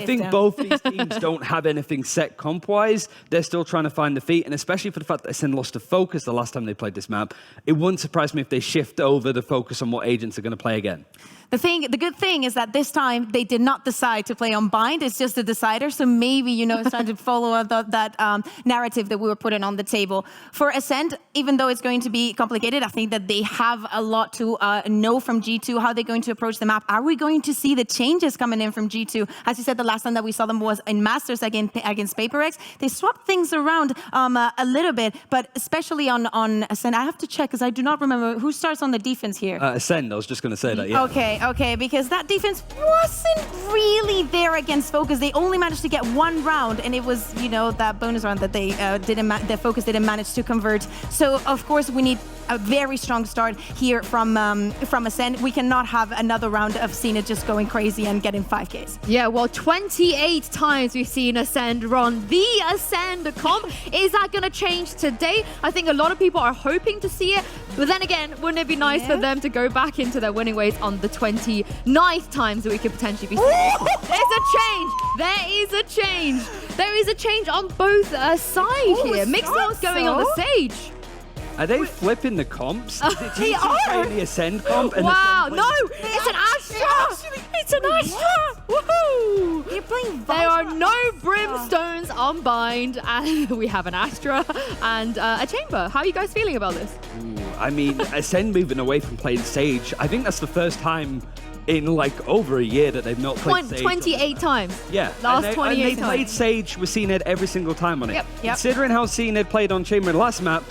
think both these teams don't have anything set comp-wise. They're still trying to find the feet, and especially for the fact that Ascend lost to Focus the last time they played this map, it wouldn't surprise me if they shift over the focus on what agents are going to play again. The good thing is that this time they did not decide to play on bind. It's just a decider. So maybe, you know, it's trying to follow that narrative that we were putting on the table. For Ascend, even though it's going to be complicated, I think that they have a lot to know from G2, how they're going to approach the map. Are we going to see the changes coming in from G2? As you said, the last time that we saw them was in Masters against Paper X. They swapped things around a little bit, but especially on Ascend, I have to check because I do not remember who starts on the defense here. Ascend, I was just going to say that, yeah. Okay, because that defense wasn't really there against Focus. They only managed to get one round, and it was, you know, that bonus round that they the Focus didn't manage to convert. So of course we need a very strong start here from Ascend. We cannot have another round of seeing it just going crazy and getting 5Ks. Yeah, well, 28 times we've seen Ascend run the Ascend comp. Is that going to change today? I think a lot of people are hoping to see it, but then again, wouldn't it be nice for them to go back into their winning ways on the 29th times that we could potentially be seeing it? There's a change. There is a change. There is a change on both sides here. Mixwell's going on the Sage. Are they flipping the comps? Is it G2 playing the Ascend comp? And wow, Ascend no! It's an Astra! It's an Astra! Woohoo! They're playing There are no brimstones on bind, and we have an Astra and a chamber. How are you guys feeling about this? Ooh, I mean, Ascend moving away from playing Sage, I think that's the first time in like over a year that they've not played Sage. 28 times. Yeah. Last 28 and they times. played Sage with CNED every single time on it. Yep. Considering how CNED played on Chamber in the last map,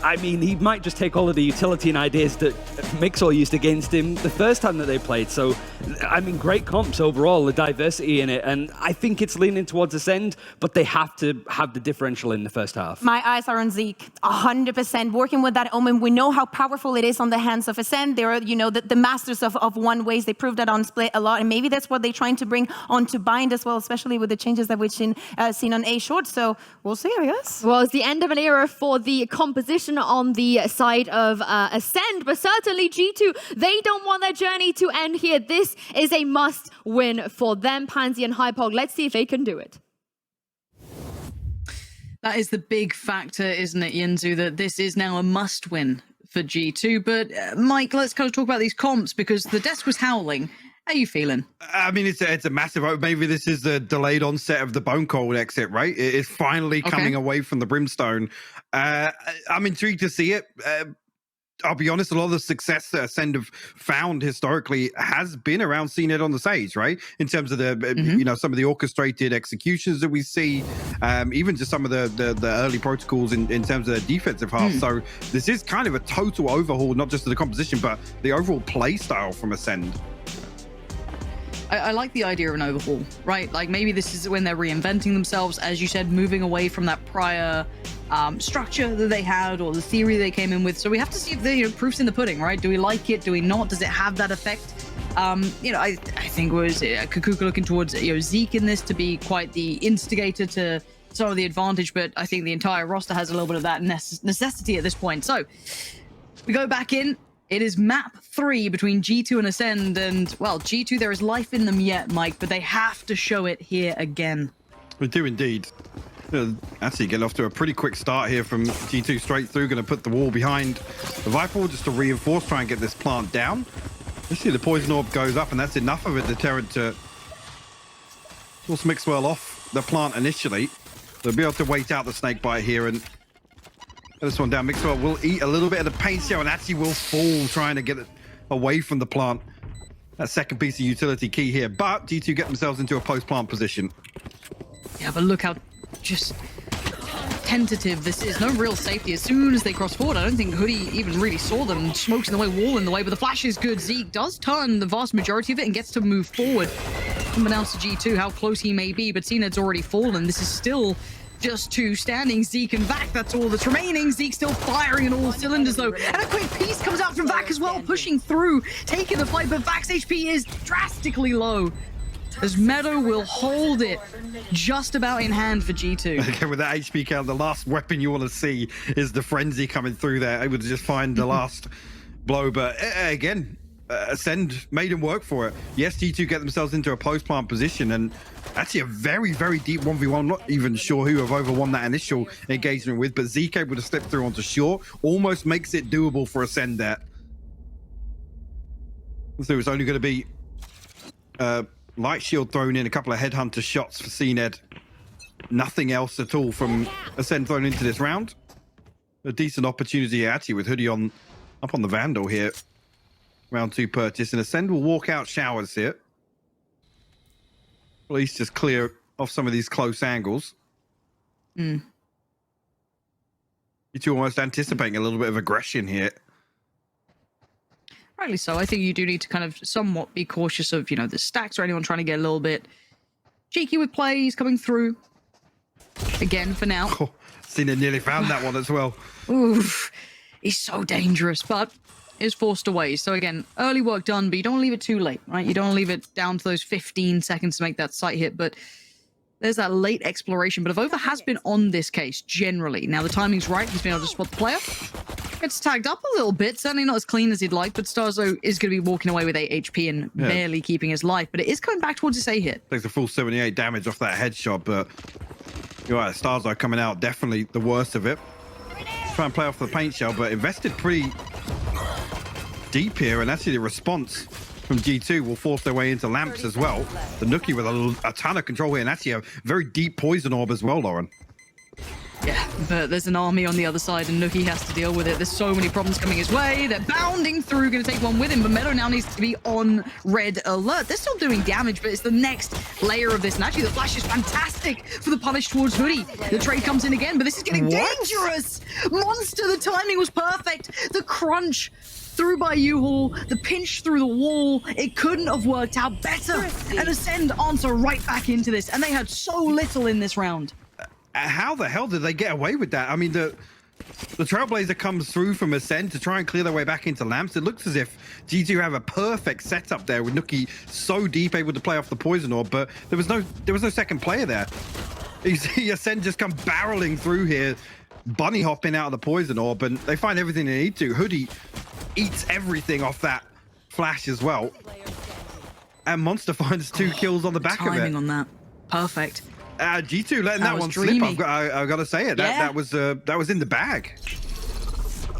I mean, he might just take all of the utility and ideas that Mixor used against him the first time that they played. So, I mean, great comps overall, the diversity in it. And I think it's leaning towards ACEND, but they have to have the differential in the first half. My eyes are on Zeke, 100%. Working with that Omen, we know how powerful it is on the hands of ACEND. They're, you know, the masters of one ways. They proved that on Split a lot. And maybe that's what they're trying to bring onto Bind as well, especially with the changes that we've seen on A short. So we'll see, I guess. Well, it's the end of an era for the composition on the side of ACEND, but certainly G2, they don't want their journey to end here. This is a must win for them, Pansy and Hypog. Let's see if they can do it. That is the big factor, isn't it, Yinzu, that this is now a must win for G2. But Mike, let's kind of talk about these comps because the desk was howling. How are you feeling? I mean, it's a massive. Maybe this is the delayed onset of the Bone Cold exit, right? It is finally coming away from the Brimstone. I'm intrigued to see it. I'll be honest, a lot of the success that ACEND have found historically has been around seeing it on the Sage, right? In terms of the, you know, some of the orchestrated executions that we see, even just some of the early protocols in terms of the defensive half. So this is kind of a total overhaul, not just of the composition, but the overall play style from ACEND. I like the idea of an overhaul, right? Like maybe this is when they're reinventing themselves, as you said, moving away from that prior structure that they had or the theory they came in with. So we have to see if the proof's in the pudding, right? Do we like it? Do we not? Does it have that effect? You know, I think it was Kukuka looking towards Zeke in this to be quite the instigator to some of the advantage, but I think the entire roster has a little bit of that necessity at this point. So we go back in. It is map 3 between G2 and ACEND, and, well, G2, there is life in them yet, Mike, but they have to show it here again. We do indeed. Actually, get off to a pretty quick start here from G2 straight through. Going to put the wall behind the Viper just to reinforce, try and get this plant down. You see the poison orb goes up, and that's enough of a deterrent to force Mixwell off the plant initially. They'll be able to wait out the snake bite here and this one down. Mixwell will eat a little bit of the paint shell and actually will fall trying to get it away from the plant. That second piece of utility key here, but G2 get themselves into a post-plant position. Yeah, but look how just tentative this is. No real safety. As soon as they cross forward, I don't think Hoodie even really saw them. Smokes in the way, wall in the way, but the flash is good. Zeke does turn the vast majority of it and gets to move forward. Unbeknownst to G2 how close he may be, but Cened's already fallen. This is still just two standing, Zeke and Vac. That's all that's remaining. Zeke still firing in all cylinders though. And a quick piece comes out from Vac as well, pushing through, taking the fight, but Vac's HP is drastically low. As Meadow will hold it just about in hand for G2. Okay, with that HP count, the last weapon you want to see is the Frenzy coming through there. Able to just find the last blow, but again, ACEND made him work for it. Yes, G2 get themselves into a post-plant position, and actually a very, very deep 1v1. I'm not even sure who have over won that initial engagement with, but Zeke able to slip through onto shore almost makes it doable for ACEND there. So it's only going to be light shield thrown in, a couple of headhunter shots for Cened. Nothing else at all from ACEND thrown into this round. A decent opportunity actually with Hoodie up on the Vandal here. Round 2 purchase, and ACEND will walk out showers here. At least just clear off some of these close angles. You two almost anticipating a little bit of aggression here. Rightly so. I think you do need to kind of somewhat be cautious of, the stacks or anyone trying to get a little bit cheeky with plays coming through. Again, for now. Oh, Cena nearly found that one as well. Oof. He's so dangerous, but is forced away. So again, early work done, but you don't leave it too late, right? You don't leave it down to those 15 seconds to make that sight hit, but there's that late exploration. But Avova has been on this case, generally. Now, the timing's right. He's been able to spot the player. Gets tagged up a little bit. Certainly not as clean as he'd like, but Starzo is going to be walking away with 8 HP and barely keeping his life. But it is coming back towards his A hit. Takes a full 78 damage off that headshot, but you're right, Starzo coming out definitely the worst of it. Try and play off the paint shell, but invested pretty deep here, and actually the response from G2 will force their way into lamps as well. The Nookie with a ton of control here, and actually a very deep poison orb as well, Lauren. Yeah, but there's an army on the other side, and Nookie has to deal with it. There's so many problems coming his way. They're bounding through, going to take one with him, but Meadow now needs to be on red alert. They're still doing damage, but it's the next layer of this. And actually, the flash is fantastic for the punish towards Hoodie. The trade comes in again, but this is getting dangerous. Monster, the timing was perfect. The crunch through by U-Haul, the pinch through the wall. It couldn't have worked out better. And Ascend answer right back into this, and they had so little in this round. How the hell did they get away with that? I mean, the Trailblazer comes through from Ascend to try and clear their way back into Lamps. It looks as if G2 have a perfect setup there with Nookie so deep, able to play off the Poison Orb, but there was no second player there. You see Ascend just come barreling through here, bunny hopping out of the Poison Orb, and they find everything they need to. Hoodie eats everything off that flash as well. And Monster finds 2 kills on the back of it. Timing on that. Perfect. G2 letting that one slip. I've got to say it. That was in the bag.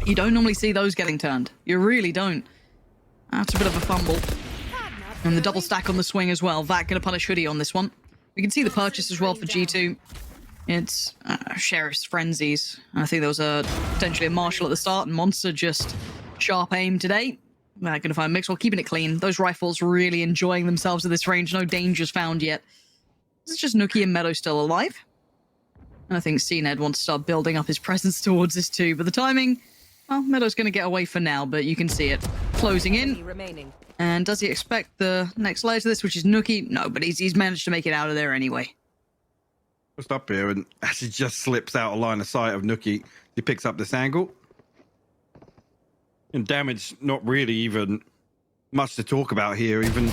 You don't normally see those getting turned. You really don't. That's a bit of a fumble. And the double stack on the swing as well. Vac going to punish Hoodie on this one. We can see the purchase as well for G2. It's Sheriff's Frenzies. I think there was potentially a Marshal at the start, and Monster just sharp aim today. Going to find Mix while keeping it clean. Those rifles really enjoying themselves at this range. No dangers found yet. It's just Nookie and Meadow still alive. And I think CNED wants to start building up his presence towards this too. But the timing, well, Meadow's going to get away for now, but you can see it closing in. And does he expect the next layer to this, which is Nookie? No, but he's managed to make it out of there anyway. Just up here, and actually just slips out of line of sight of Nookie. He picks up this angle. And damage, not really even much to talk about here. Even,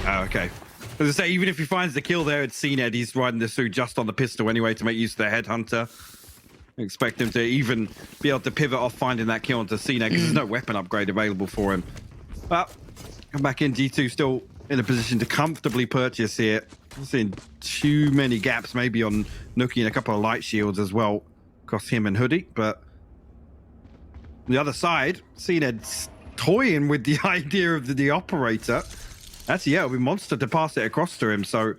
okay. As I say, even if he finds the kill there, it's CNED. He's riding this through just on the pistol anyway to make use of the Headhunter. I expect him to even be able to pivot off finding that kill onto CNED because there's no weapon upgrade available for him. But come back in, G2 still in a position to comfortably purchase here. I'm seeing too many gaps maybe on Nookie and a couple of light shields as well across him and Hoodie. But on the other side, CNED's toying with the idea of the operator. Actually, yeah, it'll be Monster to pass it across to him. So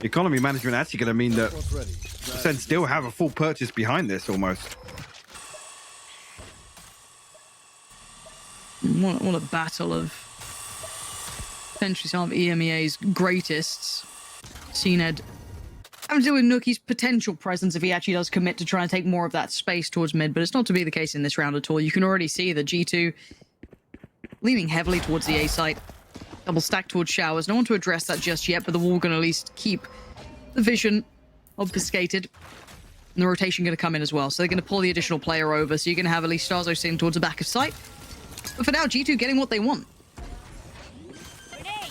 economy management actually going to mean that Ascend still have a full purchase behind this almost. What a battle of potentially some of EMEA's greatest. CNED having to deal with Nookie's potential presence if he actually does commit to trying to take more of that space towards mid, but it's not to be the case in this round at all. You can already see that G2 leaning heavily towards the A site. Double stack towards showers. No one to address that just yet, but the wall going to at least keep the vision obfuscated. And the rotation going to come in as well. So they're going to pull the additional player over. So you're going to have at least Starzo sitting towards the back of sight. But for now, G2 getting what they want.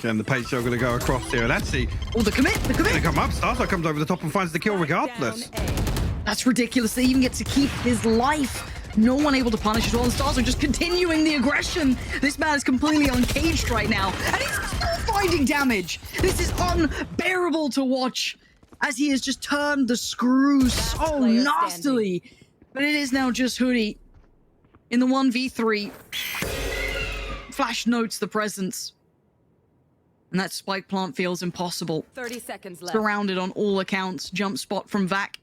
And the pace shell going to go across here. And actually, oh, the commit. They come up. Starzo comes over the top and finds the kill regardless. That's ridiculous. They even get to keep his life. No one able to punish as well. And Starzo just continuing the aggression. This man is completely uncaged right now. And he's still finding damage. This is unbearable to watch as he has just turned the screws so nastily. But it is now just Hoodie in the 1v3. Flash notes the presence. And that spike plant feels impossible. 30 seconds left. Surrounded on all accounts. Jump spot from Vac.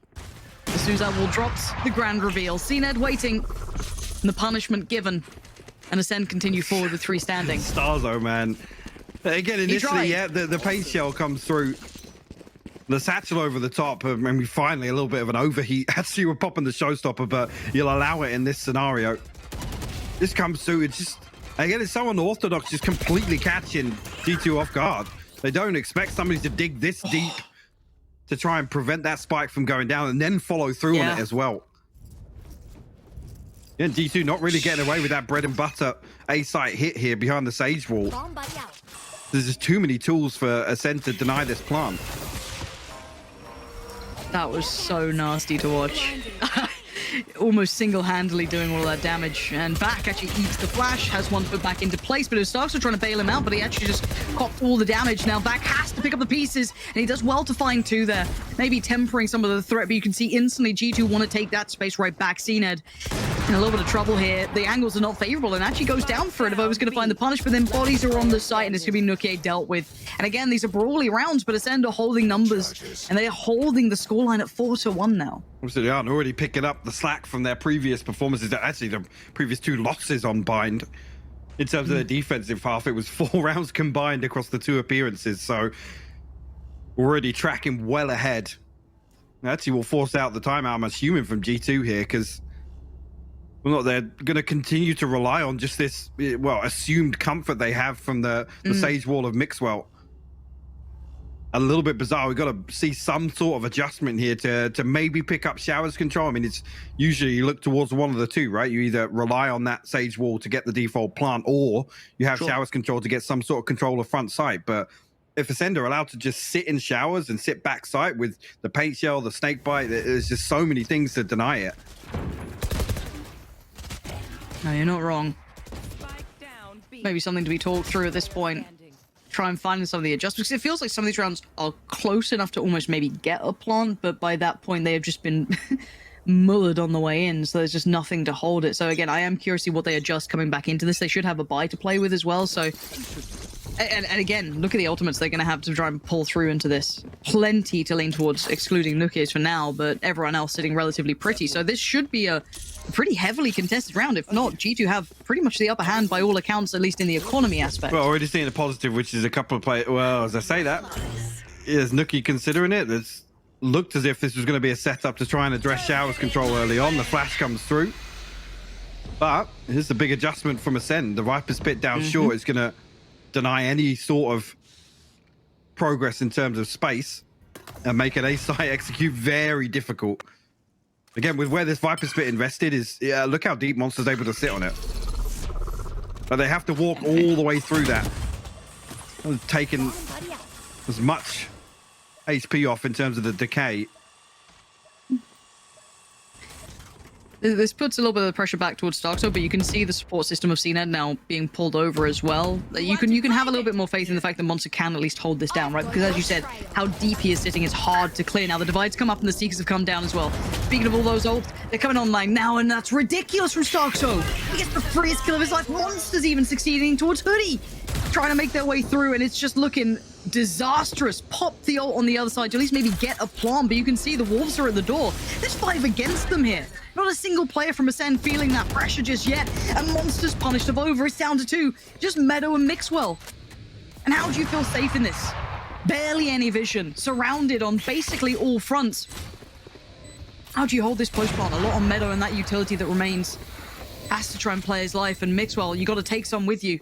As soon as that wall drops, the grand reveal. CNED waiting, and the punishment given. And Ascend continue forward with 3 standing. Starzo, man. Again, initially, yeah, the paint shell comes through. The satchel over the top, and we finally a little bit of an overheat. Actually, we're popping the showstopper, but you'll allow it in this scenario. This comes through, it's just, again, it's so unorthodox, just completely catching G2 off guard. They don't expect somebody to dig this deep to try and prevent that spike from going down and then follow through on it as well. Yeah, G2 not really getting away with that bread and butter A-site hit here behind the Sage wall. There's just too many tools for Ascend to deny this plant. That was so nasty to watch. Almost single-handedly doing all that damage. And Vac actually eats the flash, has one put back into place, but Starks are trying to bail him out, but he actually just copped all the damage. Now Vac has to pick up the pieces, and he does well to find 2 there. Maybe tempering some of the threat, but you can see instantly G2 want to take that space right back. CNED in a little bit of trouble here. The angles are not favorable and actually goes down for it. Devo's going to find the punish, but then bodies are on the site and it's going to be Nuke dealt with. And again, these are brawly rounds, but ACEND are holding numbers and they are holding the scoreline at 4-1 now. Obviously, they aren't already picking up the slack from their previous performances. Actually, the previous 2 losses on Bind. In terms of the defensive half, it was 4 rounds combined across the 2 appearances. So already tracking well ahead. Actually, will force out the timeout, I'm assuming, from G2 here, because they're going to continue to rely on just this, well, assumed comfort they have from the Sage wall of Mixwell. A little bit bizarre. We've got to see some sort of adjustment here to maybe pick up Shower's control. I mean, it's usually you look towards one of the 2, right? You either rely on that Sage wall to get the default plant, or you have Shower's control to get some sort of control of front site. But if ACEND are allowed to just sit in Showers and sit back site with the paint shell, the snake bite, there's just so many things to deny it. No, you're not wrong. Maybe something to be talked through at this point. Try and find some of the adjustments. It feels like some of these rounds are close enough to almost maybe get a plant, but by that point they have just been mullered on the way in, so there's just nothing to hold it. So again, I am curious to see what they adjust coming back into this. They should have a buy to play with as well, so... And again, look at the ultimates they're going to have to try and pull through into this. Plenty to lean towards, excluding Nuke's for now, but everyone else sitting relatively pretty. So this should be a pretty heavily contested round. If not, G2 have pretty much the upper hand by all accounts, at least in the economy aspect. Well, already seeing a positive, which is a couple of players. Well, as I say that, is Nuke considering it? It's looked as if this was going to be a setup to try and address Shower's control early on. The flash comes through. But here's the big adjustment from ACEND. The Viper's Pit down short is going to deny any sort of progress in terms of space and make an A site execute very difficult. Again, with where this Viper's Pit invested is, look how deep Monster's able to sit on it. But they have to walk all the way through that. Taking as much HP off in terms of the decay. This puts a little bit of the pressure back towards Starkso, but you can see the support system of CNED now being pulled over as well. You can have a little bit more faith in the fact that Monster can at least hold this down, right? Because as you said, how deep he is sitting is hard to clear. Now the divides come up and the Seekers have come down as well. Speaking of all those ults, they're coming online now, and that's ridiculous from Starkso. He gets the freest kill of his life. Monster's even succeeding towards Hoodie, trying to make their way through, and it's just looking disastrous. Pop the ult on the other side to at least maybe get a plant, but you can see the Wolves are at the door. There's 5 against them here. Not a single player from ACEND feeling that pressure just yet, and Monster's punished of over. It's down to 2. Just Meadow and Mixwell. And how do you feel safe in this? Barely any vision, surrounded on basically all fronts. How do you hold this post plant? A lot on Meadow and that utility that remains. Has to try and play his life, and Mixwell, you got to take some with you.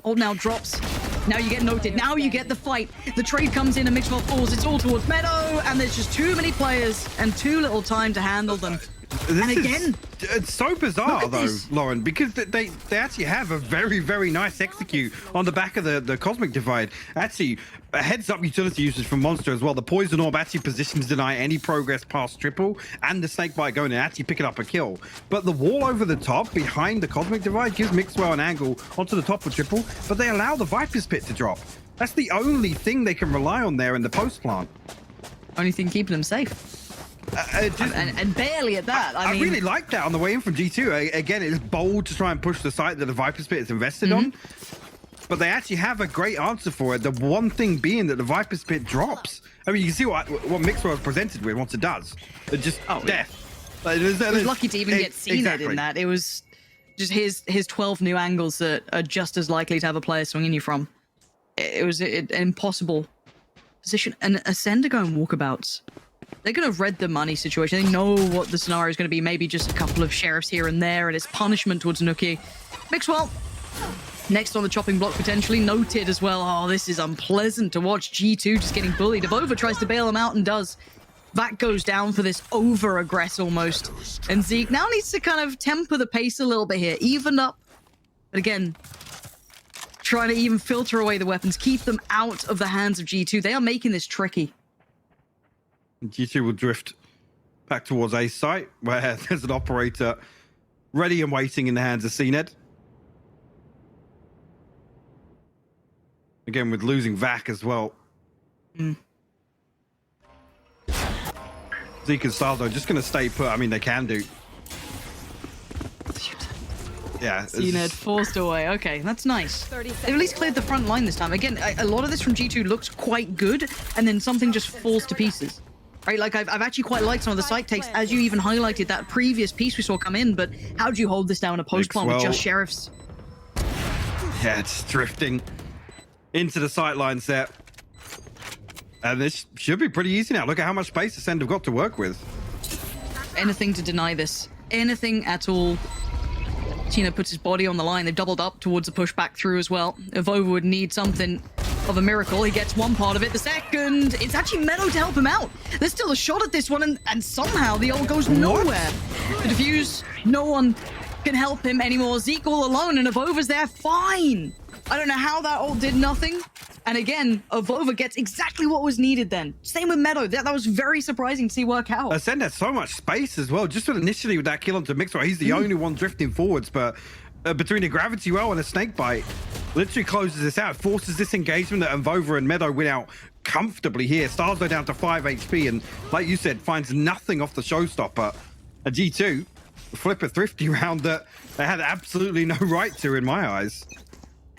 Ult now drops. Now you get noted. Now you get the fight. The trade comes in and Mixwell falls. It's all towards Meadow, and there's just too many players and too little time to handle them. And again, it's so bizarre though, Lauren, because they actually have a very, very nice execute on the back of the Cosmic Divide. Actually, a heads up utility usage from Monster as well. The Poison Orb actually positions deny any progress past triple, and the Snakebite going and actually picking up a kill. But the wall over the top behind the Cosmic Divide gives Mixwell an angle onto the top of triple, but they allow the Viper's Pit to drop. That's the only thing they can rely on there in the post plant. Only thing keeping them safe. And barely at that. I mean, really like that on the way in from G2. Again, it's bold to try and push the site that the Viper's Pit is invested on, but they actually have a great answer for it. The one thing being that the Viper's Pit drops. I mean, you can see what Mixwell is presented with once it does. It's just death. He was lucky to even get seen in that. It was just his 12 new angles that are just as likely to have a player swinging you from. It was an impossible position. And ACEND are going walkabouts. They're going to have read the money situation. They know what the scenario is going to be. Maybe just a couple of sheriffs here and there, and it's punishment towards Nuki. Mixwell, next on the chopping block, potentially noted as well. Oh, this is unpleasant to watch. G2 just getting bullied. Avova tries to bail him out and does. That goes down for this over-aggress almost. And Zeke now needs to kind of temper the pace a little bit here. Even up. But again, trying to even filter away the weapons. Keep them out of the hands of G2. They are making this tricky. G2 will drift back towards A site, where there's an operator ready and waiting in the hands of CNED. Again, with losing Vac as well. Zeke and Saldo just going to stay put. I mean, they can do. Yeah. CNED forced away. Okay, that's nice. 30 They've at least cleared the front line this time. Again, a lot of this from G2 looks quite good, and then something just falls to pieces. Right, like I've actually quite liked some of the site takes, as you even highlighted that previous piece we saw come in, but how do you hold this down in a post plant with just sheriffs? Yeah, it's drifting into the sightlines there. And this should be pretty easy now. Look at how much space ACEND have got to work with. Anything to deny this. Anything at all. Tina puts his body on the line. They've doubled up towards the pushback through as well. Avova would need something of a miracle. He gets one part of it. The second, it's actually Meadow to help him out. There's still a shot at this one, and somehow the ult goes nowhere. The defuse, no one can help him anymore. Zeke all alone, and Avova's there, fine. I don't know how that ult did nothing. And again, Avova gets exactly what was needed then. Same with Meadow. That was very surprising to see work out. ACEND has so much space as well. Just initially with that kill onto Mixer, he's the only one drifting forwards, but between a gravity well and a snake bite, literally closes this out, forces this engagement that Avova and Meadow win out comfortably here. Stars go down to 5 HP, and like you said, finds nothing off the showstopper. A G2 flip a thrifty round that they had absolutely no right to in my eyes.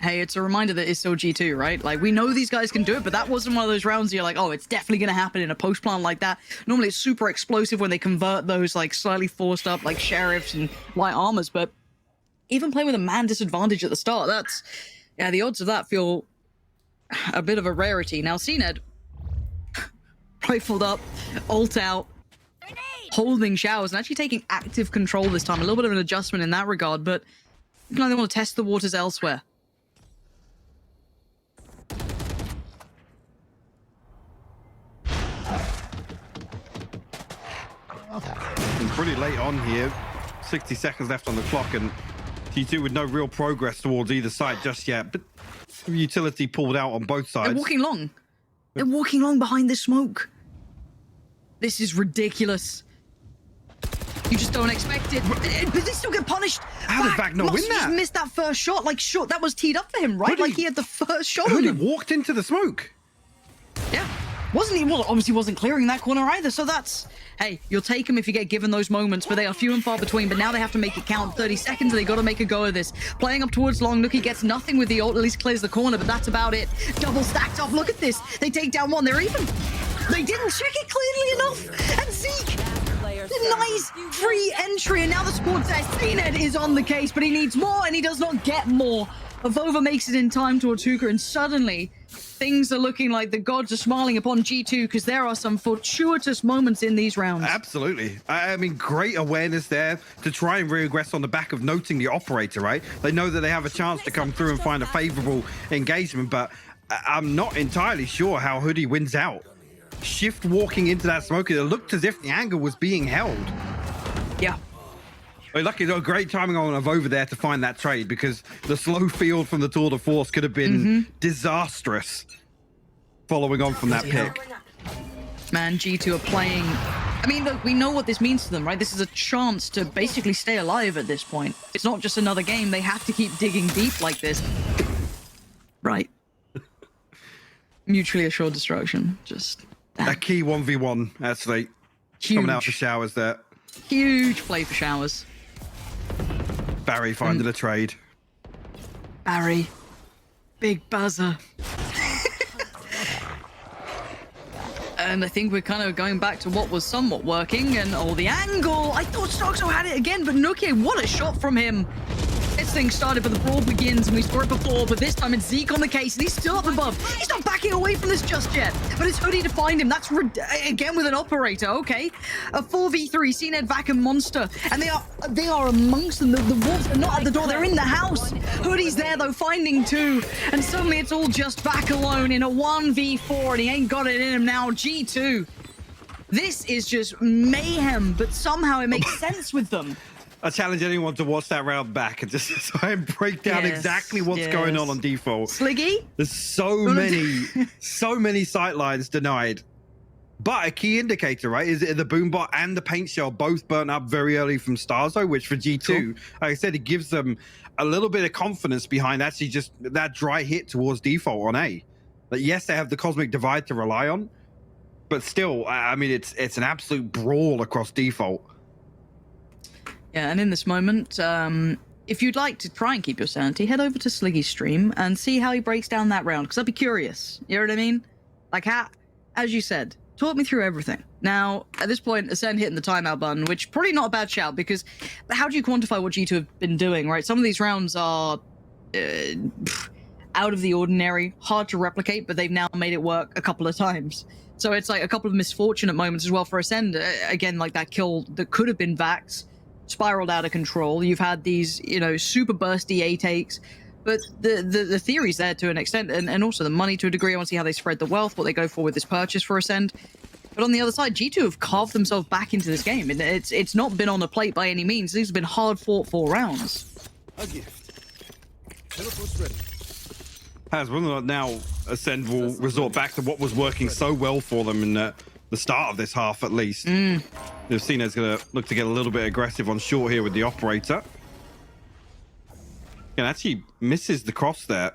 Hey, it's a reminder that it's still G2, right? Like, we know these guys can do it, but that wasn't one of those rounds you're like, oh, it's definitely going to happen in a post plant like that. Normally, it's super explosive when they convert those, like, slightly forced up, like, sheriffs and light armors, but even playing with a man disadvantage at the start, that's... Yeah, the odds of that feel a bit of a rarity. Now, CNED, rifled up, ult out, holding showers, and actually taking active control this time. A little bit of an adjustment in that regard, but you know, they want to test the waters elsewhere. And pretty late on here, 60 seconds left on the clock, and G2 with no real progress towards either side just yet. But utility pulled out on both sides. They're walking long. They're walking long behind this smoke. This is ridiculous. You just don't expect it. But they still get punished. How did Vac not win that? Just missed that first shot. Like, shot that was teed up for him, right? Like, he had the first shot on Hoodie him. walked into the smoke. Yeah. Obviously wasn't clearing that corner either, so that's... Hey, you'll take them if you get given those moments, but they are few and far between, but now they have to make it count. 30 seconds, and they got to make a go of this. Playing up towards long, Nookie gets nothing with the ult, at least clears the corner, but that's about it. Double stacked up, look at this. They take down one, they didn't check it clearly enough, and Zeke nice free entry, and now the squad says CNED is on the case, but he needs more, and he does not get more. Avova makes it in time towards Hookah, and suddenly things are looking like the gods are smiling upon G2, because there are some fortuitous moments in these rounds. Absolutely. I mean, great awareness there to try and regress on the back of noting the operator, right? They know that they have a chance to come through and find a favorable engagement, but I'm not entirely sure how Hoodie wins out. Shift walking into that smoke, it looked as if the angle was being held. Yeah. Lucky, great timing on Avova there to find that trade, because the slow field from the Tour de Force could have been disastrous following on from that pick. Man, G2 are playing... I mean, look, we know what this means to them, right? This is a chance to basically stay alive at this point. It's not just another game. They have to keep digging deep like this. Right. Mutually assured destruction. Just... A key 1v1, actually. Huge. Coming out for showers there. Huge play for showers. Barry finding a trade. Barry. Big buzzer. And I think we're kind of going back to what was somewhat working, and the angle. I thought Starkso had it again, but Nookie, what a shot from him. This thing started, but the brawl begins, and we saw it before, but this time it's Zeke on the case, and he's still up above. He's not backing away from this just yet, but it's Hoodie to find him. That's, again, with an operator, okay. A 4v3, CNED, Vac, and Monster, and they are amongst them. The wolves are not at the door, they're in the house. Hoodie's there, though, finding two, and suddenly it's all just Vac alone in a 1v4, and he ain't got it in him now. G2. This is just mayhem, but somehow it makes sense with them. I challenge anyone to watch that round back and just try and break down exactly what's going on default. Sliggy? There's so many sight lines denied. But a key indicator, right, is the boombot and the paint shell both burnt up very early from Starzo, which for G2, like I said, it gives them a little bit of confidence behind actually just that dry hit towards default on A. But yes, they have the Cosmic Divide to rely on, but still, I mean, it's an absolute brawl across default. Yeah, and in this moment, if you'd like to try and keep your sanity, head over to Sliggy's stream and see how he breaks down that round, because I'd be curious. You know what I mean? Like, how, as you said, talk me through everything. Now, at this point, Ascend hitting the timeout button, which probably not a bad shout, because how do you quantify what G2 have been doing, right? Some of these rounds are out of the ordinary, hard to replicate, but they've now made it work a couple of times. So it's like a couple of misfortunate moments as well for Ascend. Again, like that kill that could have been Vax, spiraled out of control. You've had these, you know, super bursty A takes, but the theory's there to an extent, and also the money to a degree. I want to see how they spread the wealth, what they go for with this purchase for Ascend. But on the other side, G2 have carved themselves back into this game, and it's not been on the plate by any means. These have been hard-fought 4 rounds. A gift. Teleport's ready. As whether or not now Ascend will resort back to what was working so well for them in the start of this half, at least. They've seen it's going to look to get a little bit aggressive on short here with the operator. And actually misses the cross there.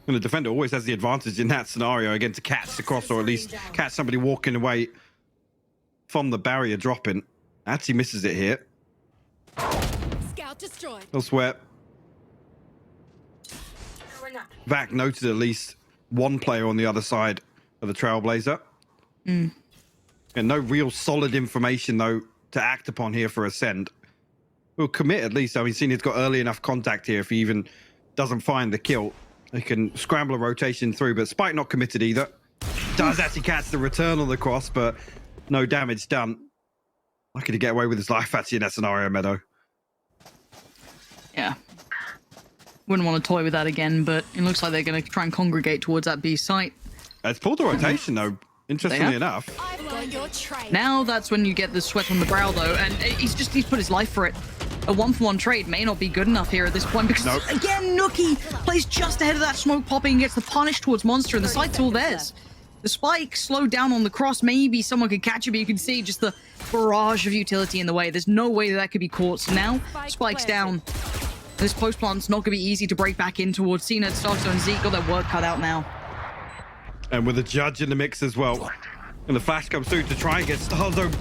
And the defender always has the advantage in that scenario, again, to catch the cross, or at least catch somebody walking away from the barrier dropping. Actually misses it here. Scout destroyed. Elsewhere, Vac noted at least one player on the other side of the Trailblazer. And no real solid information, though, to act upon here for Ascend. We'll commit at least. I mean, Cena's got early enough contact here. If he even doesn't find the kill, he can scramble a rotation through. But Spike not committed either. Does actually catch the return on the cross, but no damage done. Lucky to get away with his life actually in that scenario, Meadow. Yeah. Wouldn't want to toy with that again, but it looks like they're going to try and congregate towards that B site. It's pulled the rotation, though, interestingly enough. I've got your train. Now that's when you get the sweat on the brow, though, and he's put his life for it. A 1-for-1 trade may not be good enough here at this point, because again, Nookie plays just ahead of that smoke popping and gets the punish towards Monster, and the site's all theirs. The spike slowed down on the cross. Maybe someone could catch it, but you can see just the barrage of utility in the way. There's no way that could be caught. So now, Spike's down. This post plant's not going to be easy to break back in towards Cena, Starzo, and Zeke. Got their work cut out now. And with the judge in the mix as well. And the flash comes through to try and get Starzo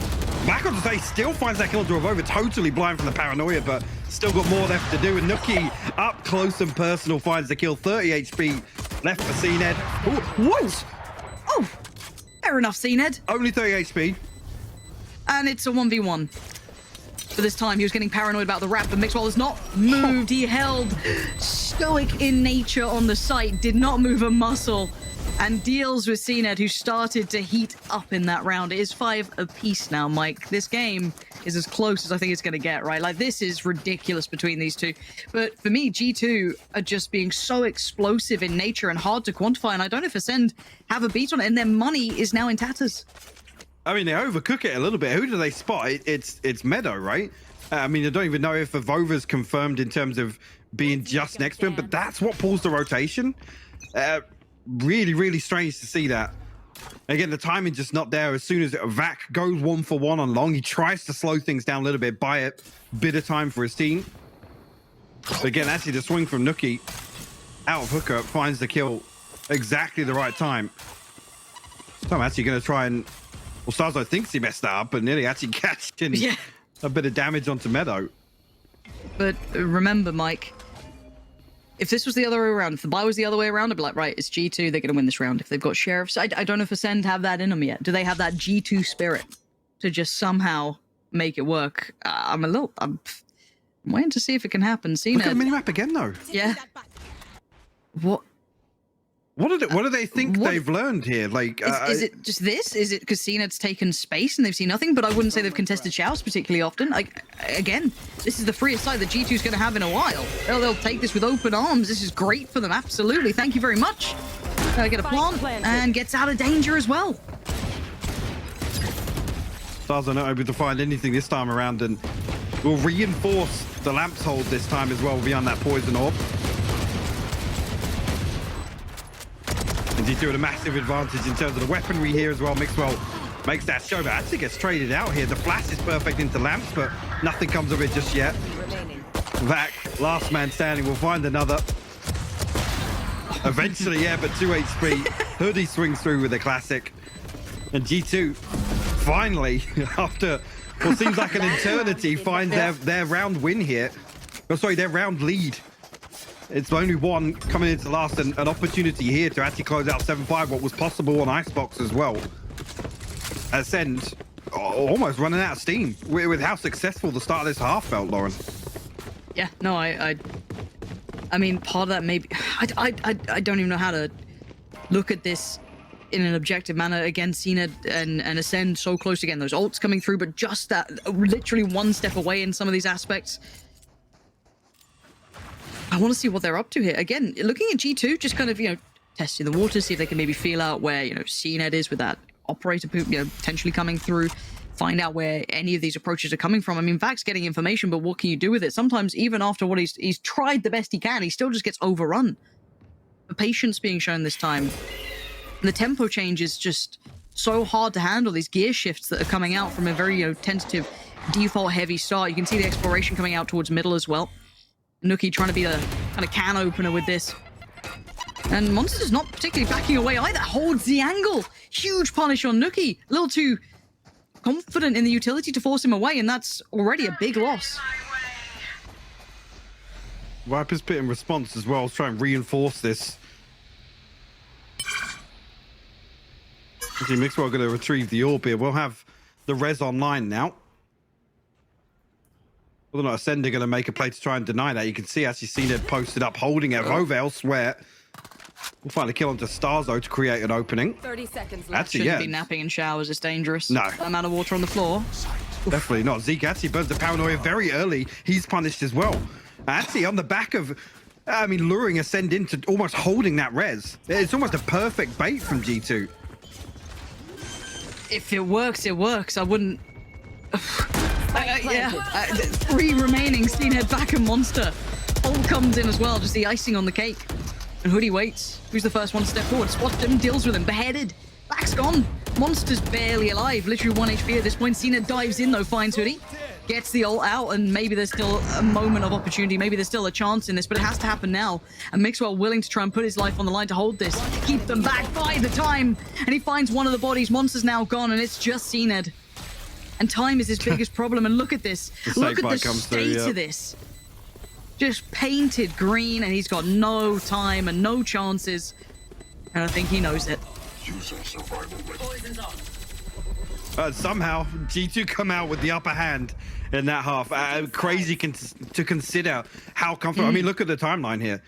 back on the stage. Still finds that kill draw over. Totally blind from the paranoia, but still got more left to do. And Nookie up close and personal finds the kill. 30 HP left for CNED. What? Oh, fair enough, CNED. Only 30 HP. And it's a 1v1. But this time he was getting paranoid about the wrap, but Mixwell has not moved. He held stoic in nature on the site, did not move a muscle, and deals with CNED, who started to heat up in that round. It is 5 apiece now, Mike. This game is as close as I think it's going to get, right? Like, this is ridiculous between these two. But for me, G2 are just being so explosive in nature and hard to quantify, and I don't know if Ascend have a beat on it, and their money is now in tatters. I mean, they overcook it a little bit. Who do they spot? It's Meadow, right? I mean, I don't even know if Evova's confirmed in terms of being just next to him, but that's what pulls the rotation. Really, really strange to see that. Again, the timing just not there. As soon as Vac goes 1-for-1 on long, he tries to slow things down a little bit, buy a bit of time for his team. But again, actually the swing from Nookie out of hooker finds the kill exactly the right time. So I'm actually going to try and... Well, Starzo thinks he messed that up, but nearly actually catching a bit of damage onto Meadow. But remember, Mike, if this was the other way around, if the buy was the other way around, I'd be like, right, it's G2, they're going to win this round. If they've got Sheriffs, I don't know if Ascend have that in them yet. Do they have that G2 spirit to just somehow make it work? I'm waiting to see if it can happen. Look at the minimap again, though. Yeah. What? What do they think they've learned here? Like, is it just this? Is it because CNED's taken space and they've seen nothing? But I wouldn't say they've contested shouts particularly often. Like, again, this is the freest side that G2's going to have in a while. They'll take this with open arms. This is great for them. Absolutely. Thank you very much. Get a plant and gets out of danger as well. Stars are not able to find anything this time around, and will reinforce the lamp's hold this time as well beyond that poison orb. And G2 had a massive advantage in terms of the weaponry here as well. Mixwell makes that show, but actually gets traded out here. The flash is perfect into lamps, but nothing comes of it just yet. Vac, last man standing, will find another. Eventually, yeah, but 2 HP. Hoodie swings through with a classic. And G2 finally, after what seems like an eternity, find their round win here. Oh, sorry, their round lead. It's only one coming into last, and an opportunity here to actually close out 7-5, what was possible on Icebox as well. Ascend almost running out of steam with how successful the start of this half felt, Lauren. Yeah, no, I mean, part of that maybe I don't even know how to look at this in an objective manner. Again, Cena and Ascend so close again. Those ults coming through, but just that literally one step away in some of these aspects. I want to see what they're up to here. Again, looking at G2, just kind of, testing the waters, see if they can maybe feel out where, CNED is with that operator poop, potentially coming through, find out where any of these approaches are coming from. I mean, Vac's getting information, but what can you do with it? Sometimes, even after what he's tried the best he can, he still just gets overrun. The patience being shown this time. And the tempo change is just so hard to handle, these gear shifts that are coming out from a very, tentative, default heavy start. You can see the exploration coming out towards middle as well. Nookie trying to be the kind of can opener with this. And Monster's not particularly backing away either. Holds the angle. Huge punish on Nookie. A little too confident in the utility to force him away, and that's already a big loss. Viper's Pit in response as well, try and reinforce this. Okay, Mixwell going to retrieve the orb here. We'll have the res online now. Whether or not Ascend are going to make a play to try and deny that. You can see actually CNED posted up, holding it over elsewhere. We'll find a kill onto Starzo to create an opening. 30 seconds left. Actually, Shouldn't yeah. be napping in showers. It's dangerous. No. That amount of water on the floor. Definitely not. Zeke actually burns the paranoia very early. He's punished as well. Actually, on the back of, luring Ascend into almost holding that res. It's almost a perfect bait from G2. If it works, it works. I wouldn't... three remaining. CNED back and Monster. Ult comes in as well, just the icing on the cake. And Hoodie waits. Who's the first one to step forward? Spots him, deals with him, beheaded. Back's gone. Monster's barely alive, literally 1 HP at this point. CNED dives in though, finds Hoodie. Gets the ult out, and maybe there's still a moment of opportunity. Maybe there's still a chance in this, but it has to happen now. And Mixwell willing to try and put his life on the line to hold this. Keep them back by the time. And he finds one of the bodies. Monster's now gone, and it's just CNED. And time is his biggest problem. And look at this. Look at the state of this. Just painted green, and he's got no time and no chances. And I think he knows it. Somehow, G2 come out with the upper hand in that half. Crazy to consider how comfortable. Look at the timeline here.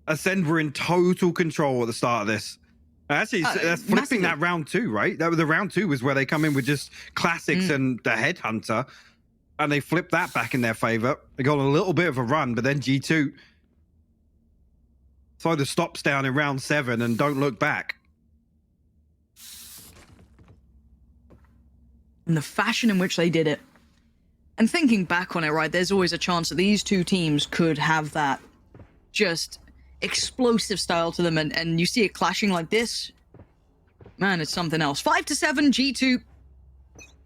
Ascend were in total control at the start of this. Actually, that's flipping massively. that round 2, right? That was the round 2 was where they come in with just classics and the headhunter, and they flip that back in their favor. They got a little bit of a run, but then G2 throw the stops down in round 7 and don't look back. And the fashion in which they did it. And thinking back on it, right, there's always a chance that these two teams could have that just explosive style to them, and you see it clashing like this. Man, it's something else. 5-7, G2.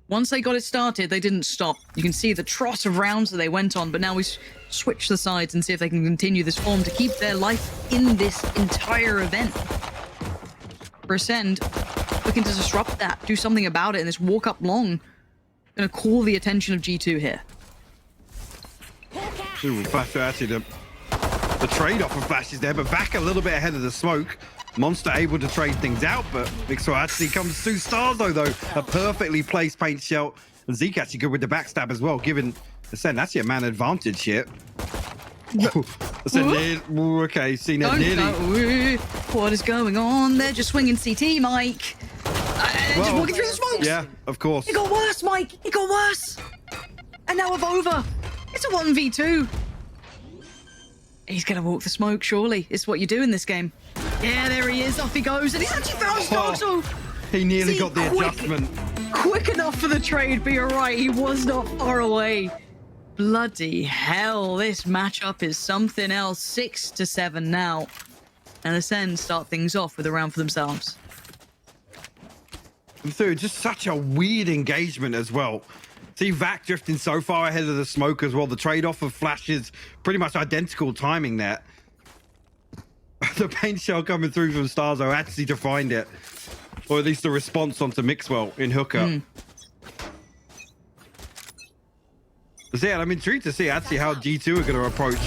Once they got it started, they didn't stop. You can see the trot of rounds that they went on, but now we switch the sides and see if they can continue this form to keep their life in this entire event. For Ascend, looking to disrupt that, do something about it, and this walk up long gonna call the attention of G2 here. Ooh, Flash actually the trade-off of Flash is there, but back a little bit ahead of the smoke. Monster able to trade things out, but Mixwell actually comes through Starzo though. A perfectly placed paint shell. And Zeke actually good with the backstab as well, giving Ascend actually a man advantage here. Ascend okay, seen it nearly. What is going on? They're just swinging CT, Mike. Just walking through the smokes. Yeah, of course. It got worse, Mike. It got worse. And now over. It's a 1v2. He's going to walk the smoke, surely. It's what you do in this game. Yeah, there he is. Off he goes. And he's actually found Starzo. He nearly got the adjustment. Quick enough for the trade, but you're right. He was not far away. Bloody hell. This matchup is something else. 6-7 now. And Ascend start things off with a round for themselves. Through just such a weird engagement as well. See Vac drifting so far ahead of the smoke as well. The trade-off of flashes, pretty much identical timing there. The paint shell coming through from Starzo actually to find it. or at least the response onto Mixwell in hooker. So yeah, I'm intrigued to see actually how G2 are going to approach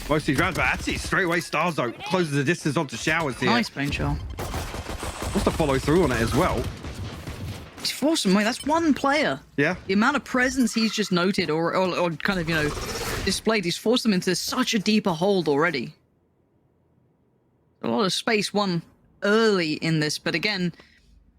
most of these rounds, but actually straight away Starzo closes the distance onto Showers here. Nice paint shell. Wants to follow through on it as well. He's forced him away. That's one player. Yeah. The amount of presence he's just noted or kind of, you know, displayed, he's forced them into such a deeper hold already. A lot of space won early in this, but again,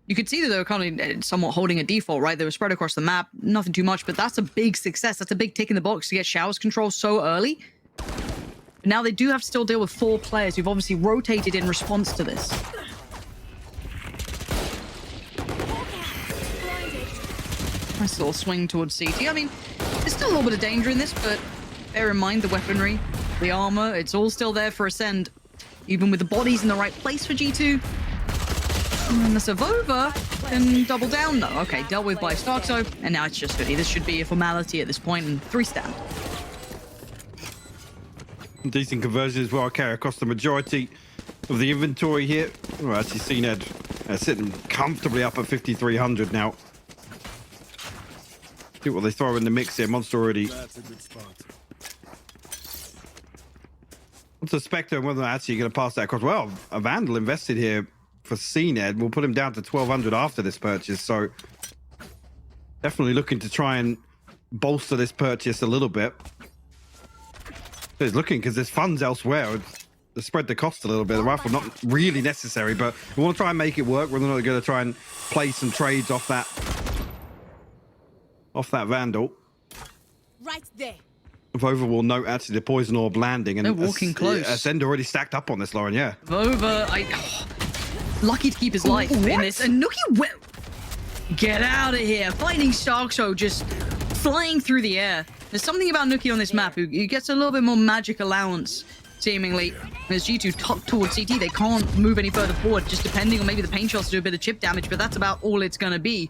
you could see that they were kind of somewhat holding a default, right? They were spread across the map, nothing too much, but that's a big success. That's a big tick in the box to get Showers control so early. But now they do have to still deal with 4 players who've obviously rotated in response to this. Nice little swing towards CT. I mean, there's still a little bit of danger in this, but bear in mind the weaponry, the armor, it's all still there for Ascend. Even with the bodies in the right place for G2. And then the Savova can double down though. Okay, dealt with by Starkso, and now it's just Hoodie. This should be a formality at this point, and 3 stand. Decent conversion as well, carry across the majority of the inventory here. Well, actually, CNED sitting comfortably up at 5,300 now. See what they throw in the mix here. Monster already. That's a good spot. What's the Spectre and whether actually you're going to pass that across? Well, a Vandal invested here for CNED. We'll put him down to 1,200 after this purchase. So definitely looking to try and bolster this purchase a little bit. It's looking because there's funds elsewhere to spread the cost a little bit. The rifle not really necessary, but we want to try and make it work. We're not going to try and play some trades off that Vandal. Right there. Vova will note actually the poison orb landing, and They're walking close. Ascend already stacked up on this, Lauren. Yeah. Vova, lucky to keep his life in this. And Nookie, get out of here! Finding Starkso just flying through the air. There's something about Nookie on this map who gets a little bit more magic allowance, seemingly. As G2 tucked towards CT, they can't move any further forward, just depending on maybe the paint shots to do a bit of chip damage, but that's about all it's going to be.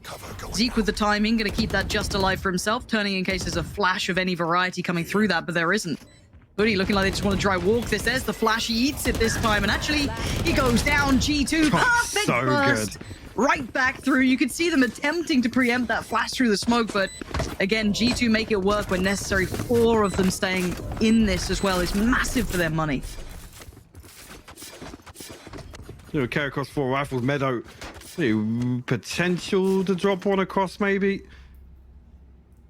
Zeke with the timing, going to keep that just alive for himself, turning in case there's a flash of any variety coming through that, but there isn't. Hoodie looking like they just want to dry walk this. There's the flash, he eats it this time, and actually, he goes down. G2, perfect so burst. good. Right back through. You could see them attempting to preempt that flash through the smoke, but again, G2 make it work when necessary. 4 of them staying in this as well is massive for their money. You know, carry across 4 rifles. Meadow, potential to drop one across maybe.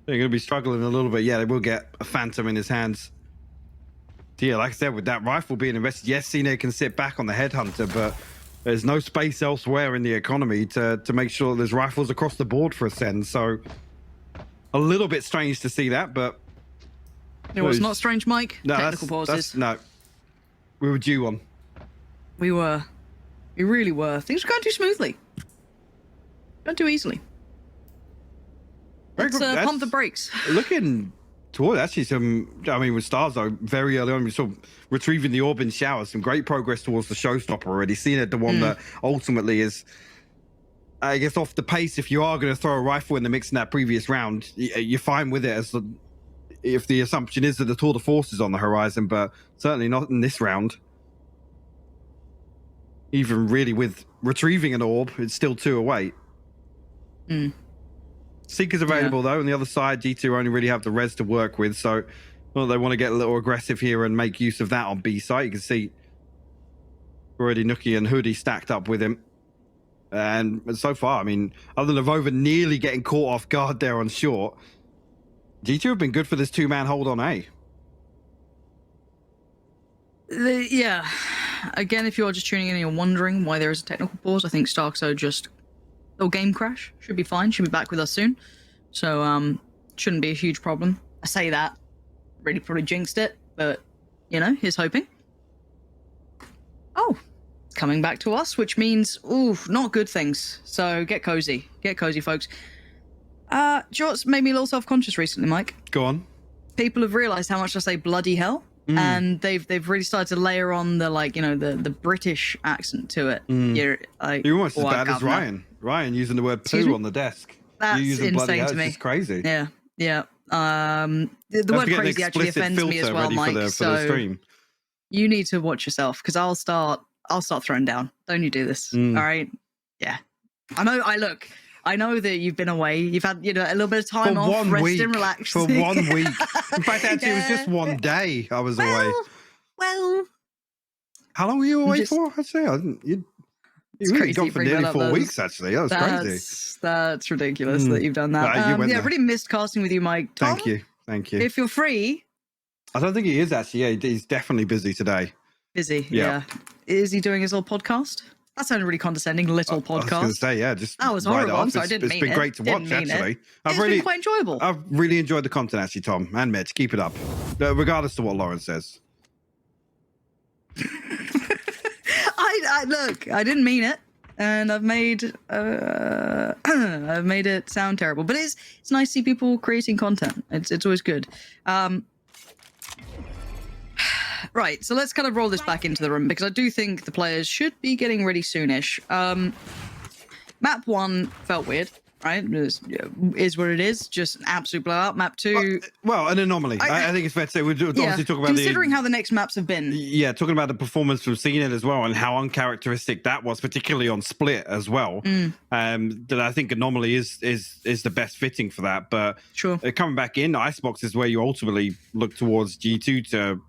They're going to be struggling a little bit. Yeah, they will get a Phantom in his hands. Yeah, like I said, with that rifle being invested, yes, Cena can sit back on the Headhunter, but there's no space elsewhere in the economy to make sure there's rifles across the board for Ascend. So a little bit strange to see that, but It was not strange, Mike. No, Technical pauses. no. We were due one. We were. We really were. Things were going too smoothly. Going too easily. Let's pump the brakes. Looking toward actually some, I mean, with Starzo very early on, we saw retrieving the orb in Showers, some great progress towards the showstopper already. Seeing it, the one that ultimately is, I guess, off the pace. If you are going to throw a rifle in the mix in that previous round, you're fine with it as if the assumption is that the tour de force is on the horizon, but certainly not in this round. Even really with retrieving an orb, it's still 2 away. Seeker's available though. On the other side, G2 only really have the res to work with, so well, they want to get a little aggressive here and make use of that on B site. You can see already Nookie and Hoodie stacked up with him. And so far, I mean, other than Vova nearly getting caught off guard there on short, G2 have been good for this 2-man hold on A. Yeah. Again, if you're just tuning in and you're wondering why there is a technical pause, I think Starkso just... Oh, game crash. Should be fine. Should be back with us soon. So, shouldn't be a huge problem. I say that. Really probably jinxed it. But, you know, here's hoping. Oh. Coming back to us, which means, ooh, not good things. So, get cozy. Get cozy, folks. Do you know what's made me a little self-conscious recently, Mike? Go on. People have realized how much I say bloody hell. And they've really started to layer on the, like, you know, the British accent to it. You're almost as bad as Ryan. Ryan using the word poo on the desk. That's you using bloody insane hell, to me. It's just crazy. Yeah, yeah. The word crazy actually offends me as well, Mike. So you need to watch yourself because I'll start throwing down. Don't you do this? All right? Yeah. I know. I know that you've been away. You've had, a little bit of time For off, 1 rest week. and relax. For 1 week. In fact, actually, it was just 1 day I was away. Well, How long were you away just- for? Actually, I didn't. You it's really crazy gone you for bring that nearly up, 4 though. weeks, actually. That was crazy. That's ridiculous that you've done that. You went Yeah, there. really missed casting with you, Mike. Tom, Thank you. if you're free, I don't think he is, actually. Yeah, he's definitely busy today. busy. Yeah. Is he doing his little podcast? That sounded really condescending. Little I was going to podcast. say, yeah, just That was write it horrible. I'm off. sorry, I didn't It's mean been it. great to Didn't watch, mean it. actually. It's been quite enjoyable. I've really enjoyed the content, actually, Tom and Mitch. Keep it up, regardless of what Lauren says. I look. I didn't mean it, and I've made it sound terrible. But it's nice to see people creating content. It's always good. Right, so let's kind of roll this back into the room because I do think the players should be getting ready soonish. Map 1 felt weird, right? Is what it is, just an absolute blowout. Map 2... Well, an anomaly. I think it's fair to say. We're obviously talking about considering how the next maps have been. Yeah, talking about the performance from CNET as well and how uncharacteristic that was, particularly on Split as well. That I think anomaly is the best fitting for that. But sure, coming back in, Icebox is where you ultimately look towards G2 to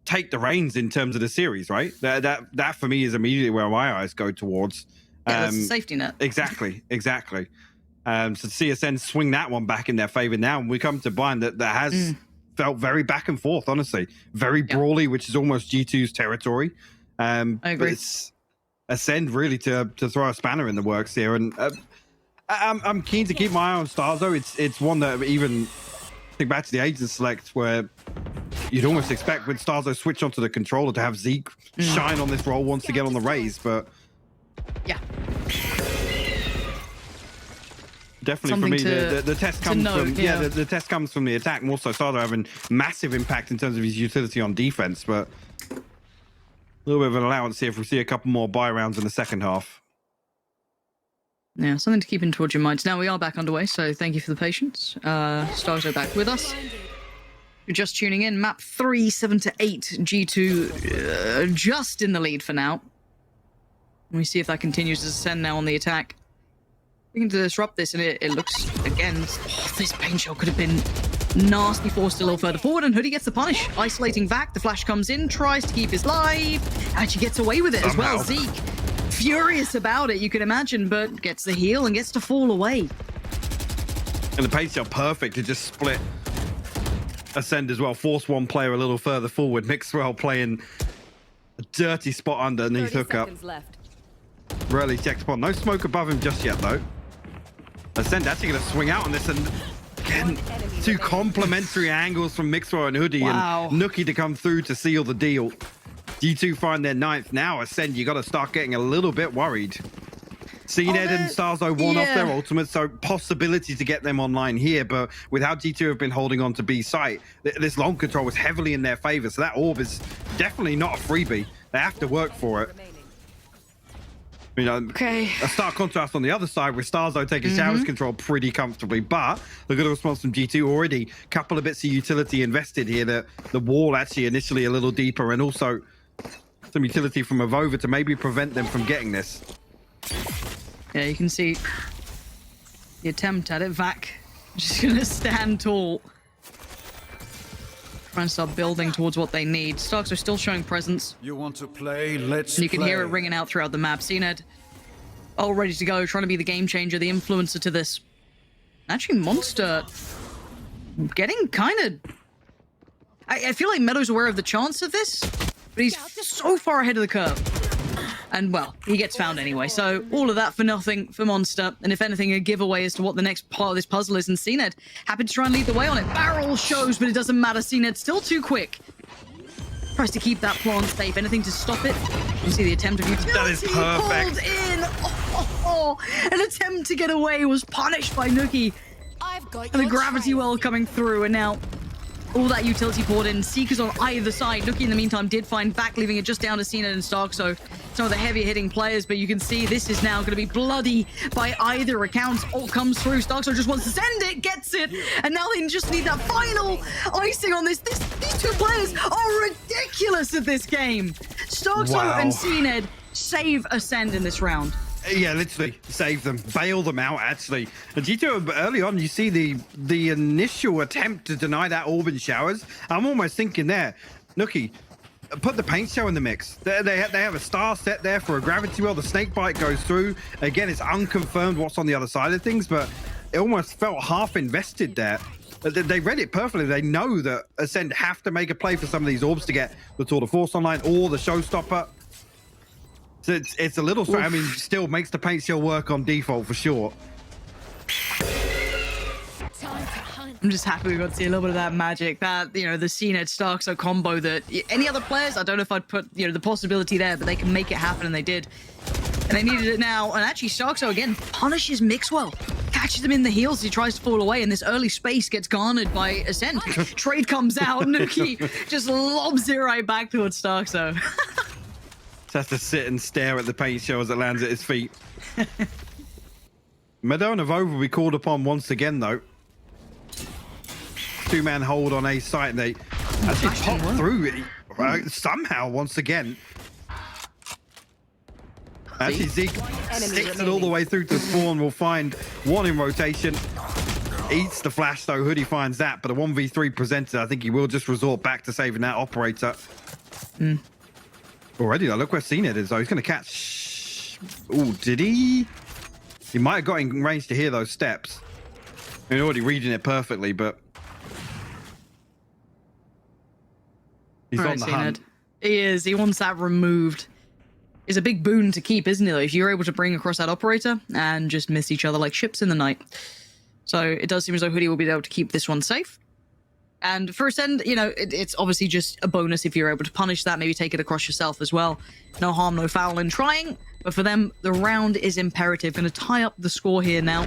take the reins in terms of the series, right? That for me is immediately where my eyes go towards. Yeah, that's a safety net. Exactly. So to see ACEND swing that one back in their favor now, and we come to find that has felt very back and forth, honestly. Very brawly, which is almost G2's territory. I agree. But it's ACEND really to throw a spanner in the works here. And I'm keen to keep my eye on Starzo. It's one that even think back to the Agent Select where you'd almost expect with Starzo switch onto the controller to have Zeke shine on this role once again on the Raze, but yeah. Definitely for me, the test comes from the test comes from the attack. More so, Starzo having massive impact in terms of his utility on defense, but a little bit of an allowance here if we see a couple more buy rounds in the second half. Yeah, something to keep in towards your minds. Now we are back underway, so thank you for the patience. Starzo back with us. You're just tuning in. Map 3, 7-8, G2 just in the lead for now. We see if that continues to ascend now on the attack. We can disrupt this, and it looks, again, this paint shell could have been nasty, forced a little further forward, and Hoodie gets the punish. Isolating back, the flash comes in, tries to keep his life, actually gets away with it as well. Zeke, furious about it, you can imagine, but gets the heal and gets to fall away. And the paint shell perfect to just split ACEND as well, force one player a little further forward. Mixwell playing a dirty spot underneath hookup. Rarely checks upon. No smoke above him just yet, though. ACEND actually going to swing out on this, and again, two complementary angles from Mixwell and Hoodie, and Nookie to come through to seal the deal. G2 find their 9th now. ACEND, you got to start getting a little bit worried. CNED and Starzo won off their ultimate, so possibility to get them online here, but with how G2 have been holding on to B site, this long control was heavily in their favor, so that orb is definitely not a freebie. They have to work for it. You know, a stark contrast on the other side with Starzo taking Showers control pretty comfortably, but look at the response from G2 already. Couple of bits of utility invested here. The wall actually initially a little deeper, and also some utility from Avova to maybe prevent them from getting this. Yeah, you can see the attempt at it. Vac just gonna stand tall. Trying to start building towards what they need. Starks are still showing presence. You want to play? Let's and you can play. hear it ringing out throughout the map. CNED all ready to go, trying to be the game changer, the influencer to this. Actually, Monster getting kind of... I feel like Meadow's aware of the chance of this, but he's so far ahead of the curve. And, well, he gets found anyway. So all of that for nothing for Monster. And if anything, a giveaway as to what the next part of this puzzle is. And CNED happy to try and lead the way on it. Barrel shows, but it doesn't matter. CNED still too quick. Tries to keep that plant safe. Anything to stop it. You see the attempt of utility. That is perfect. Pulled in. An attempt to get away was punished by Nookie. And the gravity well coming through. And now... all that utility poured in. Seekers on either side. Nookie in the meantime did find back, leaving it just down to CNED and Stark. So some of the heavier hitting players, but you can see this is now going to be bloody by either account. All comes through. Stark just wants to send it, gets it, and now they just need that final icing on this. These two players are ridiculous at this game. Stark and CNED save ACEND in this round. Yeah, literally save them, bail them out. Actually, and G2 early on, you see the initial attempt to deny that Orban showers. I'm almost thinking there, Nookie, put the paint show in the mix. They have a star set there for a gravity well. The snake bite goes through. Again, it's unconfirmed what's on the other side of things, but it almost felt half invested there. They read it perfectly. They know that Ascend have to make a play for some of these orbs to get the Tour de Force online or the showstopper. So it's a little, I mean, still makes the paint shell work on default for sure. I'm just happy we got to see a little bit of that magic, that, you know, the CNED Starkso combo that any other players, I don't know if I'd put, you know, the possibility there, but they can make it happen, and they did. And they needed it now. And actually, Starkso again punishes Mixwell, catches him in the heels as he tries to fall away, and this early space gets garnered by Ascend. Trade comes out, Nuki just lobs it right back towards Starkso. Has to sit and stare at the paint shell as it lands at his feet. Meadow and Avova will be called upon once again, though. Two-man hold on A site, and they actually pop through it somehow once again. Actually, Zeke sticks it all the way through to spawn. We'll find one in rotation. Eats the flash, though. Hoodie finds that, but a 1v3 presented. I think he will just resort back to saving that operator. Already, though, look where CNED is, though. He's going to catch... Oh, did he? He might have got in range to hear those steps. I mean, already reading it perfectly, but... He's on the hunt. He is. He wants that removed. It's a big boon to keep, isn't it? If you're able to bring across that operator and just miss each other like ships in the night. So it does seem as though Hoodie will be able to keep this one safe. And for Ascend, you know, it's obviously just a bonus if you're able to punish that, maybe take it across yourself as well. No harm, no foul in trying. But for them, the round is imperative. Going to tie up the score here now.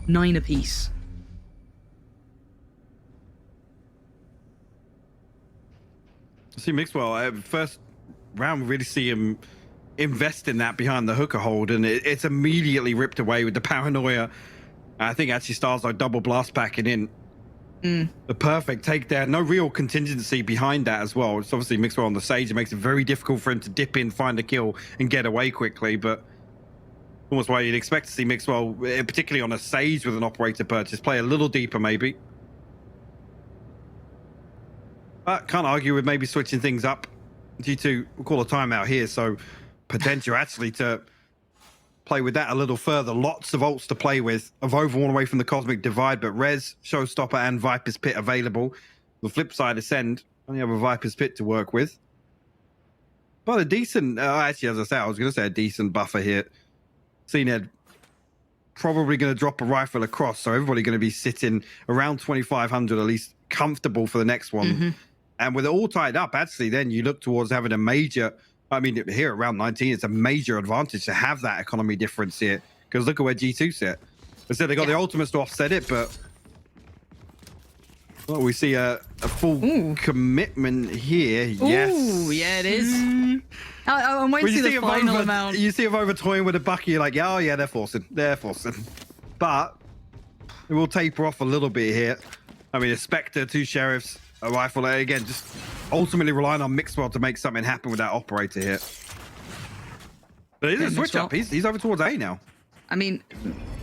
9 apiece. See Mixwell, first round, we really see him invest in that behind the hooker hold, and it's immediately ripped away with the paranoia. I think actually Starzo double blast packing in. The perfect take there. No real contingency behind that as well. It's obviously Mixwell on the Sage. It makes it very difficult for him to dip in, find a kill, and get away quickly. But almost why you'd expect to see Mixwell, particularly on a Sage with an operator purchase, play a little deeper maybe. But can't argue with maybe switching things up. G2 will call a timeout here, so potential actually to play with that a little further. Lots of ults to play with. Avova one away from the Cosmic Divide, but Rez, Showstopper, and Viper's Pit available. The flip side, Ascend, only have a Viper's Pit to work with. But a decent, actually, as I said, I was going to say a decent buffer here. CNED probably going to drop a rifle across, so everybody going to be sitting around 2,500, at least comfortable for the next one. And with it all tied up, actually, then you look towards having a major... I mean, here around 19, it's a major advantage to have that economy difference here. Because look at where G2 sit. I said they got the ultimates to offset it, but... Well, we see a full commitment here. Yes. Ooh, yeah, it is. I'm waiting to see the final amount. You see Avova toying with a bucky, you're like, yeah, oh, yeah, they're forcing. They're forcing. But it will taper off a little bit here. I mean, a Spectre, 2 Sheriffs, a rifle. Again, just ultimately relying on Mixwell to make something happen with that operator here. But it is a switch up. He's over towards A now. I mean,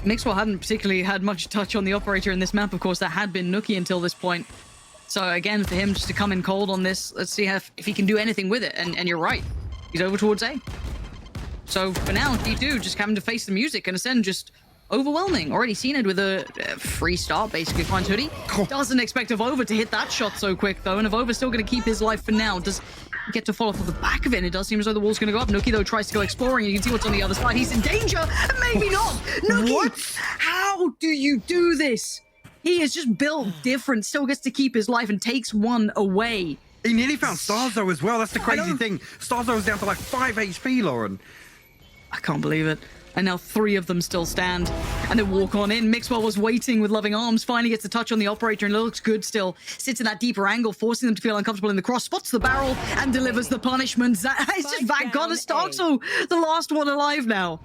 Mixwell hadn't particularly had much touch on the operator in this map. Of course, that had been Nookie until this point. So again, for him just to come in cold on this, let's see if he can do anything with it. And you're right, he's over towards A. So for now, G2 just having to face the music, and Ascend just overwhelming. Already seen it with a free start, basically finds Hoodie. Doesn't expect Avova to hit that shot so quick, though, and Avova's still going to keep his life for now. Does get to follow off the back of it, and it does seem as though the wall's going to go up. Nookie, though, tries to go exploring, and you can see what's on the other side. He's in danger, and maybe not. Nookie, what? How do you do this? He is just built different, still gets to keep his life, and takes one away. He nearly found Starzo as well. That's the crazy thing. Starzo was down to like 5 HP, Lauren. I can't believe it. And now 3 of them still stand. And they walk on in. Mixwell was waiting with loving arms. Finally gets a touch on the operator and it looks good still. Sits in that deeper angle, forcing them to feel uncomfortable in the cross. Spots the barrel and delivers the punishment. It's just Vanguard and Starkso, the last one alive now.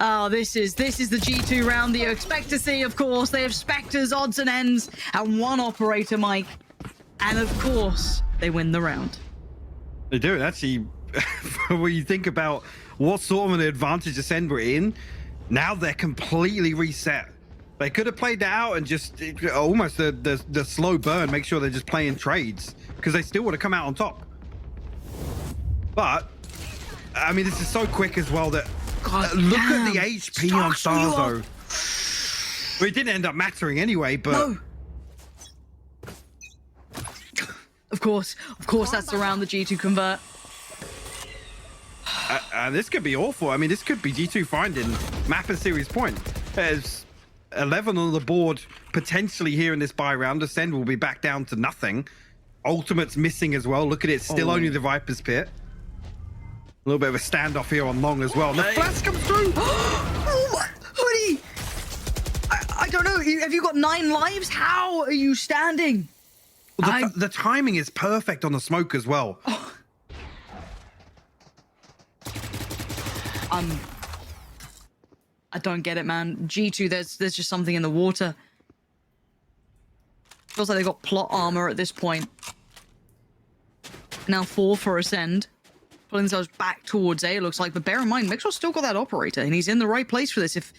Oh, this is the G2 round that you expect to see, of course. They have Spectres, odds and ends, and 1 operator, Mike. And of course, they win the round. They do. Actually, when you think about what sort of an advantage Ascend were in, now they're completely reset. They could have played that out and just almost the slow burn, make sure they're just playing trades, because they still would have come out on top. But, I mean, this is so quick as well that look at the HP on Starzo. Well, it didn't end up mattering anyway, but... No. Of course, that's around the G2 convert. This could be awful. I mean, this could be G2 finding map and series point. There's 11 on the board potentially here in this buy round. Ascend will be back down to nothing. Ultimate's missing as well. Look at it, still only the Viper's Pit. A little bit of a standoff here on Long as well. And the flash comes through. Oh, Hoodie! I don't know. Have you got 9 lives? How are you standing? Well, the timing is perfect on the smoke as well. I don't get it, man. G2, there's just something in the water. Feels like they've got plot armor at this point. Now 4 for Ascend. Pulling themselves back towards A, it looks like. But bear in mind, Mixwell's still got that operator, and he's in the right place for this. If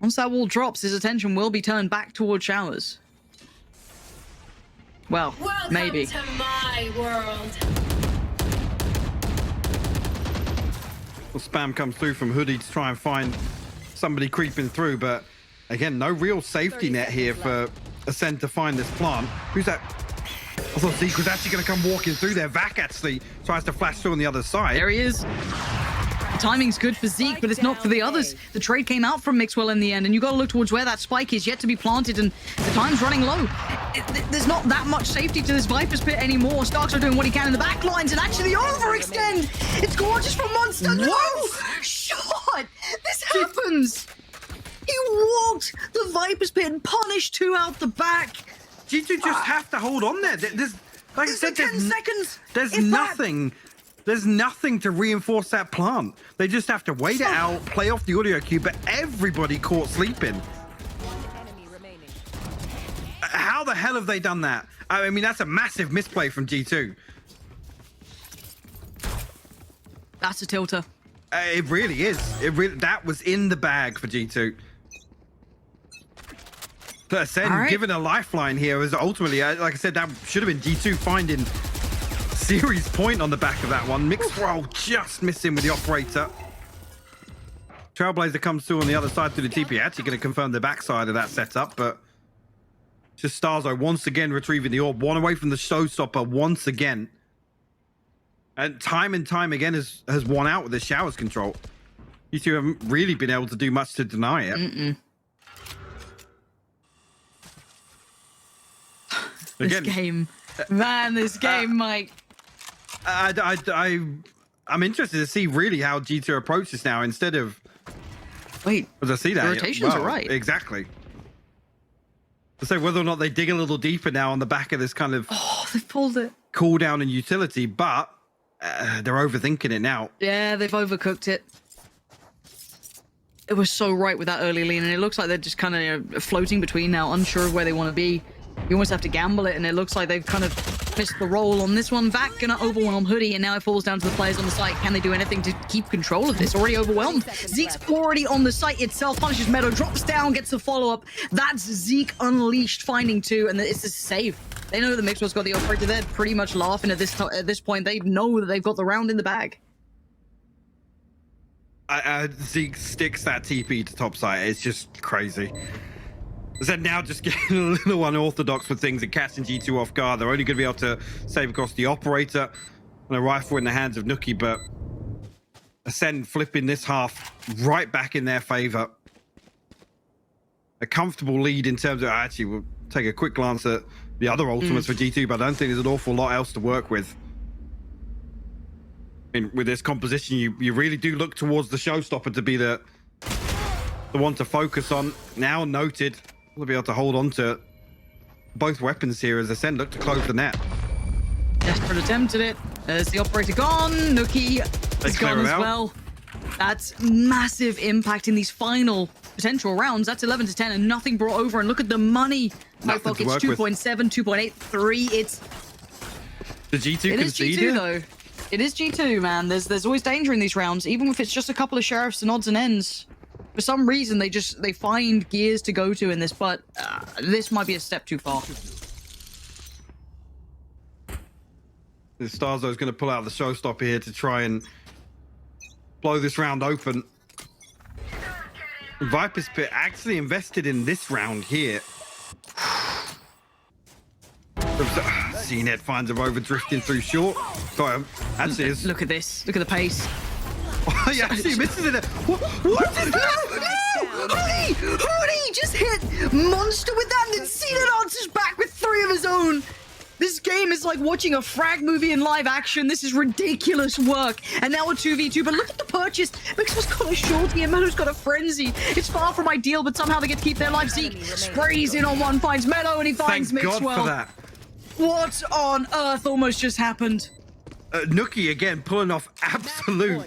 once that wall drops, his attention will be turned back towards Showers. Well, Welcome maybe. to my world. Well, spam comes through from Hoodie to try and find somebody creeping through, but again, no real safety net here for Ascend to find this plant. Who's that? I thought Zeke was actually going to come walking through there. Vac actually tries to flash through on the other side. There he is. The timing's good for Zeke, but it's not for the others. The trade came out from Mixwell in the end, and you've got to look towards where that spike is yet to be planted, and the time's running low. There's not that much safety to this Viper's Pit anymore. Starks are doing what he can in the back lines, and actually overextend. It's gorgeous from Monster. No! Shot! This happens! He walked the Viper's Pit and punished 2 out the back. G2 just have to hold on there. There's like I said, 10 seconds. There's if nothing. There's nothing to reinforce that plant. They just have to wait it out, play off the audio cue, but everybody caught sleeping. How the hell have they done that? I mean, that's a massive misplay from G2. That's a tilter. It really is. That was in the bag for G2. But Ascend, given a lifeline here, was ultimately, like I said, that should have been G2 finding series point on the back of that one. Mixwell just missing with the operator. Trailblazer comes through on the other side through the TP. Actually going to confirm the backside of that setup, but just Starzo once again retrieving the orb. One away from the showstopper once again. And time again has won out with the Showers control. You two haven't really been able to do much to deny it. This game, man, this game, Mike. I'm interested to see really how G2 approach this now instead of. Wait, I see that the rotations are right. Exactly. So whether or not they dig a little deeper now on the back of this kind of they pulled it. Cooldown and utility, but they're overthinking it now. Yeah, they've overcooked it. It was so right with that early lean, and it looks like they're just kind of floating between now, unsure of where they want to be. You almost have to gamble it, and it looks like they've kind of missed the roll on this one. Vac gonna overwhelm Hoodie, and now it falls down to the players on the site. Can they do anything to keep control of this? Already overwhelmed. Zeke's already on the site itself. Punishes Meadow, drops down, gets the follow-up. That's Zeke unleashed, finding 2, and it's a save. They know that Mixwell's got the operator. They're pretty much laughing at this point. They know that they've got the round in the bag. Zeke sticks that TP to top side. It's just crazy. So now just getting a little unorthodox with things and catching G2 off guard. They're only going to be able to save across the operator and a rifle in the hands of Nookie, but Ascend flipping this half right back in their favor. A comfortable lead in terms of, actually, we'll take a quick glance at the other ultimates for G2, but I don't think there's an awful lot else to work with. I mean, with this composition, you really do look towards the showstopper to be the one to focus on. Now noted. We'll be able to hold on to both weapons here as Ascend look to close the net. Desperate attempt at it. There's the operator gone. Nookie is gone as well. That's massive impact in these final potential rounds. That's 11 to 10 and nothing brought over. And look at the money. My fuck, it's 2.7, 2.83. It's the G2 it is concede G2 here? though. It is G2, man. There's always danger in these rounds, even if it's just a couple of sheriffs and odds and ends. For some reason, they find gears to go to in this, but this might be a step too far. The Starzo's going to pull out the showstopper here to try and blow this round open. Viper's Pit actually invested in this round here. CNET finds him over drifting through short. Sorry, actually, it's... Look at this. Look at the pace. Oh, yeah, actually misses it. What is that? No! Hootie just hit Monster with that, and then CNET answers back with 3 of his own. This game is like watching a frag movie in live action. This is ridiculous work. And now a 2v2, but look at the purchase. Mixwell's got a shorty and Meadow's got a frenzy. It's far from ideal, but somehow they get to keep their life. Zeke sprays in on one, finds Meadow, and he finds Thank Mixwell. God for that. What on earth almost just happened? Nookie again pulling off absolute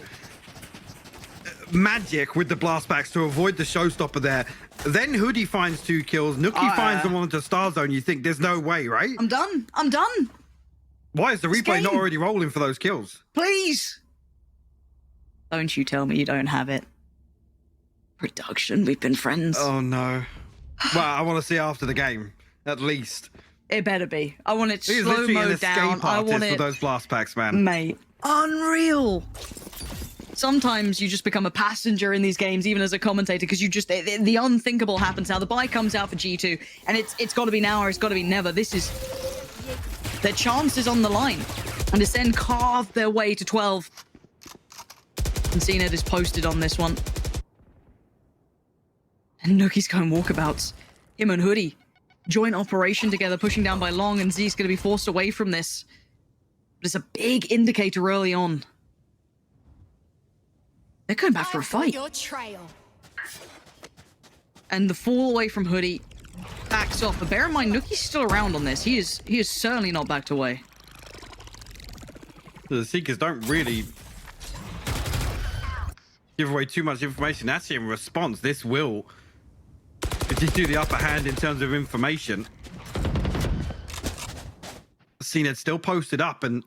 magic with the blastbacks to avoid the showstopper there. Then Hoodie finds 2 kills. Nookie finds them onto Starzone. You think there's no way, right? I'm done. I'm done. Why is the replay not already rolling for those kills? Please. Don't you tell me you don't have it. Production, we've been friends. Oh, no. Well, I want to see after the game, at least. It better be. I want it He's literally an slow-mo down. escape I want artist it... for those blast packs, man. Mate, unreal. Sometimes you just become a passenger in these games, even as a commentator, because you just the unthinkable happens. Now the buy comes out for G2, and it's got to be now or it's got to be never. This is their chances on the line, and ACEND carved their way to 12. And CNET is posted on this one, and Nookie's going walkabouts. Him and Hoodie joint operation together, pushing down by Long, and Zeke's going to be forced away from this. But it's a big indicator early on. They're going back for a fight. Your trail. And the fall away from Hoodie backs off. But bear in mind, Nookie's still around on this. He is certainly not backed away. The Seekers don't really give away too much information. Actually, in response, this will just do the upper hand in terms of information. CNET still posted up, and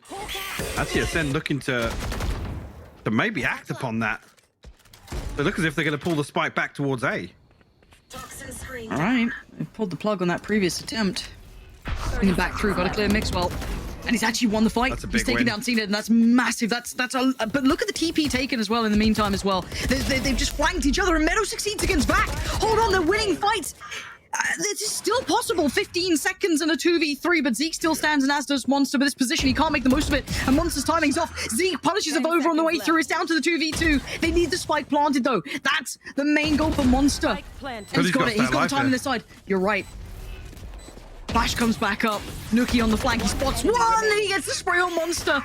actually ACEND looking to maybe act upon that. They look as if they're going to pull the spike back towards A. All right, they pulled the plug on that previous attempt. Bringing back through, got to clear Mixwell. And he's actually won the fight. That's a big He's taken win. down CNET, and that's massive. But look at the TP taken as well in the meantime as well. They've just flanked each other, and Meadow succeeds against back. Hold on, they're winning fights. This is still possible. 15 seconds and a 2v3, but Zeke still stands, and as does Monster. But this position, he can't make the most of it, and Monster's timing's off. Zeke punishes of over on the way through. It's down to the 2v2. They need the spike planted, though. That's the main goal for Monster. And he's got it. He's got the time on this side. You're right. Flash comes back up. Nookie on the flank. He spots one, and he gets the spray on Monster.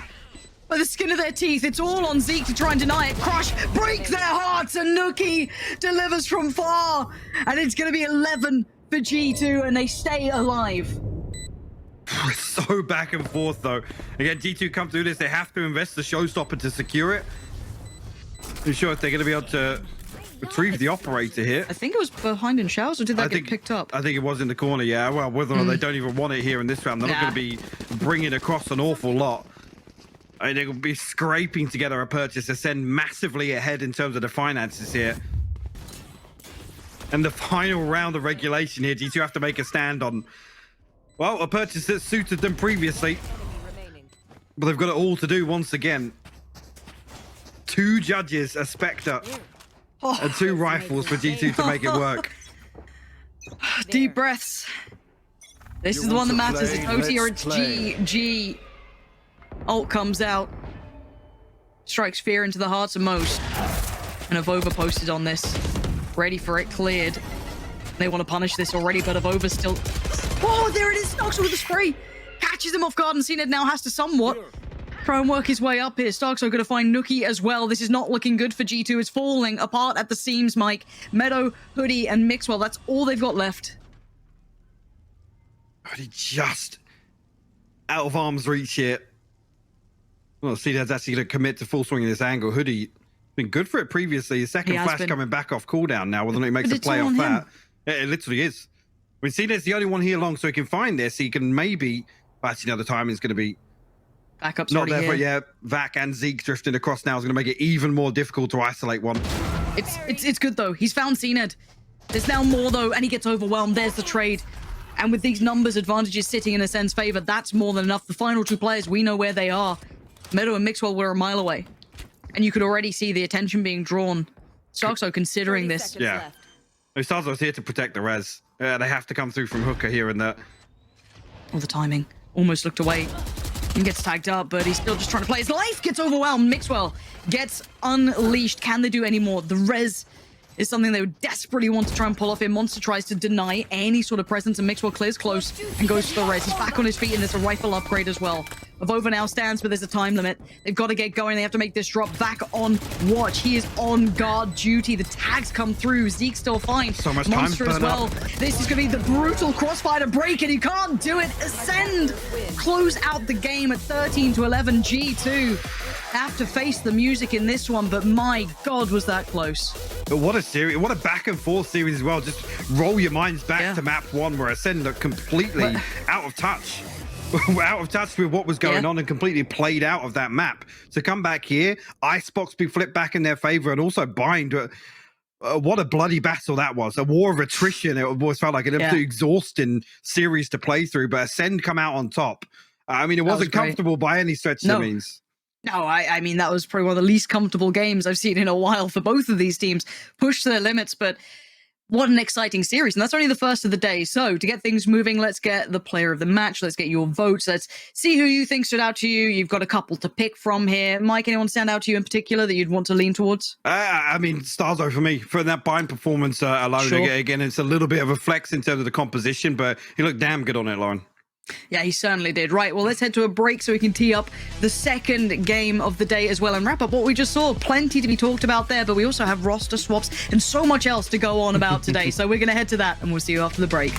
By the skin of their teeth, it's all on Zeke to try and deny it. Crush, break their hearts, and Nookie delivers from far. And it's going to be 11 for G2, and they stay alive. So back and forth, though. Again, G2 come through this. They have to invest the showstopper to secure it. I'm sure if they're going to be able to retrieve the operator here. I think it was behind in showers, or did that get picked up? I think it was in the corner, yeah. Well, whether or not they don't even want it here in this round, they're not going to be bringing across an awful lot. I mean, they're going to be scraping together a purchase to send massively ahead in terms of the finances here. And the final round of regulation here, G2 have to make a stand on, well, a purchase that suited them previously. But they've got it all to do once again. 2 judges, a Spectre, and 2 rifles for G2 to make it work. Deep breaths. This is the one that matters. It's OT or it's G. Ult comes out. Strikes fear into the hearts of most. And Avova posted on this. Ready for it, cleared. They want to punish this already, but Avova's still... Oh, there it is! Starks with the spray! Catches him off guard, and CNET now has to somewhat try and work his way up here. Starks are going to find Nookie as well. This is not looking good for G2. It's falling apart at the seams, Mike. Meadow, Hoodie, and Mixwell. That's all they've got left. Hoodie just out of arm's reach here. Well, CNET's actually going to commit to full swing in this angle. Hoodie been good for it previously. His second flash coming back off cooldown now, whether or not he makes a play off that. It literally is. I mean, CNET's the only one here long, so he can find this. He can maybe... Actually, no, the timing's going to be Backup's Not already there, here. but yeah, Vac and Zeke drifting across now is going to make it even more difficult to isolate one. It's good though. He's found CNED. There's now more though, and he gets overwhelmed. There's the trade. And with these numbers advantages sitting in Ascend's favor, that's more than enough. The final two players, we know where they are. Meadow and Mixwell were a mile away. And you could already see the attention being drawn. Starkso considering this. Yeah. Starzo's here to protect the res. They have to come through from Hooker here and there. Oh, the timing. Almost looked away. And gets tagged up, but he's still just trying to play his life. Gets overwhelmed. Mixwell gets unleashed. Can they do any more? The res is something they would desperately want to try and pull off here. Monster tries to deny any sort of presence, and Mixwell clears close and goes to the res. He's back on his feet, and there's a rifle upgrade as well. Avova now stands, but there's a time limit. They've got to get going. They have to make this drop. Back on watch. He is on guard duty. The tags come through. Zeke's still fine. So much time Monster as well. This is going to be the brutal crossfire to break, and you can't do it. Ascend close out the game at 13-11. G2 have to face the music in this one, but my God, was that close. But what a series, what a back and forth series as well. Just roll your minds back to map 1 where Ascend are completely out of touch. Out of touch with what was going on and completely played out of that map. To come back here, Icebox be flipped back in their favor, and also Bind. What a bloody battle that was. A war of attrition. It always felt like an absolute exhausting series to play through, but Ascend come out on top. I mean, it wasn't comfortable by any stretch of the means. No, I mean, that was probably one of the least comfortable games I've seen in a while for both of these teams. Pushed to their limits, but what an exciting series. And that's only the first of the day. So to get things moving, let's get the player of the match. Let's get your votes. Let's see who you think stood out to you. You've got a couple to pick from here. Mike, anyone stand out to you in particular that you'd want to lean towards? I mean, Starzo for me, for that Bind performance alone. Sure. Again, it's a little bit of a flex in terms of the composition, but he looked damn good on it, Lauren. Yeah, he certainly did. Right, well, let's head to a break so we can tee up the second game of the day as well and wrap up what we just saw. Plenty to be talked about there, but we also have roster swaps and so much else to go on about today. So we're going to head to that, and we'll see you after the break.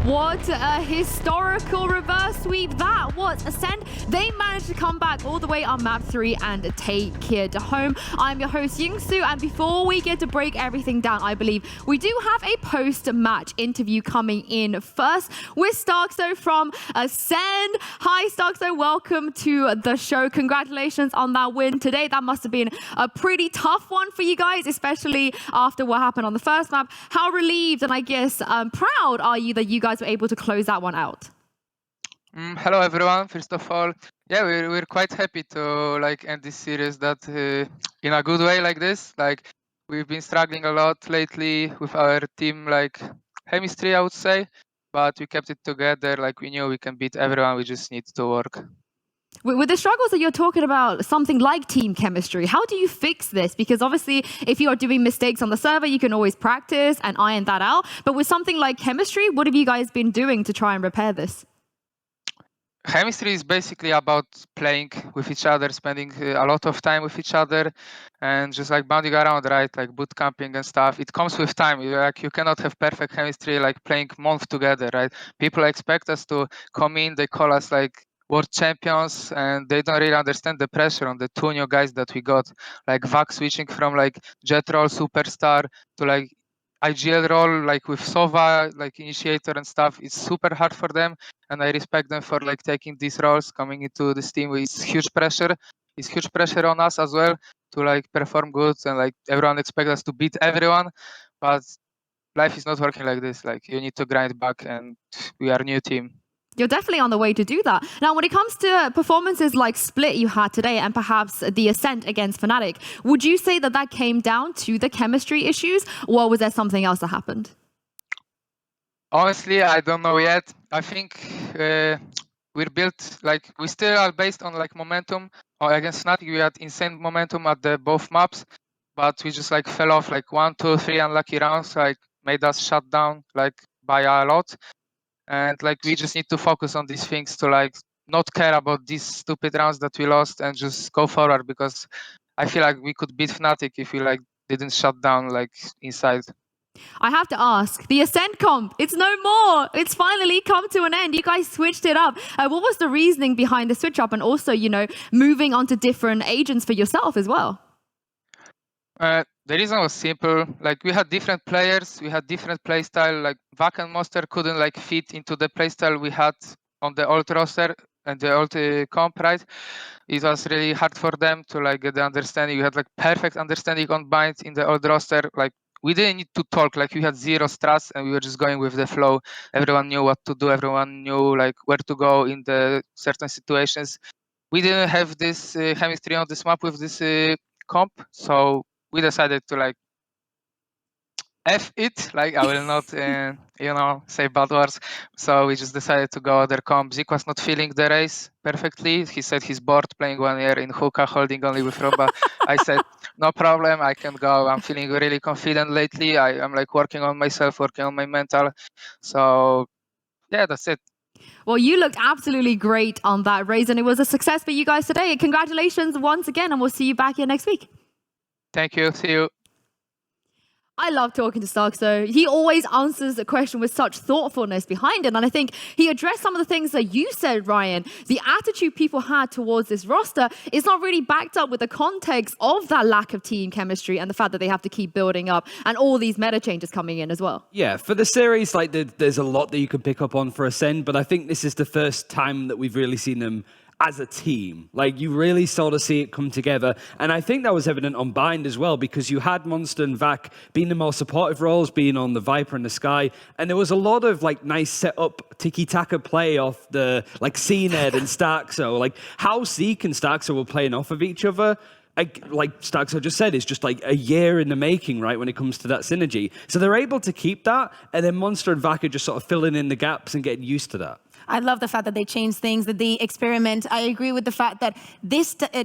What a historical reverse sweep that was. Ascend, they managed to come back all the way on map 3 and take it home. I'm your host, Yingsu, and before we get to break everything down, I believe we do have a post-match interview coming in first with Starkso from Ascend. Hi, Starkso, welcome to the show. Congratulations on that win today. That must have been a pretty tough one for you guys, especially after what happened on the first map. How relieved and I guess proud are you that you guys were able to close that one out? Hello everyone. First of all, yeah, we're quite happy to end this series that in a good way like this. We've been struggling a lot lately with our team chemistry, I would say, but we kept it together. We knew we can beat everyone. We just need to work. With the struggles that you're talking about, something like team chemistry, how do you fix this? Because obviously, if you are doing mistakes on the server, you can always practice and iron that out. But with something like chemistry, what have you guys been doing to try and repair this? Chemistry is basically about playing with each other, spending a lot of time with each other, and just bounding around, right? Boot camping and stuff. It comes with time. You cannot have perfect chemistry playing month together, right? People expect us to come in. They call us world champions, and they don't really understand the pressure on the two new guys that we got, Vac switching from Jet role superstar to IGL role with Sova, initiator and stuff. It's super hard for them, and I respect them for taking these roles, coming into this team with huge pressure. It's huge pressure on us as well to perform good, and everyone expects us to beat everyone, but life is not working like this. You need to grind back, and we are a new team. You're definitely on the way to do that. Now, when it comes to performances like Split you had today and perhaps the Ascent against Fnatic, would you say that that came down to the chemistry issues, or was there something else that happened? Honestly, I don't know yet. I think we're built, we still are based on momentum. Against Fnatic, we had insane momentum at the both maps, but we just fell off 1, 2, 3 unlucky rounds, made us shut down by a lot. And we just need to focus on these things to not care about these stupid rounds that we lost and just go forward, because I feel we could beat Fnatic if we didn't shut down inside. I have to ask, the Ascent comp, it's no more. It's finally come to an end. You guys switched it up. What was the reasoning behind the switch up, and also, moving on to different agents for yourself as well? The reason was simple. We had different players, we had different playstyle. Vac and Monster couldn't fit into the playstyle we had on the old roster, and the old comp, right? It was really hard for them to like get the understanding. You had like perfect understanding on bind in the old roster. Like we didn't need to talk. Like we had zero stress, and we were just going with the flow. Everyone knew what to do. Everyone knew like where to go in the certain situations. We didn't have this chemistry on this map with this comp, so we decided to like F it, like I will not, say bad words. So we just decided to go other comp. Zik was not feeling the race perfectly. He said he's bored playing 1 year in hookah, holding only with Romba. I said, no problem, I can go. I'm feeling really confident lately. I'm like working on myself, working on my mental. So yeah, that's it. Well, you looked absolutely great on that race, and it was a success for you guys today. Congratulations once again, and we'll see you back here next week. Thank you. See you. I love talking to Stark, so he always answers the question with such thoughtfulness behind it. And I think he addressed some of the things that you said, Ryan. The attitude people had towards this roster is not really backed up with the context of that lack of team chemistry and the fact that they have to keep building up and all these meta changes coming in as well. Yeah, for the series, like there's a lot that you could pick up on for Ascend, but I think this is the first time that we've really seen them as a team. Like, you really sort of see it come together. And I think that was evident on Bind as well, because you had Monster and Vac being the more supportive roles, being on the Viper and the Sky. And there was a lot of, like, nice set-up tiki-taka play off the, like, CNED and Starkso. Like, how Zeke and Starkso were playing off of each other, like Starkso just said, is just like a year in the making, right, when it comes to that synergy. So they're able to keep that, and then Monster and Vac are just sort of filling in the gaps and getting used to that. I love the fact that they change things, that they experiment. I agree with the fact that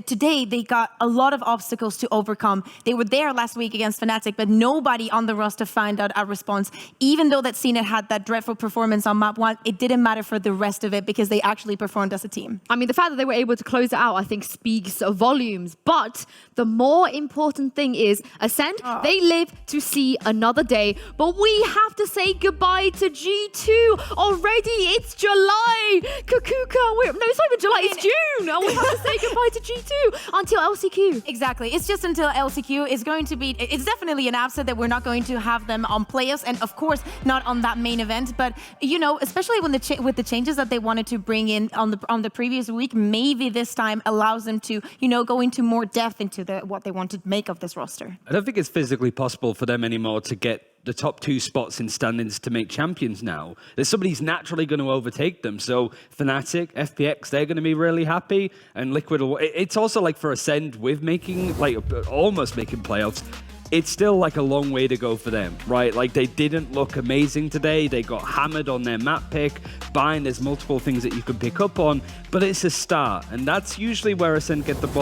today they got a lot of obstacles to overcome. They were there last week against Fnatic, but nobody on the roster found out a response. Even though that CNET had that dreadful performance on map 1, it didn't matter for the rest of it because they actually performed as a team. I mean, the fact that they were able to close it out, I think, speaks volumes. But the more important thing is, Ascend, they live to see another day. But we have to say goodbye to G2 already. It's July. Kukuka, no, it's not even July, it's June. And we have to say goodbye to G2 until LCQ. Exactly. It's just until LCQ. It's definitely an upset that we're not going to have them on playoffs, and of course not on that main event. But you know, especially when with the changes that they wanted to bring in on the previous week, maybe this time allows them to, you know, go into more depth into what they want to make of this roster. I don't think it's physically possible for them anymore to get the top 2 spots in standings to make champions now. There's somebody's naturally going to overtake them. So Fnatic, FPX, they're going to be really happy. And Liquid, it's also like for Ascend with making, like almost making playoffs, it's still like a long way to go for them, right? Like they didn't look amazing today. They got hammered on their map pick. Bind, there's multiple things that you can pick up on, but it's a start. And that's usually where Ascend get the ball.